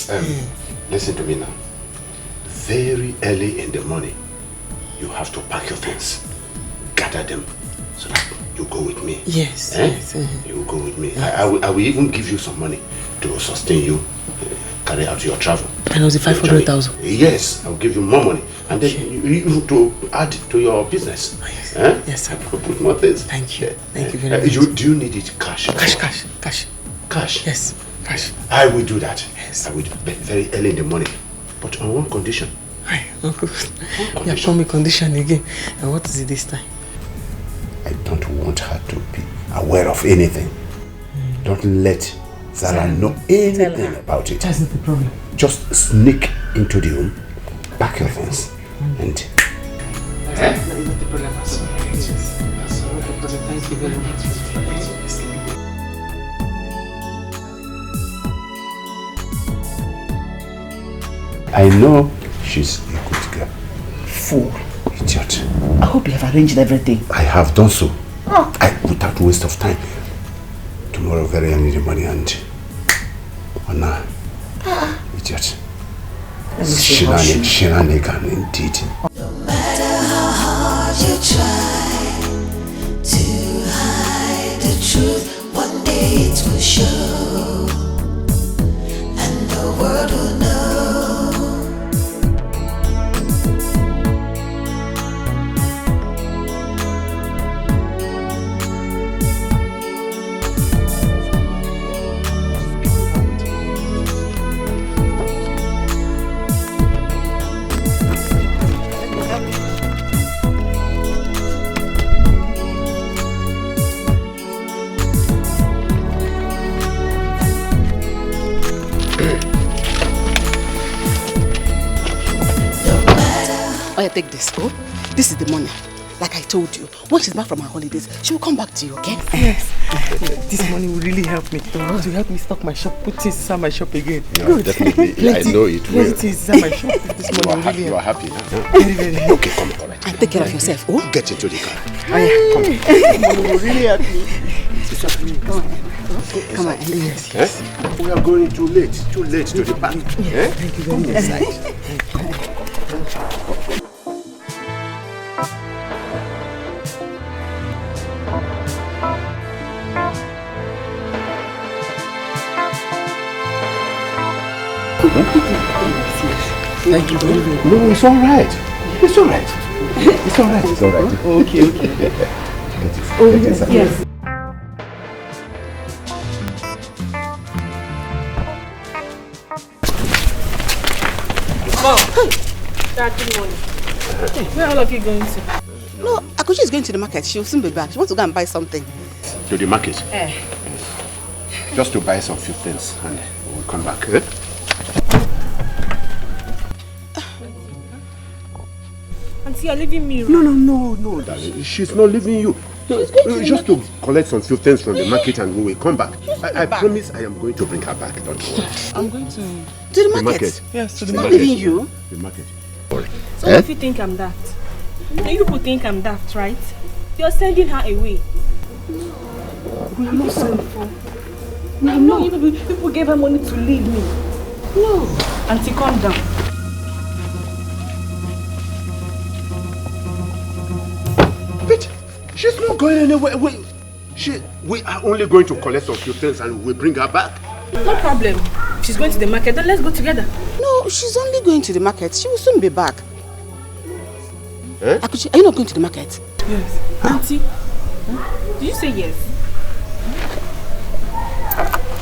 listen to me now. Very early in the morning, you have to pack your things, gather them, so that you go with me. Yes, yes. You will go with me. I will even give you some money to sustain you, carry out your travel. And was it 500,000? Yes, I will give you more money. And then you to add to your business. Oh, yes. Eh? Yes, sir. Put more things. Thank you. Thank you very much. Do you need it cash? Cash. Cash? Yes, cash. I will do that. Yes. I will do very early in the morning. But on one condition. Hi, Uncle. You have told me condition again. And what is it this time? I don't want her to be aware of anything. Don't let Zara know anything about it. That's not the problem. Just sneak into the room, pack your things, and... That's not the problem. Thank you very much. I know she's a good girl. Fool, idiot. I hope you have arranged everything. I have done so. Without waste of time. Tomorrow very early in the morning and... Anna, idiot. Shenanigan indeed. No matter how hard you try to hide the truth, one day it will show, and the world will know Oh, yeah, take this. Oh, this is the money. Like I told you, when she's back from her holidays, she will come back to you, okay? Yes. This money will really help me. To help me stock my shop, put things inside my shop again. Yeah, good. Definitely. I know it will. Put things inside my shop. This money will really You are help. happy now. Very, very. Okay, come on. All right. And take care of yourself. Oh, get into the car. Oh, yeah. Come on. Money will really help me. Come on. Yes. Yes? We are going too late to the bank. Yeah. Thank you very much. Thank you very much. No, it's all right. It's all right. It's all right. It's all right. Okay. Yes. Mom, Dad, good morning. Where are all of you going to? No, Akuchi is going to the market. She will soon be back. She wants to go and buy something. To the market? Eh. Just to buy some few things and we'll come back. Eh? Auntie, you're leaving me. No, darling. She's not leaving you. No, just to collect some few things from the market and we will come back. I promise I am going to bring her back. Don't worry. I'm going to the market. Yes, to the Not market. leaving you. The market. So if you think I'm daft, you people think I'm daft, right? You're sending her away. We are not sent for. No, you people gave her money to leave me. No. Auntie, calm down. But she's not going anywhere. We are only going to collect some few things and we'll bring her back. No problem. If she's going to the market, then let's go together. No, she's only going to the market. She will soon be back. Eh? Akuchi, are you not going to the market? Yes. Auntie, did you say yes?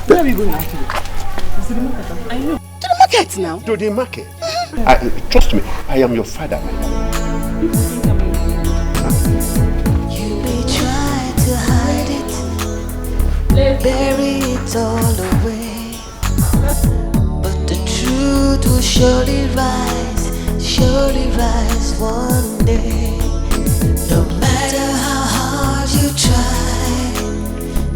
Where are you going actually? To the market. I know. To the market now. To the market? Trust me, I am your father, my darling. You may try to hide it, bury it all away, but the truth will surely rise one day. No matter how hard you try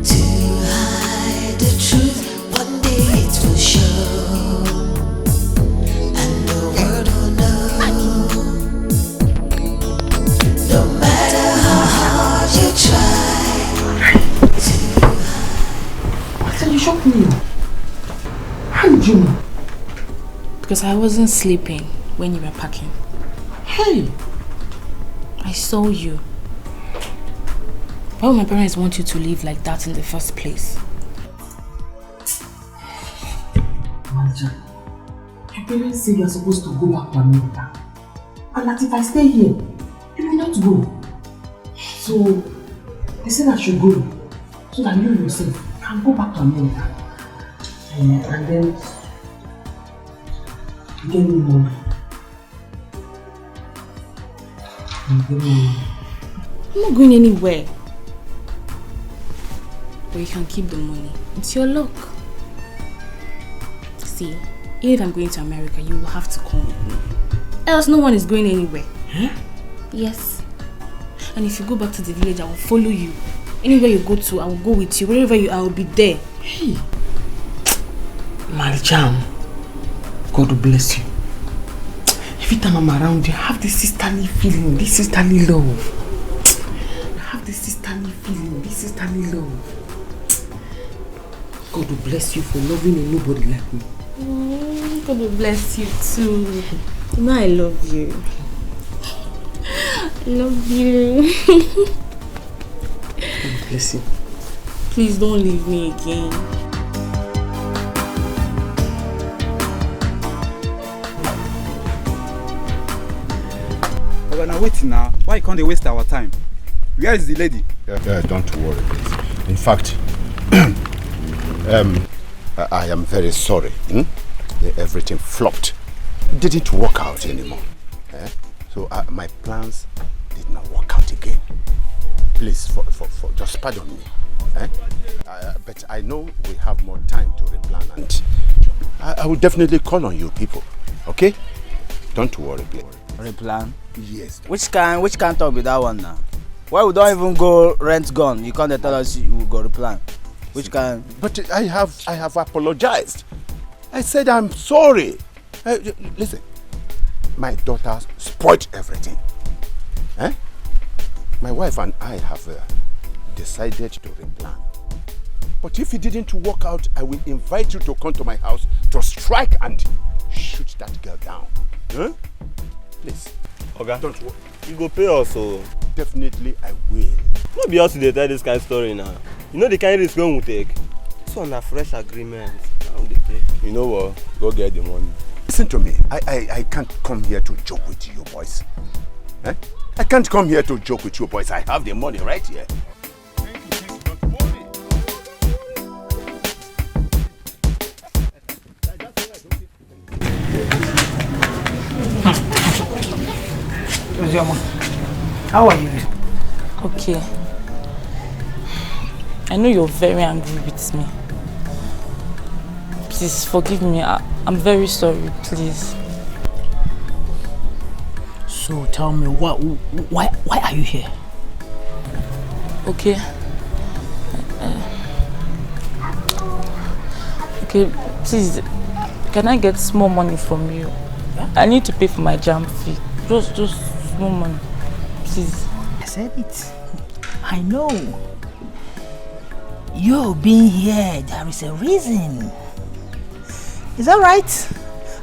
to hide the truth, one day it will show, and the world will know. No matter how hard you try to Why did you shock me? How did you know? Because I wasn't sleeping when you were packing. Hey! I saw you. Why would my parents want you to live like that in the first place? Manager, your parents say you are supposed to go back to America. And that if I stay here, you will not go. So, they said I should go. So that you yourself can go back to America. And then, get me money. I'm not going anywhere. But you can keep the money. It's your luck. See, even if I'm going to America, you will have to come with me. Else no one is going anywhere. Huh? Yes. And if you go back to the village, I will follow you. Anywhere you go to, I will go with you. Wherever you are, I will be there. Hey! Maricham, God will bless you. Every time I'm around you, I have this sisterly feeling, this sisterly love. I have this sisterly feeling, this sisterly love. God will bless you for loving a nobody like me. God will bless you too. You know I love you. I love you. God will bless you. Please don't leave me again. We're now waiting now. Why can't they waste our time? Where is the lady? Don't worry, please. In fact, I am very sorry. Everything flopped. It didn't work out anymore. So my plans did not work out again. Please, for just pardon me. But I know we have more time to replan, and I will definitely call on you people. Okay? Don't worry, please. Replan? Yes. Which can talk with that one now? Why we don't even go rent gun? You can't tell us you will go to plan. Which can? But I have apologized. I said I'm sorry. Listen, my daughter spoiled everything. Eh? My wife and I have decided to replan. But if it didn't work out, I will invite you to come to my house to strike and shoot that girl down. Huh? Please. Okay. Don't worry. You go pay us, so definitely I will. No be us to tell this kind of story now. You know the kind of risk we will take. This one a fresh agreement. How they pay? You know what? Go get the money. Listen to me. I can't come here to joke with you boys. Eh? I can't come here to joke with you boys. I have the money right here. How are you? Okay. I know you're very angry with me. Please forgive me. I'm very sorry, please. So tell me, why are you here? Okay. Okay, please, can I get small money from you? I need to pay for my jam fee. Just small money, please. I said it. I know. You being here, there is a reason. Is that right?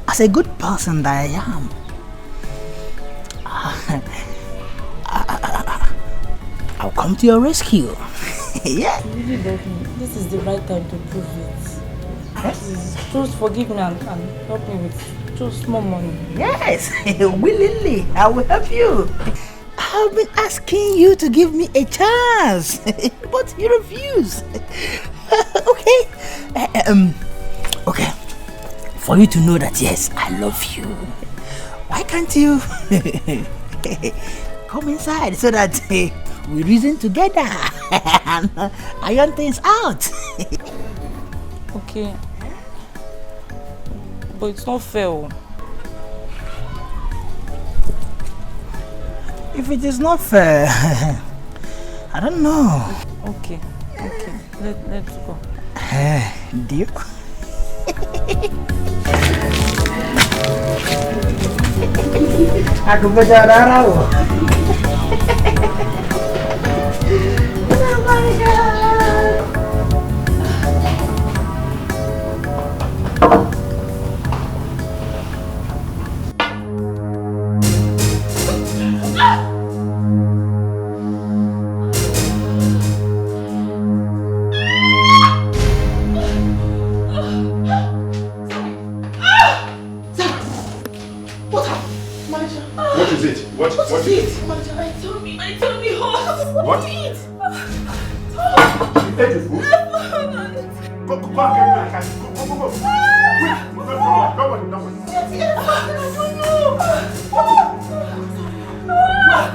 As a good person that I am, I'll come to your rescue. Yeah. Really, this is the right time to prove it. Please, just forgive me and help me with just small money. Yes, willingly, I will help you. I've been asking you to give me a chance, but you refuse. Okay. Okay. For you to know that yes, I love you. Why can't you come inside so that we reason together and iron things out? Okay. But it's not fair. If it is not fair, I don't know. Okay. Let's go. Deal? Aku bercakap What is it? What is it? I told me hot. What? To eat. You ate the food? Go and get me a cat. Go. Quick. Don't worry. I don't know.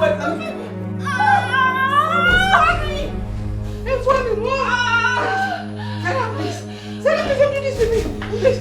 Wait. It's funny. Sarah, please. Sarah, please don't do this to me. Please.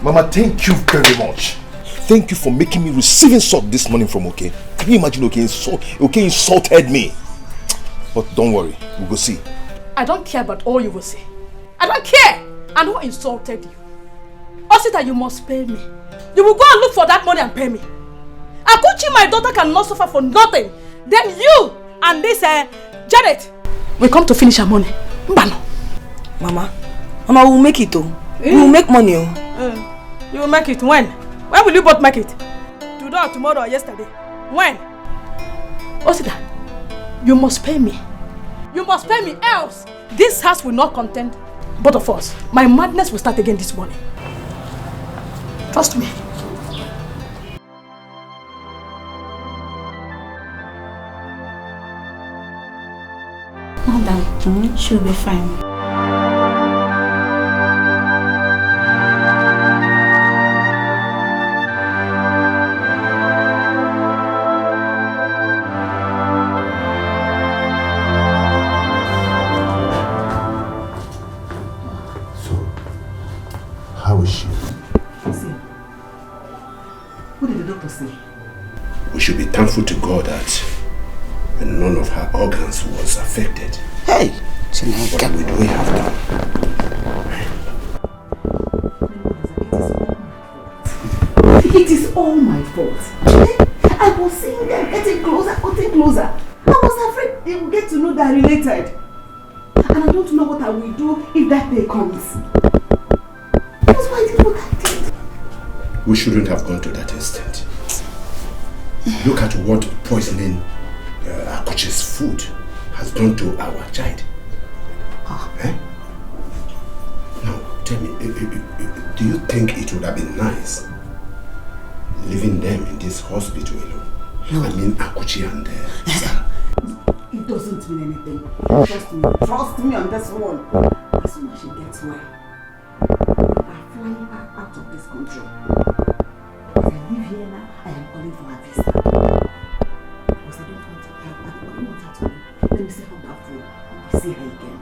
Mama, thank you very much. Thank you for making me receiving salt this morning from OK. Can you imagine OK insulted me? But don't worry, we'll go see. I don't care about all you will say. I don't care. And who insulted you? Osita, you must pay me. You will go and look for that money and pay me. Akuchi, my daughter, cannot suffer for nothing. Then you and this Janet will come to finish her money. Mbano. Mama, we'll make it though. We'll make money. You will make it when? When will you both make it? Today or tomorrow or yesterday? When? Osita, you must pay me. You must pay me, else this house will not contain both of us. My madness will start again this morning. Trust me. Madam, she'll be fine. How is she? What did the doctor say? We should be thankful to God that none of her organs was affected. Hey! What would we have done? It is all my fault. I was seeing them getting closer. I was afraid they would get to know they're related. And I don't know what I will do if that day comes. That's why I did what I did. We shouldn't have gone to that extent. Look at what poisoning Akuchi's food has done to our child. Eh? Now, tell me, do you think it would have been nice leaving them in this hospital alone? No. I mean, Akuchi and Sarah. It doesn't mean anything. Trust me on this one. As soon as she gets well, I'm flying her out of this country. If I live here now, I am calling for her visa. Because I don't want her to leave. Let me set up that phone and see her again.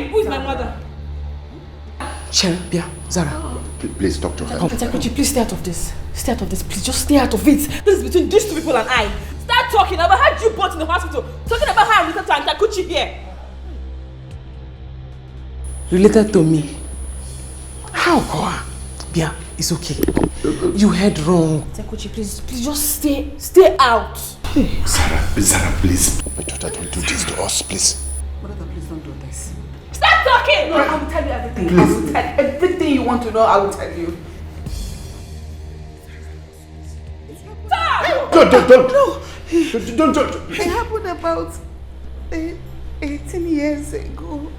Who is my mother? Bia, Zara. Please talk to her. Could you please stay out of this? Stay out of this, please. Just stay out of it. This is between these two people and I. Start talking. I've had you both in the hospital. Talking about how I'm related to Auntie Akuchi here. Related to me? How, Koa? Bia, it's okay. You heard wrong. Auntie Akuchi, please just stay out. Zara, please. My daughter, don't do this to us, please. Brother, please don't do this. Stop talking! No, I will tell you everything. Please. I will tell everything you want to know. I will tell you. Don't. No. Don't. It happened about 18 years ago.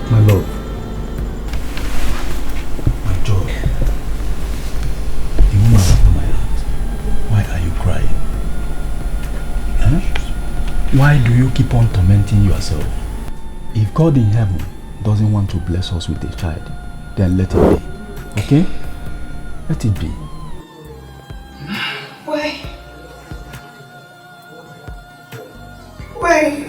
My love, my joy, the woman after my heart, why are you crying? Why do you keep on tormenting yourself? If God in heaven doesn't want to bless us with a child, then let it be, okay? Let it be. Why? Why?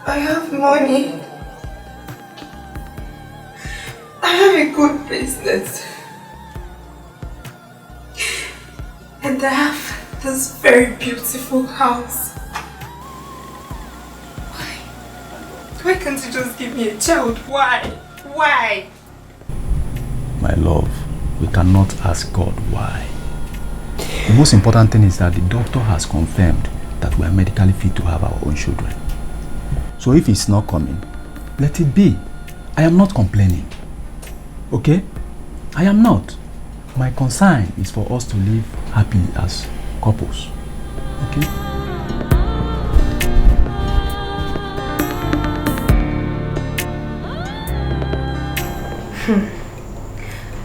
I have money. I have a good business. And I have this very beautiful house. Why can't you just give me a child? Why? Why? My love, we cannot ask God why. The most important thing is that the doctor has confirmed that we are medically fit to have our own children. So if it's not coming, let it be. I am not complaining. Okay? I am not. My concern is for us to live happily as couples. Okay?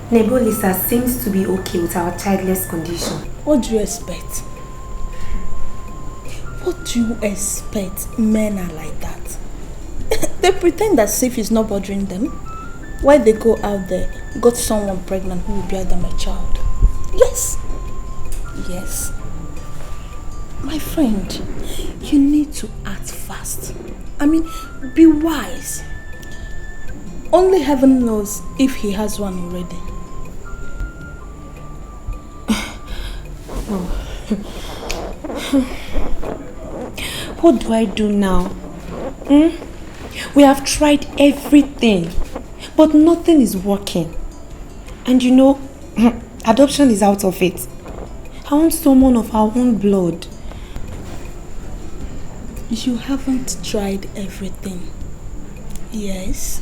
Neighbor Lisa seems to be okay with our childless condition. What do you expect? What do you expect? Men are like that. They pretend that safe is not bothering them. Why they go out there, got someone pregnant who will bear them a child. Yes. Yes. My friend, you need to act fast. I mean, be wise. Only heaven knows if he has one already. Oh. What do I do now? We have tried everything, but nothing is working. And you know, adoption is out of it. I want someone of our own blood. You haven't tried everything. Yes.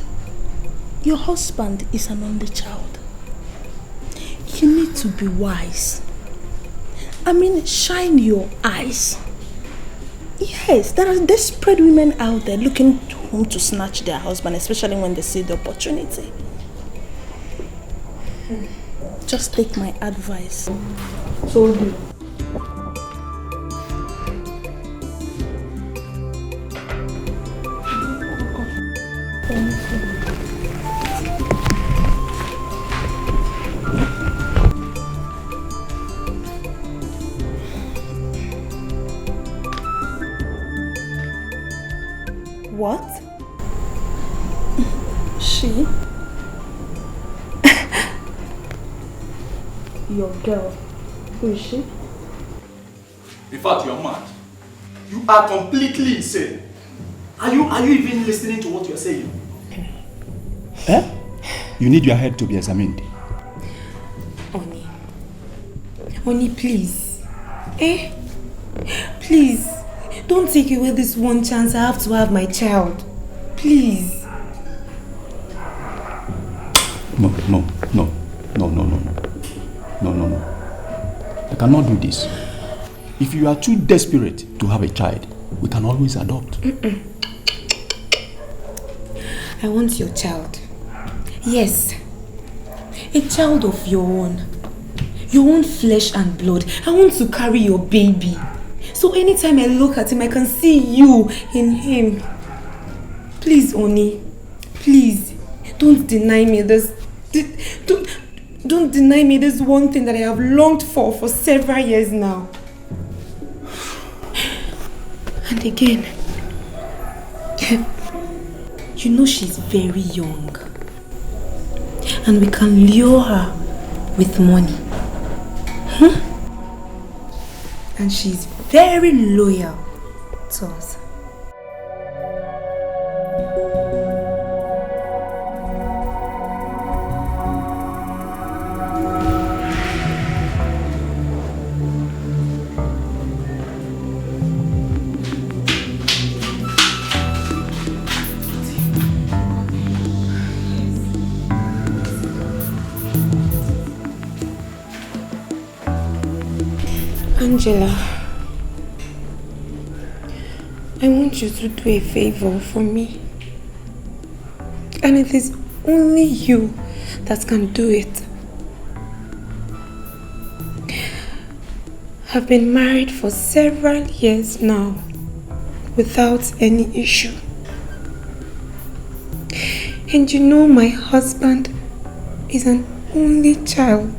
Your husband is an only child. You need to be wise. I mean, shine your eyes. Yes, there are desperate women out there looking to whom to snatch their husband, especially when they see the opportunity. Just take my advice. So do. What? She? Your girl. Who is she? In fact, you are mad. You are completely insane. Are you even listening to what you are saying? Eh? You need your head to be examined. Oni, please. Please. Don't take away this one chance I have to have my child. Please. No. I cannot do this. If you are too desperate to have a child, we can always adopt. I want your child. Yes. A child of your own. Your own flesh and blood. I want to carry your baby. So anytime I look at him, I can see you in him. Please, Oni. Please. Don't deny me this. Don't deny me this one thing that I have longed for several years now. And again, you know she's very young. And we can lure her with money. And she's very loyal to us. Angela, I want you to do a favor for me. And it is only you that can do it. I've been married for several years now without any issue. And you know my husband is an only child.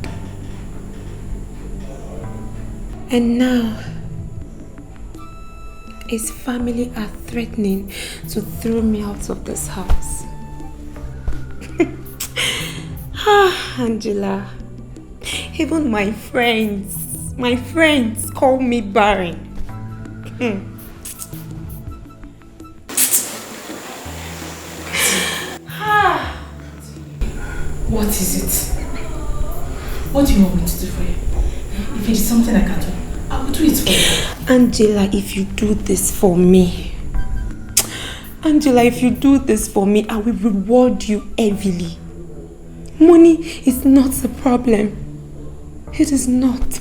And now, his family are threatening to throw me out of this house. Angela, even my friends call me barren. What is it? What do you want me to do for you? If it is something I can do, I will do it for you. Angela, if you do this for me, I will reward you heavily. Money is not the problem. It is not.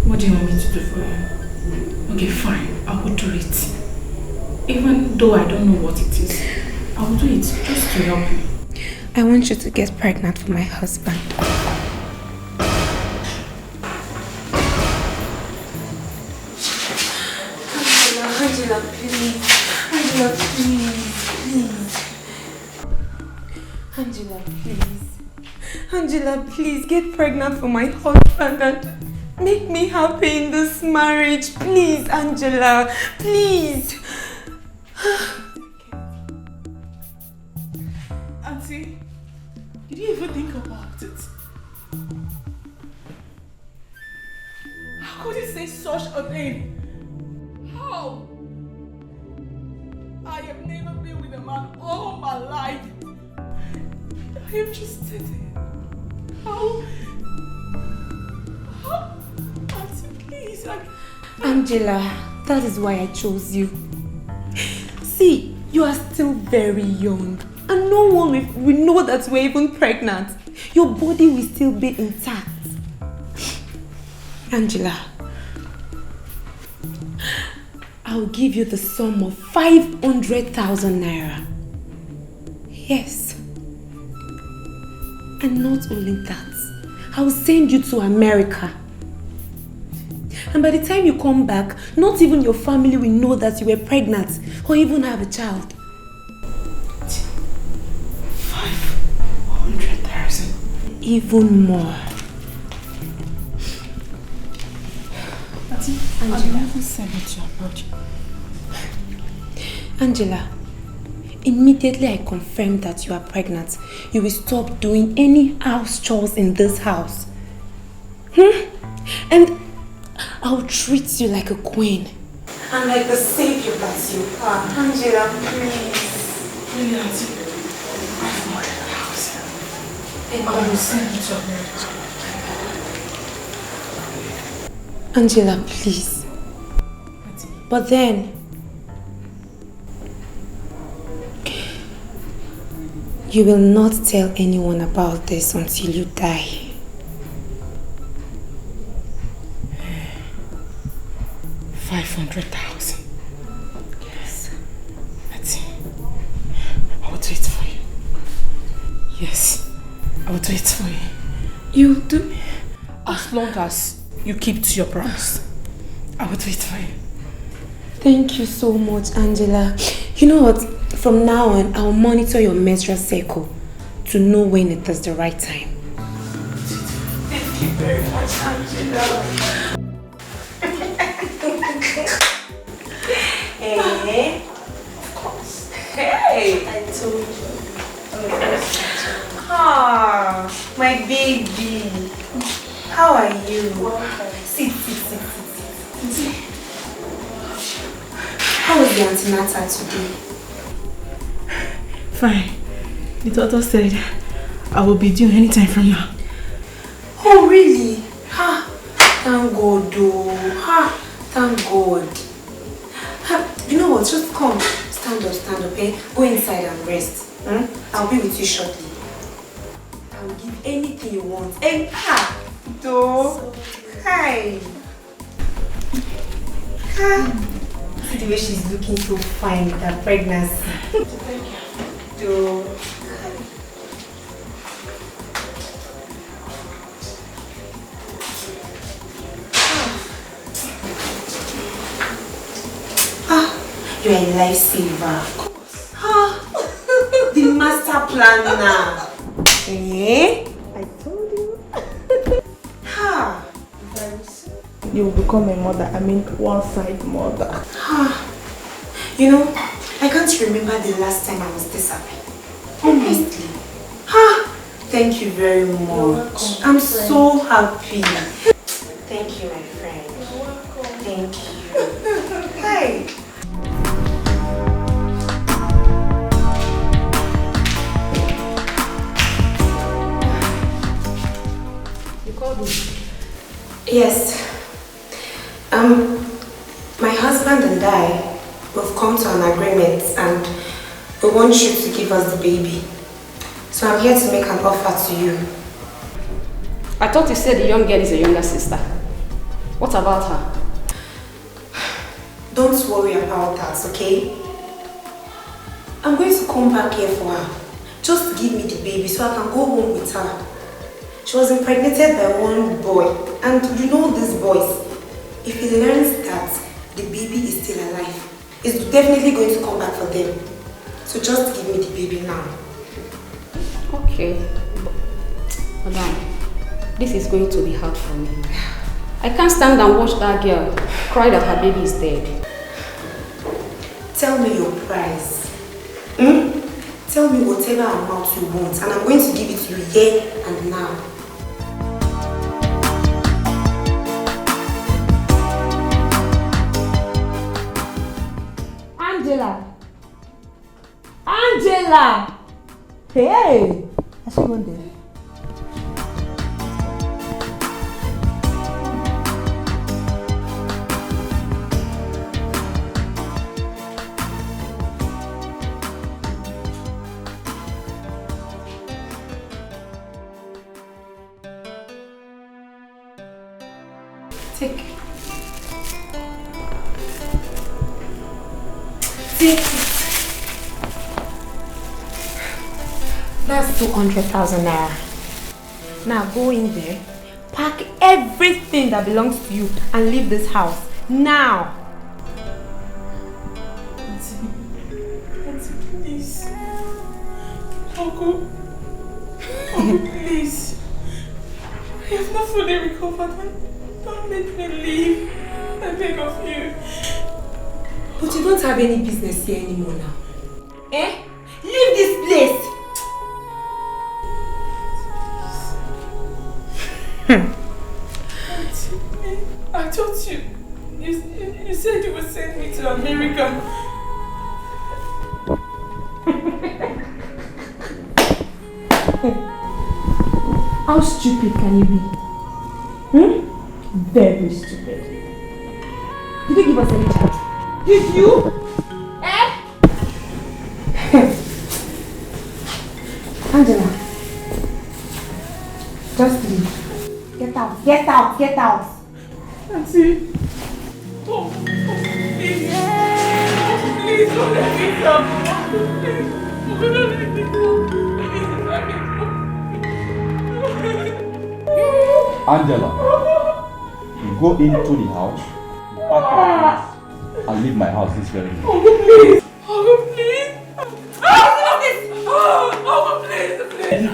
What do you want me to do for you? Okay, fine. I will do it. Even though I don't know what it is, I will do it just to help you. I want you to get pregnant for my husband. Angela, please. Angela, please. Angela, please. Angela, please get pregnant for my husband Make me happy in this marriage. Please, Angela. Please. Auntie, did you even think about it? How could you say such a thing? How? I have never been with a man all my life. I am just sitting. How? Auntie, please. Angela, that is why I chose you. See, you are still very young. And no one will know that we're even pregnant. Your body will still be intact. Angela, I'll give you the sum of 500,000 naira. Yes. And not only that, I'll send you to America. And by the time you come back, not even your family will know that you were pregnant or even have a child. 500,000. Even more. Angela, I send it to approach. Angela, immediately I confirm that you are pregnant, you will stop doing any house chores in this house. And I'll treat you like a queen. And like the savior that you are. Angela, please. Really, Auntie? 500,000. I will send it to America. Angela, please. But then, you will not tell anyone about this until you die. 500,000. Yes. Auntie, I will do it for you. Yes, I will do it for you. You do? As long as you keep to your promise, I will do it for you. Thank you so much, Angela. You know what? From now on, I'll monitor your menstrual cycle to know when it is the right time. Thank you very much, Angela. Hey. Of course. Hey. I told you. Ah, my baby. How are you? Sit. How was the antenatal today? Fine. The doctor said I will be due anytime from now. Oh, really? Thank God, though. Thank God. You know what? Just come. Stand up, eh? Go inside and rest. I'll be with you shortly. I will give anything you want. And though. Hi. See the way she's looking so fine with her pregnancy. Though. You're a lifesaver. The master planner. Eh? I told you. Very soon. You will become a mother. I mean, one-side mother. You know, I can't remember the last time I was this happy. Honestly. Thank you very much. I'm so happy. Thank you, my friend. Thank you. Hi. Yes. My husband and I, we've come to an agreement and we want you to give us the baby. So I'm here to make an offer to you. I thought you said the young girl is a younger sister. What about her? Don't worry about that, okay? I'm going to come back here for her. Just give me the baby so I can go home with her. She was impregnated by one boy, and you know these boys. If he learns that the baby is still alive, he's definitely going to come back for them. So just give me the baby now. Okay. Madam, this is going to be hard for me. I I can't stand and watch that girl cry that her baby is dead. Tell me your price. Tell me whatever amount you want, and I'm going to give it to you here and now. Angela! Hey! I see one there. Take. Take it. That's 200,000 naira. Now go in there, pack everything that belongs to you and leave this house. Now! Auntie, please. Uncle, please. I have not fully recovered. Don't make me leave. I beg of you. But you don't have any business here anymore now. Eh? Leave this place! I told you. You said you would send me to America. How stupid can you be? Very stupid. Did you give us any chance? Did you? Eh? Angela. Just leave. Get out, get out, get out. Auntie. Oh, please. Please don't let me go. Please. Don't let me go. Please let me go. Angela, you go into the house, pack your things, and leave my house this very minute. Oh, please. Oh, please. Oh, please, please.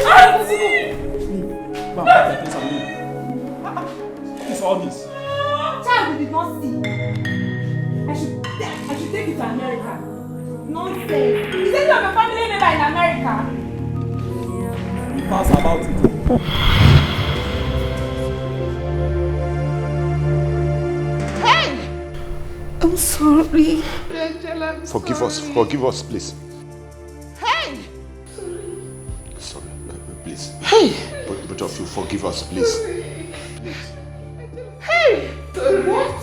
Auntie. Go and pack your things and leave. What is all this? Child, we did not see. I should take you to America. Nonsense. You said you have a family member in America. Pass about it. Hey! I'm sorry. Forgive us, please. Hey! Sorry, please. Hey! Both of you, forgive us, please. Hey! What?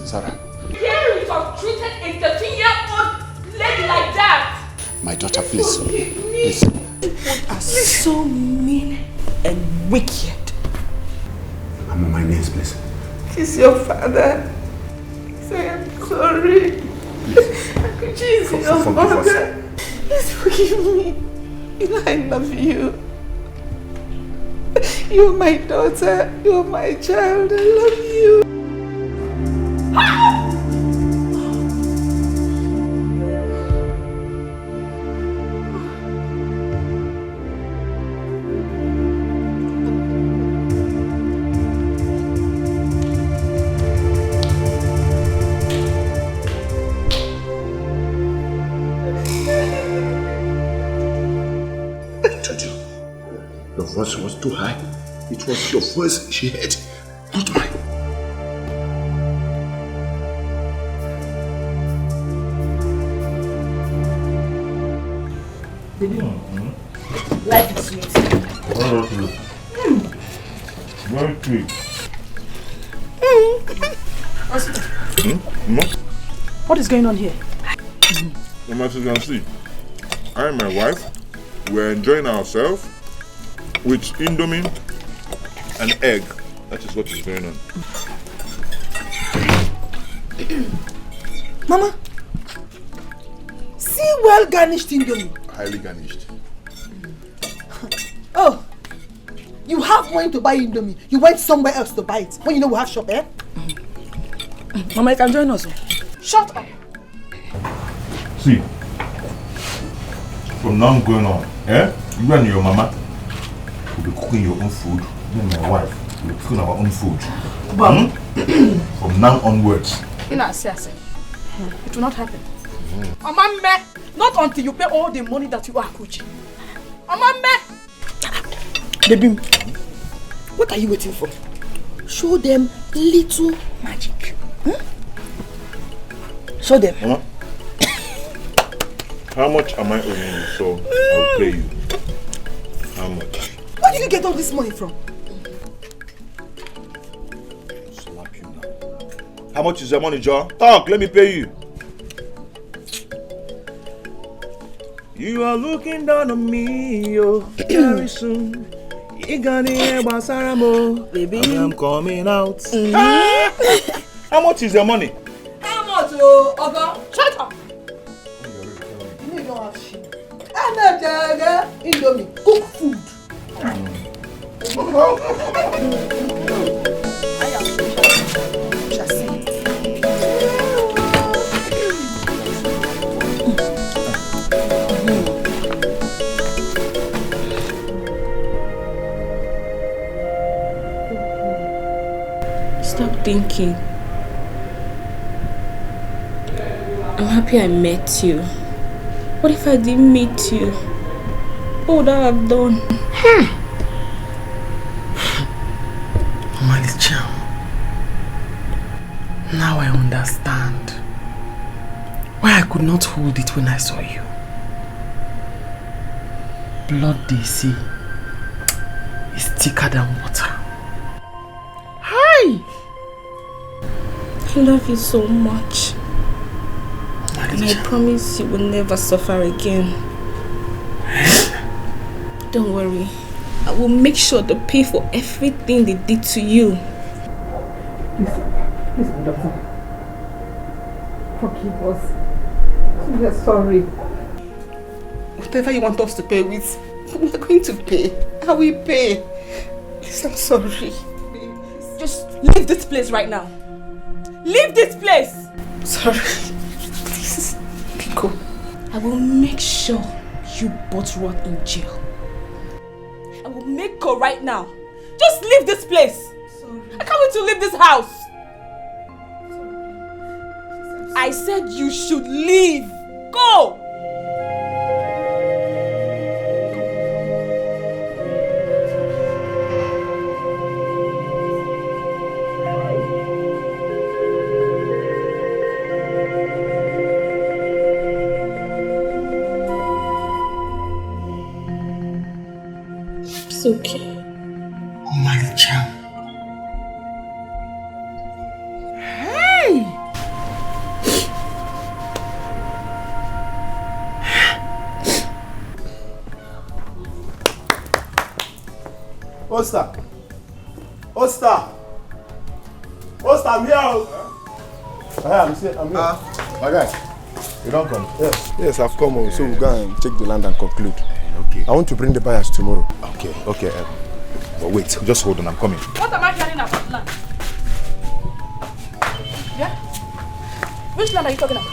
Sarah. Here you have treated a 13-year-old lady like that. My daughter, please. Please. You are so mean and wicked. I'm on my knees, please. He's your father. Say I'm sorry. She's your mother. Please forgive me. You know I love you. You're my daughter. You're my child. I love you. Your voice was too high. It was your voice she heard, not mine. Baby, life is sweet. Very sweet. What is going on here? As you can see, I and my wife were enjoying ourselves with Indomie and egg. That is what is going on. Mama, see well garnished Indomie. Highly garnished. Oh, you have money to buy Indomie. You went somewhere else to buy it. When you know we have shop, eh? Mama, you can join us. Shut up. See, from now going on, you and your mama will be cooking your own food. Me and my wife We're cooking our own food. From now onwards. In a sense, it will not happen. Amame, not until you pay all the money that you are coaching. Amame! Baby, what are you waiting for? Show them little magic. Show them. Mama, how much am I owing you? So I'll pay you. How much? Where did you get all this money from? Slap you now. How much is your money, John? Talk, let me pay you. You are looking down on me, yo. Very soon. You gonna hear about baby. I'm coming out. How much is your money? How much, Oga? Shut up! You don't have shit. I'm not Indomie. Cook food. Stop thinking. I'm happy I met you. What if I didn't meet you? What would I have done? Malicham, now I understand why I could not hold it when I saw you. Blood, they say, is thicker than water. Hi! I love you so much. And I promise you will never suffer again. Don't worry. I will make sure to pay for everything they did to you. Listen, doctor. Forgive us. We are sorry. Whatever you want us to pay with, we are going to pay. I will pay. Please, I'm sorry. Just leave this place right now. Leave this place! Sorry. Please, go. I will make sure you both rot in jail. I will make go right now. Just leave this place. Sorry. I can't wait to leave this house. Sorry. I said you should leave. Go! It's okay. Oh my child. Hey! Osta! Osta! Osta, I'm here! I'm here. My guy, you don't come? Yes, I've come. So we'll go and check the land and conclude. Okay. I want to bring the buyers tomorrow. Okay. But wait, just hold on, I'm coming. What am I hearing about land? Yeah? Which land are you talking about?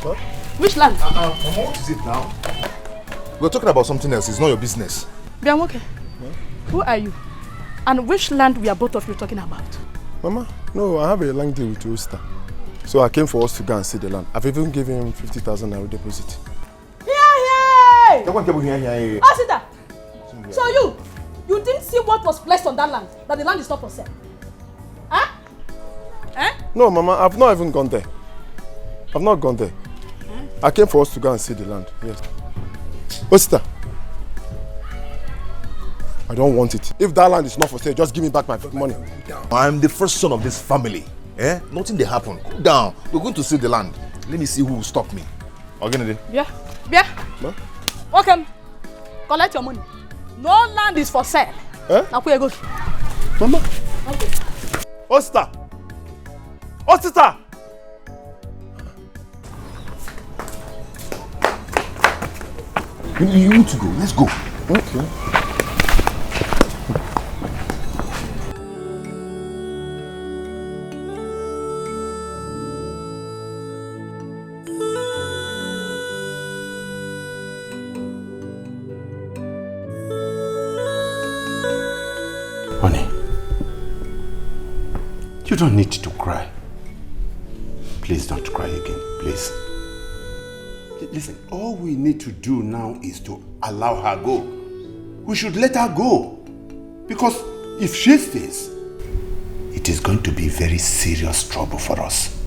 What? Which land? What is it now? We're talking about something else, it's not your business. Bianwoke, who are you? And which land we are both of you talking about? Mama, no, I have a land deal with Oster. So I came for us to go and see the land. I've even given him 50,000 naira deposit. Hey! Here. Asida! So you didn't see what was placed on that land? That the land is not for sale? Huh? Eh? No, Mama, I've not even gone there. I've not gone there. I came for us to go and see the land. Yes. Oster, I don't want it. If that land is not for sale, just give me back my money. I'm the first son of this family. Nothing they happen. Cool down. We're going to see the land. Let me see who will stop me. Again, Yeah. Okay. Collect your money. No land is for sale. Now where you go? Mama. Okay. Oster! Oster! You need to go. Let's go. Okay. Honey, You don't need to cry. Please don't cry again, please. Listen, all we need to do now is to allow her go. We should let her go. Because if she stays, it is going to be very serious trouble for us.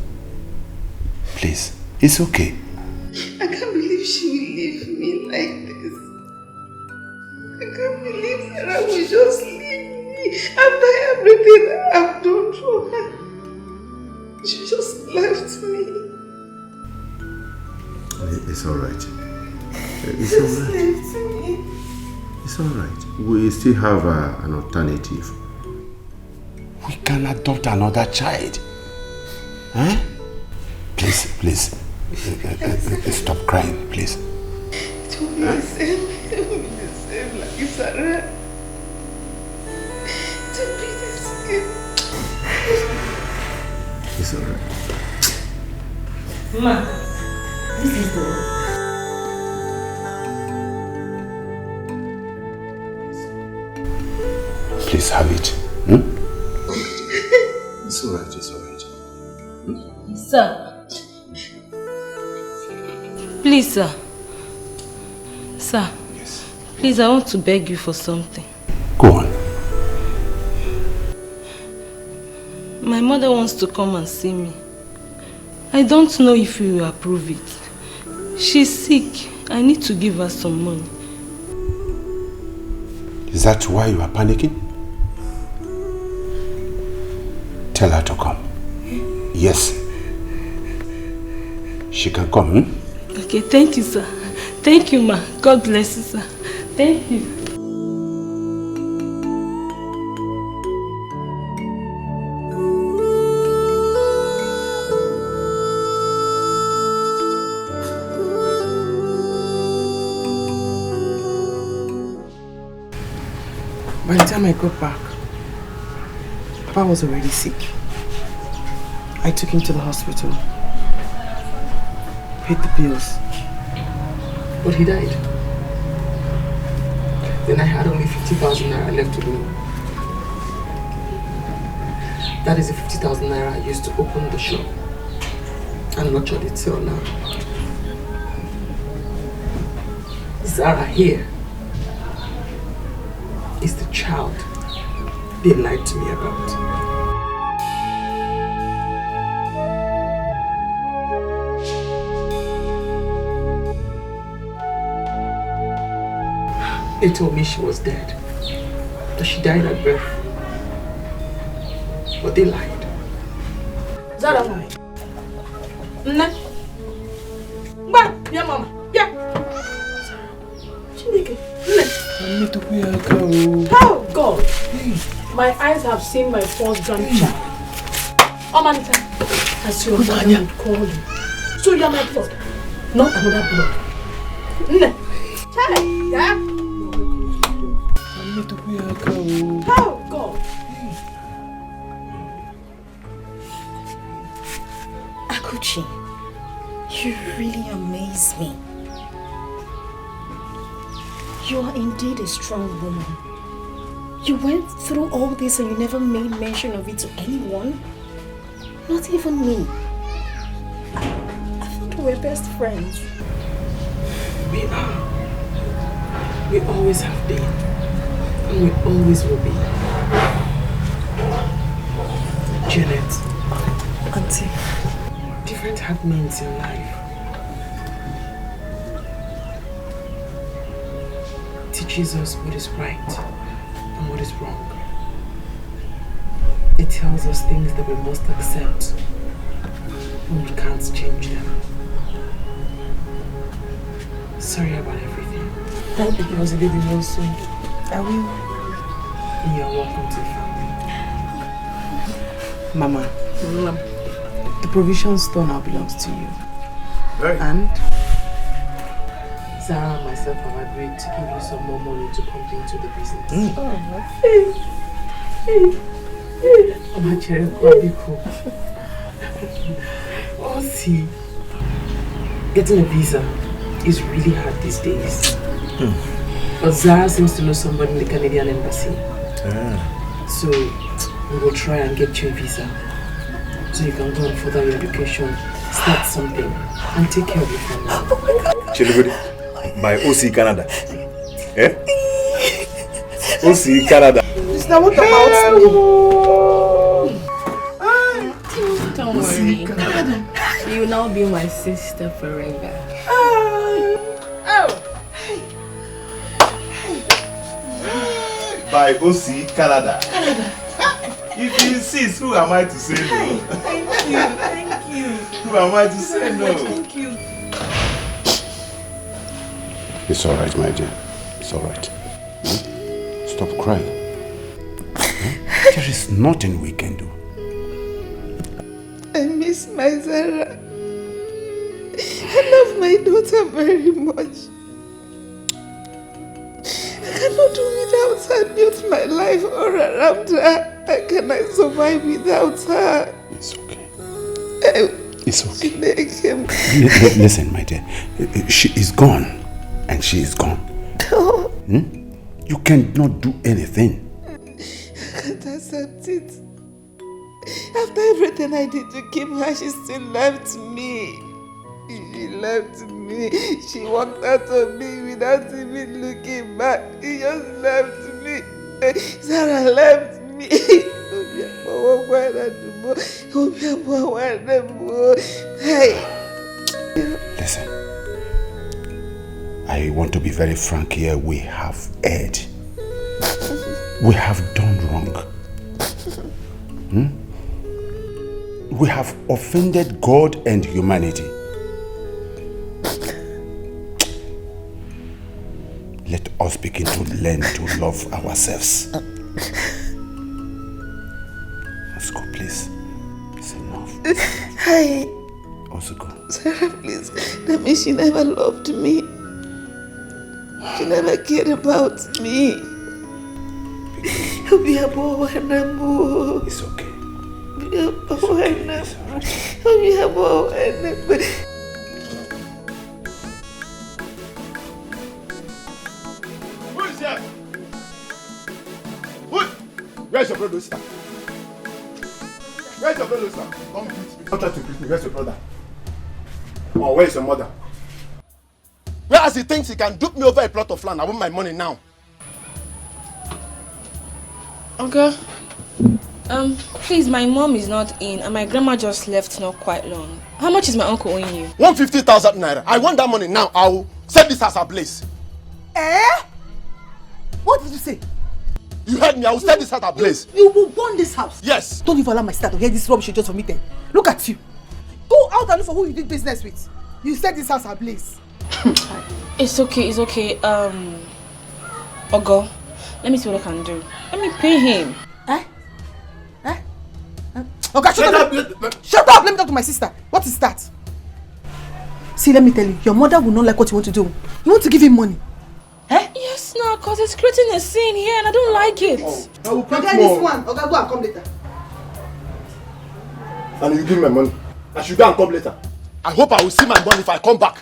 Please, it's okay. I can't believe she will leave me like this. I can't believe Sarah will just leave me after everything I've done for her. She just left me. It's alright. It's Just alright. left me. It's alright. We still have an alternative. We can adopt another child. Huh? Please. Stop crying, please. It will be the same. It will be the same like Sarah. It will be the same. It's alright. Ma, this is the Please have it. It's alright, it's alright. Sir. Please, sir. Sir. Yes. Please, I want to beg you for something. Go on. My mother wants to come and see me. I don't know if you will approve it. She's sick. I need to give her some money. Is that why you are panicking? Tell her to come. Yes. She can come, Okay, thank you, sir. Thank you, ma. God bless you, sir. Thank you. By the time I got back, Papa was already sick. I took him to the hospital, paid the bills, but he died. Then I had only 50,000 naira left to do. That is the 50,000 naira I used to open the shop and nurture it till now. Zara here is the child they lied to me about. They told me she was dead, that she died at birth. But they lied. Zara, Nne. Yeah, mama. Yeah. Chineke. How? God. My eyes have seen my first grandchild. Omanita, as your mother would call you. So you are my blood, not another blood. Nne. Child. Yeah? How? God. Akuchi, you really amaze me. You are indeed a strong woman. You went through all this and you never made mention of it to anyone? Not even me. I thought we were best friends. We are. We always have been. And we always will be. Janet. Auntie. Different happenings in life teaches us what is right and what is wrong. It tells us things that we must accept when we can't change them. Sorry about everything. I hope it was a baby real soon. I will. And you're welcome to the family. Mama. The provision store now belongs to you. Right. And Zara and myself have agreed to give you some more money to pump into the business. I'm actually quite cool. Oh, see, getting a visa is really hard these days. But Zara seems to know somebody in the Canadian embassy. So we will try and get you a visa. so you can go and further your education, start something, and take care of your family. Chilibudi, my OC Canada. Eh? OC Canada. It's not what about me. Don't worry. You will now be my sister forever. By OC Canada. If you insist, who am I to say no? Thank you. Who am I to say no? Thank you. It's all right, my dear. It's all right. Stop crying. There is nothing we can do. I miss my Zara. I love my daughter very much. I cannot do without her. Built my life all around her. How can I survive without her? It's okay. It's okay. Listen, my dear. She is gone. And she is gone. You cannot do anything. I can't accept it. After everything I did to keep her, she still left me. She left me. She walked out of me without even looking back. She just left me. Sarah left me. Listen. I want to be very frank here. We have erred. We have done wrong. We have offended God and humanity. Let us begin to learn to love ourselves. Let's go, please. It's enough. Hi. Also go. Sarah, please. That means she never loved me. She never cared about me. It's okay. Who is here? Who? Where's your brother, sister? Where's your brother, sister? Come greet me. Don't try to greet me. Where's your brother? Oh, where's your mother? Whereas he thinks he can dupe me over a plot of land. I want my money now. Okay. Please, my mom is not in and my grandma just left not quite long. How much is my uncle owing you? 150,000 naira. I want that money now. I will set this house ablaze. What did you say? You heard me. I will set this house ablaze. You will burn this house? Yes. Don't even allow my sister to hear this rubbish you just vomited. Look at you. Go out and look for who you did business with. You set this house ablaze. It's okay. Ogo, let me see what I can do. Let me pay him. Okay, shut up! Shut up! Let me talk to my sister. What is that? See, let me tell you, your mother will not like what you want to do. You want to give him money. Yes, no, because it's creating a scene here and I don't like it. I will pay this one. Okay, go and come later. And you give me my money. I should go and come later. I hope I will see my money if I come back.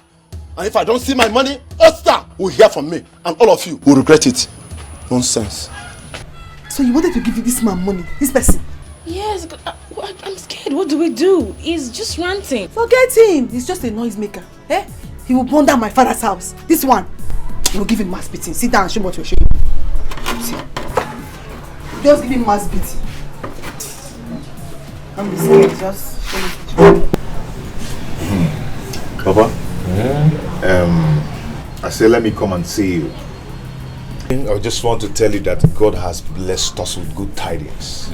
And if I don't see my money, Oster will hear from me. And all of you will regret it. Nonsense. So you wanted to give this man money? This person? Yes, I'm scared. What do we do? He's just ranting. Forget him. He's just a noisemaker. He will burn down my father's house. This one, we will give him mass beating. Sit down and show me what you're showing. See. Just give him mass beating. I'm scared. Just show me. Papa? I say let me come and see you. I just want to tell you that God has blessed us with good tidings.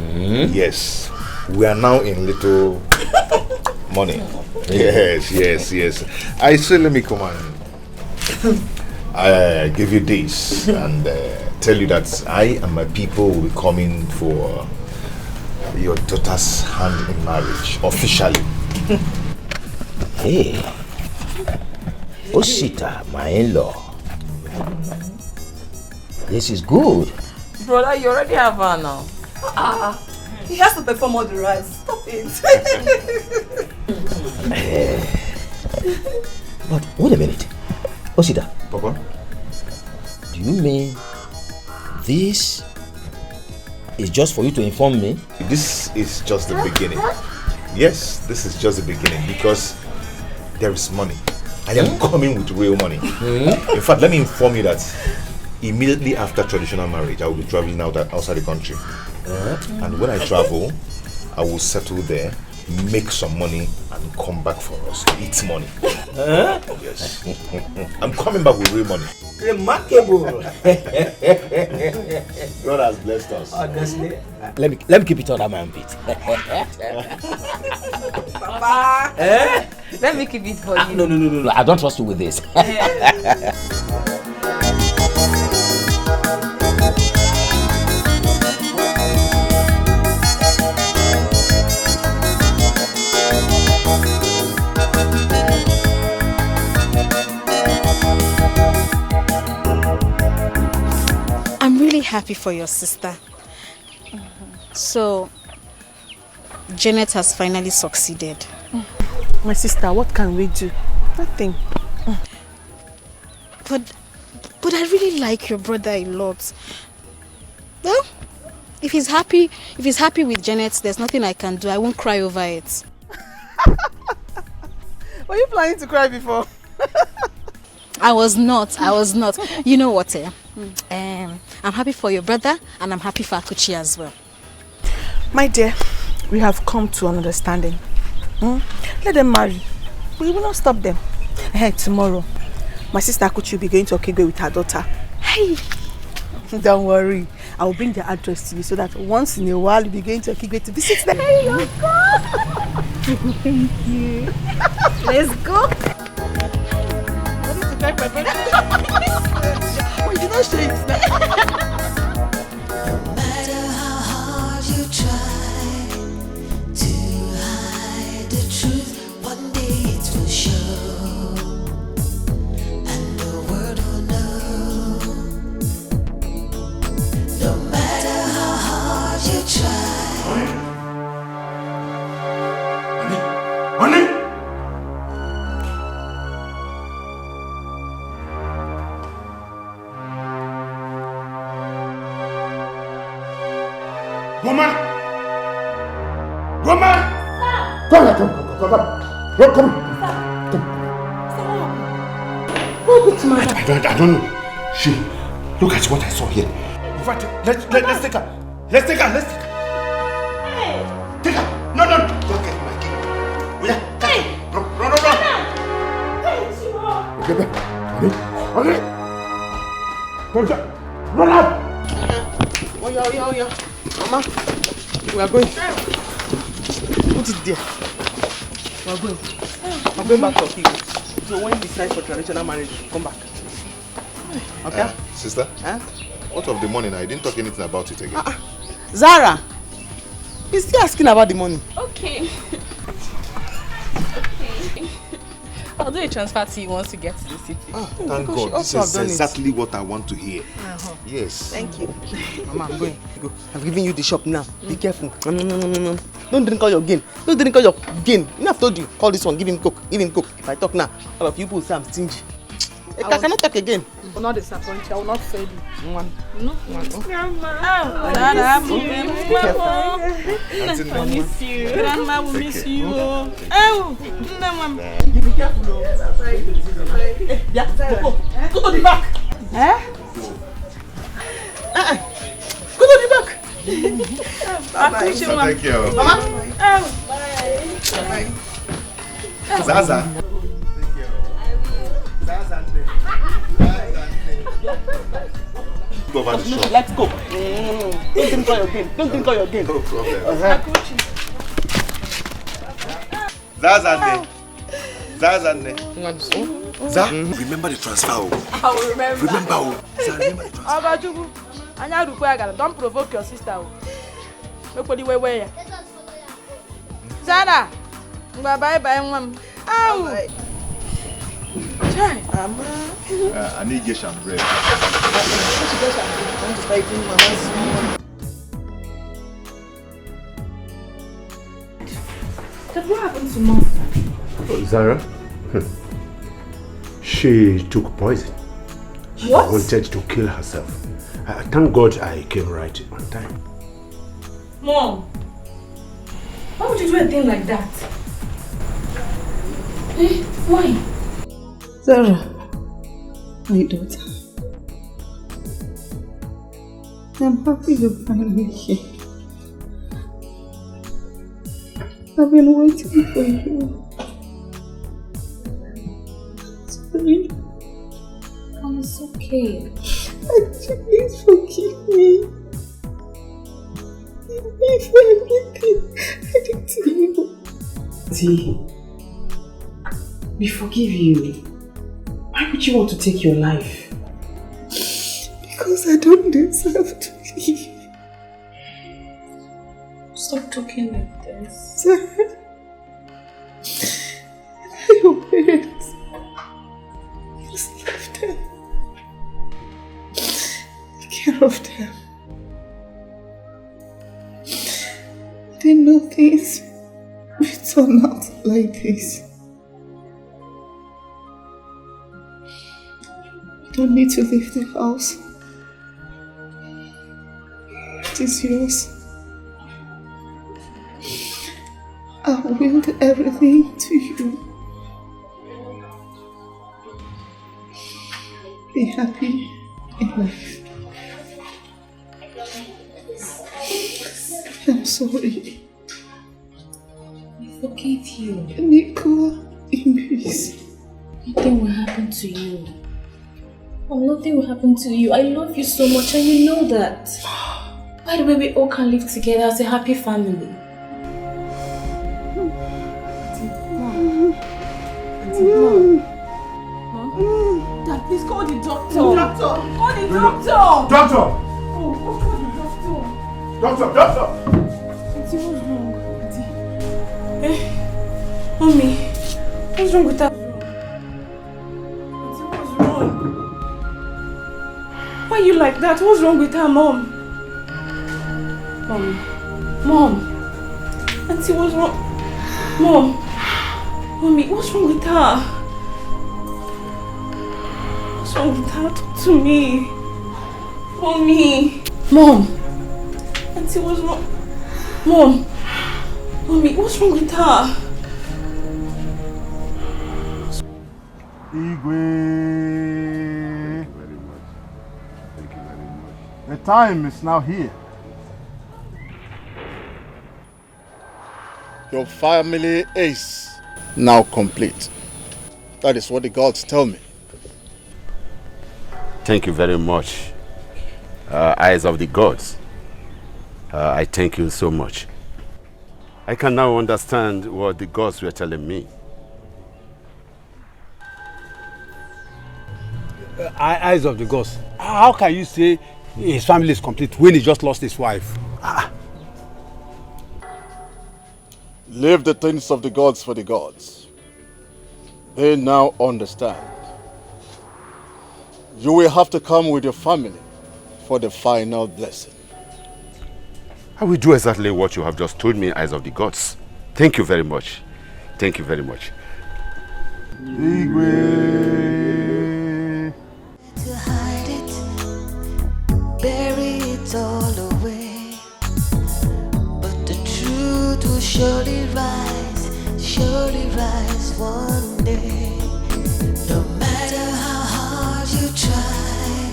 Yes, we are now in little money. Yes. I say let me come and give you this and tell you that I and my people will be coming for your daughter's hand in marriage officially. Hey, Osita, my in-law. This is good. Brother, you already have her now. He has to perform all the rights. Stop it. But wait a minute. Osita. Papa? Do you mean this is just for you to inform me? This is just the beginning. Yes, this is just the beginning because there is money. I am coming with real money. In fact, let me inform you that immediately after traditional marriage, I will be traveling outside the country. And when I travel, I will settle there, make some money, and come back for us to eat money. Yes. I'm coming back with real money. Remarkable. God has blessed us. Honestly, let me keep it under my armpit. Papa. Let me keep it for you. No. I don't trust you with this. I'm really happy for your sister. So, Janet has finally succeeded. My sister, what can we do? Nothing. But I really like your brother a lot. Well, if he's happy with Janet, there's nothing I can do. I won't cry over it. Were you planning to cry before? I was not. You know what? I'm happy for your brother and I'm happy for Akuchi as well. My dear, we have come to an understanding. Let them marry. We will not stop them. Hey, tomorrow, my sister Akuchi will be going to Okigwe with her daughter. Hey! Don't worry. I will bring the address to you so that once in a while you'll be going to Okigwe to visit them. Hey, your God! Thank you. Let's go. Wait, did I say it? No matter how hard you try to hide the truth, one day it will show, and the world will know. No matter how hard you try. Honey! Woman! Woman! Come! I don't know. She, look at what I saw here. In fact, let's take her. Let's take her. Hey. Take her. No. Don't get my key. Yeah. Hey. Run. Honey. Run up. Oh, yeah. Mama, we are going. Put it there. We are going. I'm going back to Okigwe. So when we decide for traditional marriage, come back. Okay? Sister? What of the money now? I didn't talk anything about it again. Zara! He's still asking about the money. Okay. I'll do a transfer to you once you get to the city. Thank God. This is exactly what I want to hear. Yes. Thank you. Mama, I'm going. Go. I've given you the shop now. Be careful. No. Don't drink all your gain. You know, I've told you. Call this one. Give him coke. If I talk now, all of you people say I'm stingy. I cannot talk again. I will not disappoint you. I will not fail you. One. No. Grandma. Grandma will miss you. Grandma will miss you. Oh, You be careful. Yeah, go to the back. Go to the back. Bye. Thank you. Mama. Bye. Zaza. Go over the shop. Let's go. Don't drink all your gain. No problem. Zazane. Remember the transfer. I will remember. Remember the transfer. Don't provoke your sister. Zara. Bye, mom. Ow. I need geisha and bread. What happened to Mom? Zara, she took poison. She wanted to kill herself. Thank God I came right on time. Mom, Why would you do a thing like that? Eh? Why? Zara, my daughter. I'm happy you're finally here. I've been waiting for you. Sorry. Oh, it's okay. Please forgive me. For everything I did to you. See, we forgive you. Why would you want to take your life? Because I don't deserve to live. Stop talking like this. Your parents. Just leave them. Take care of them. I didn't know things would turn out like this. You don't need to leave the house. It is yours. I will everything to you. Be happy in life. I'm sorry. I forgive you. Nicola, in peace. Nothing will happen to you. Oh, nothing will happen to you. I love you so much and you know that. By the way, we all can live together as a happy family. Dad, please call the doctor. Doctor! Call the doctor! Doctor! Oh, call the doctor. Doctor! Doctor! Auntie, what's wrong? Auntie. Eh? Mommy, what's wrong with that? Auntie, what's wrong? Why are you like that? What's wrong with her, Mom? Mom. Auntie, what's wrong? Mom. Mommy, what's wrong with her? What's wrong with her? Talk to me. Mommy. Mom. Auntie, what's wrong? Mom. Mommy, what's wrong with her? Igwe. The time is now here. Your family is now complete. That is what the gods tell me. Thank you very much, eyes of the gods. I thank you so much. I can now understand what the gods were telling me. Eyes of the gods. How can you say his family is complete when he just lost his wife? Leave the things of the gods for the gods. They now understand. You will have to come with your family for the final blessing. I will do exactly what you have just told me, eyes of the gods. Thank you very much. Thank you very much. Igwe. To hide it, bury it all away. But the truth will surely rise one day. No matter how hard you try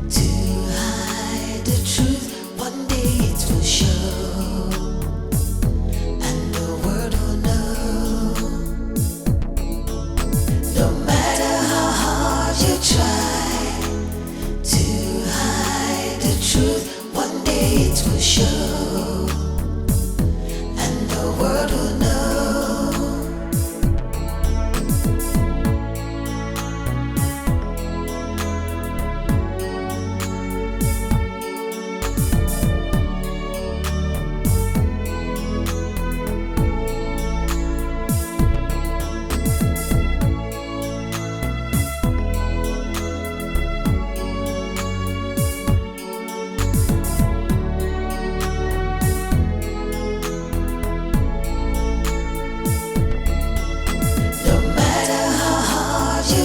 to hide the truth, one day it will show, and the world will know. No matter how hard you try to hide the truth, one day it will show, and the world will know.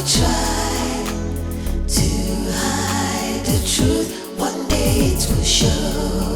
Try to hide the truth, one day it will show.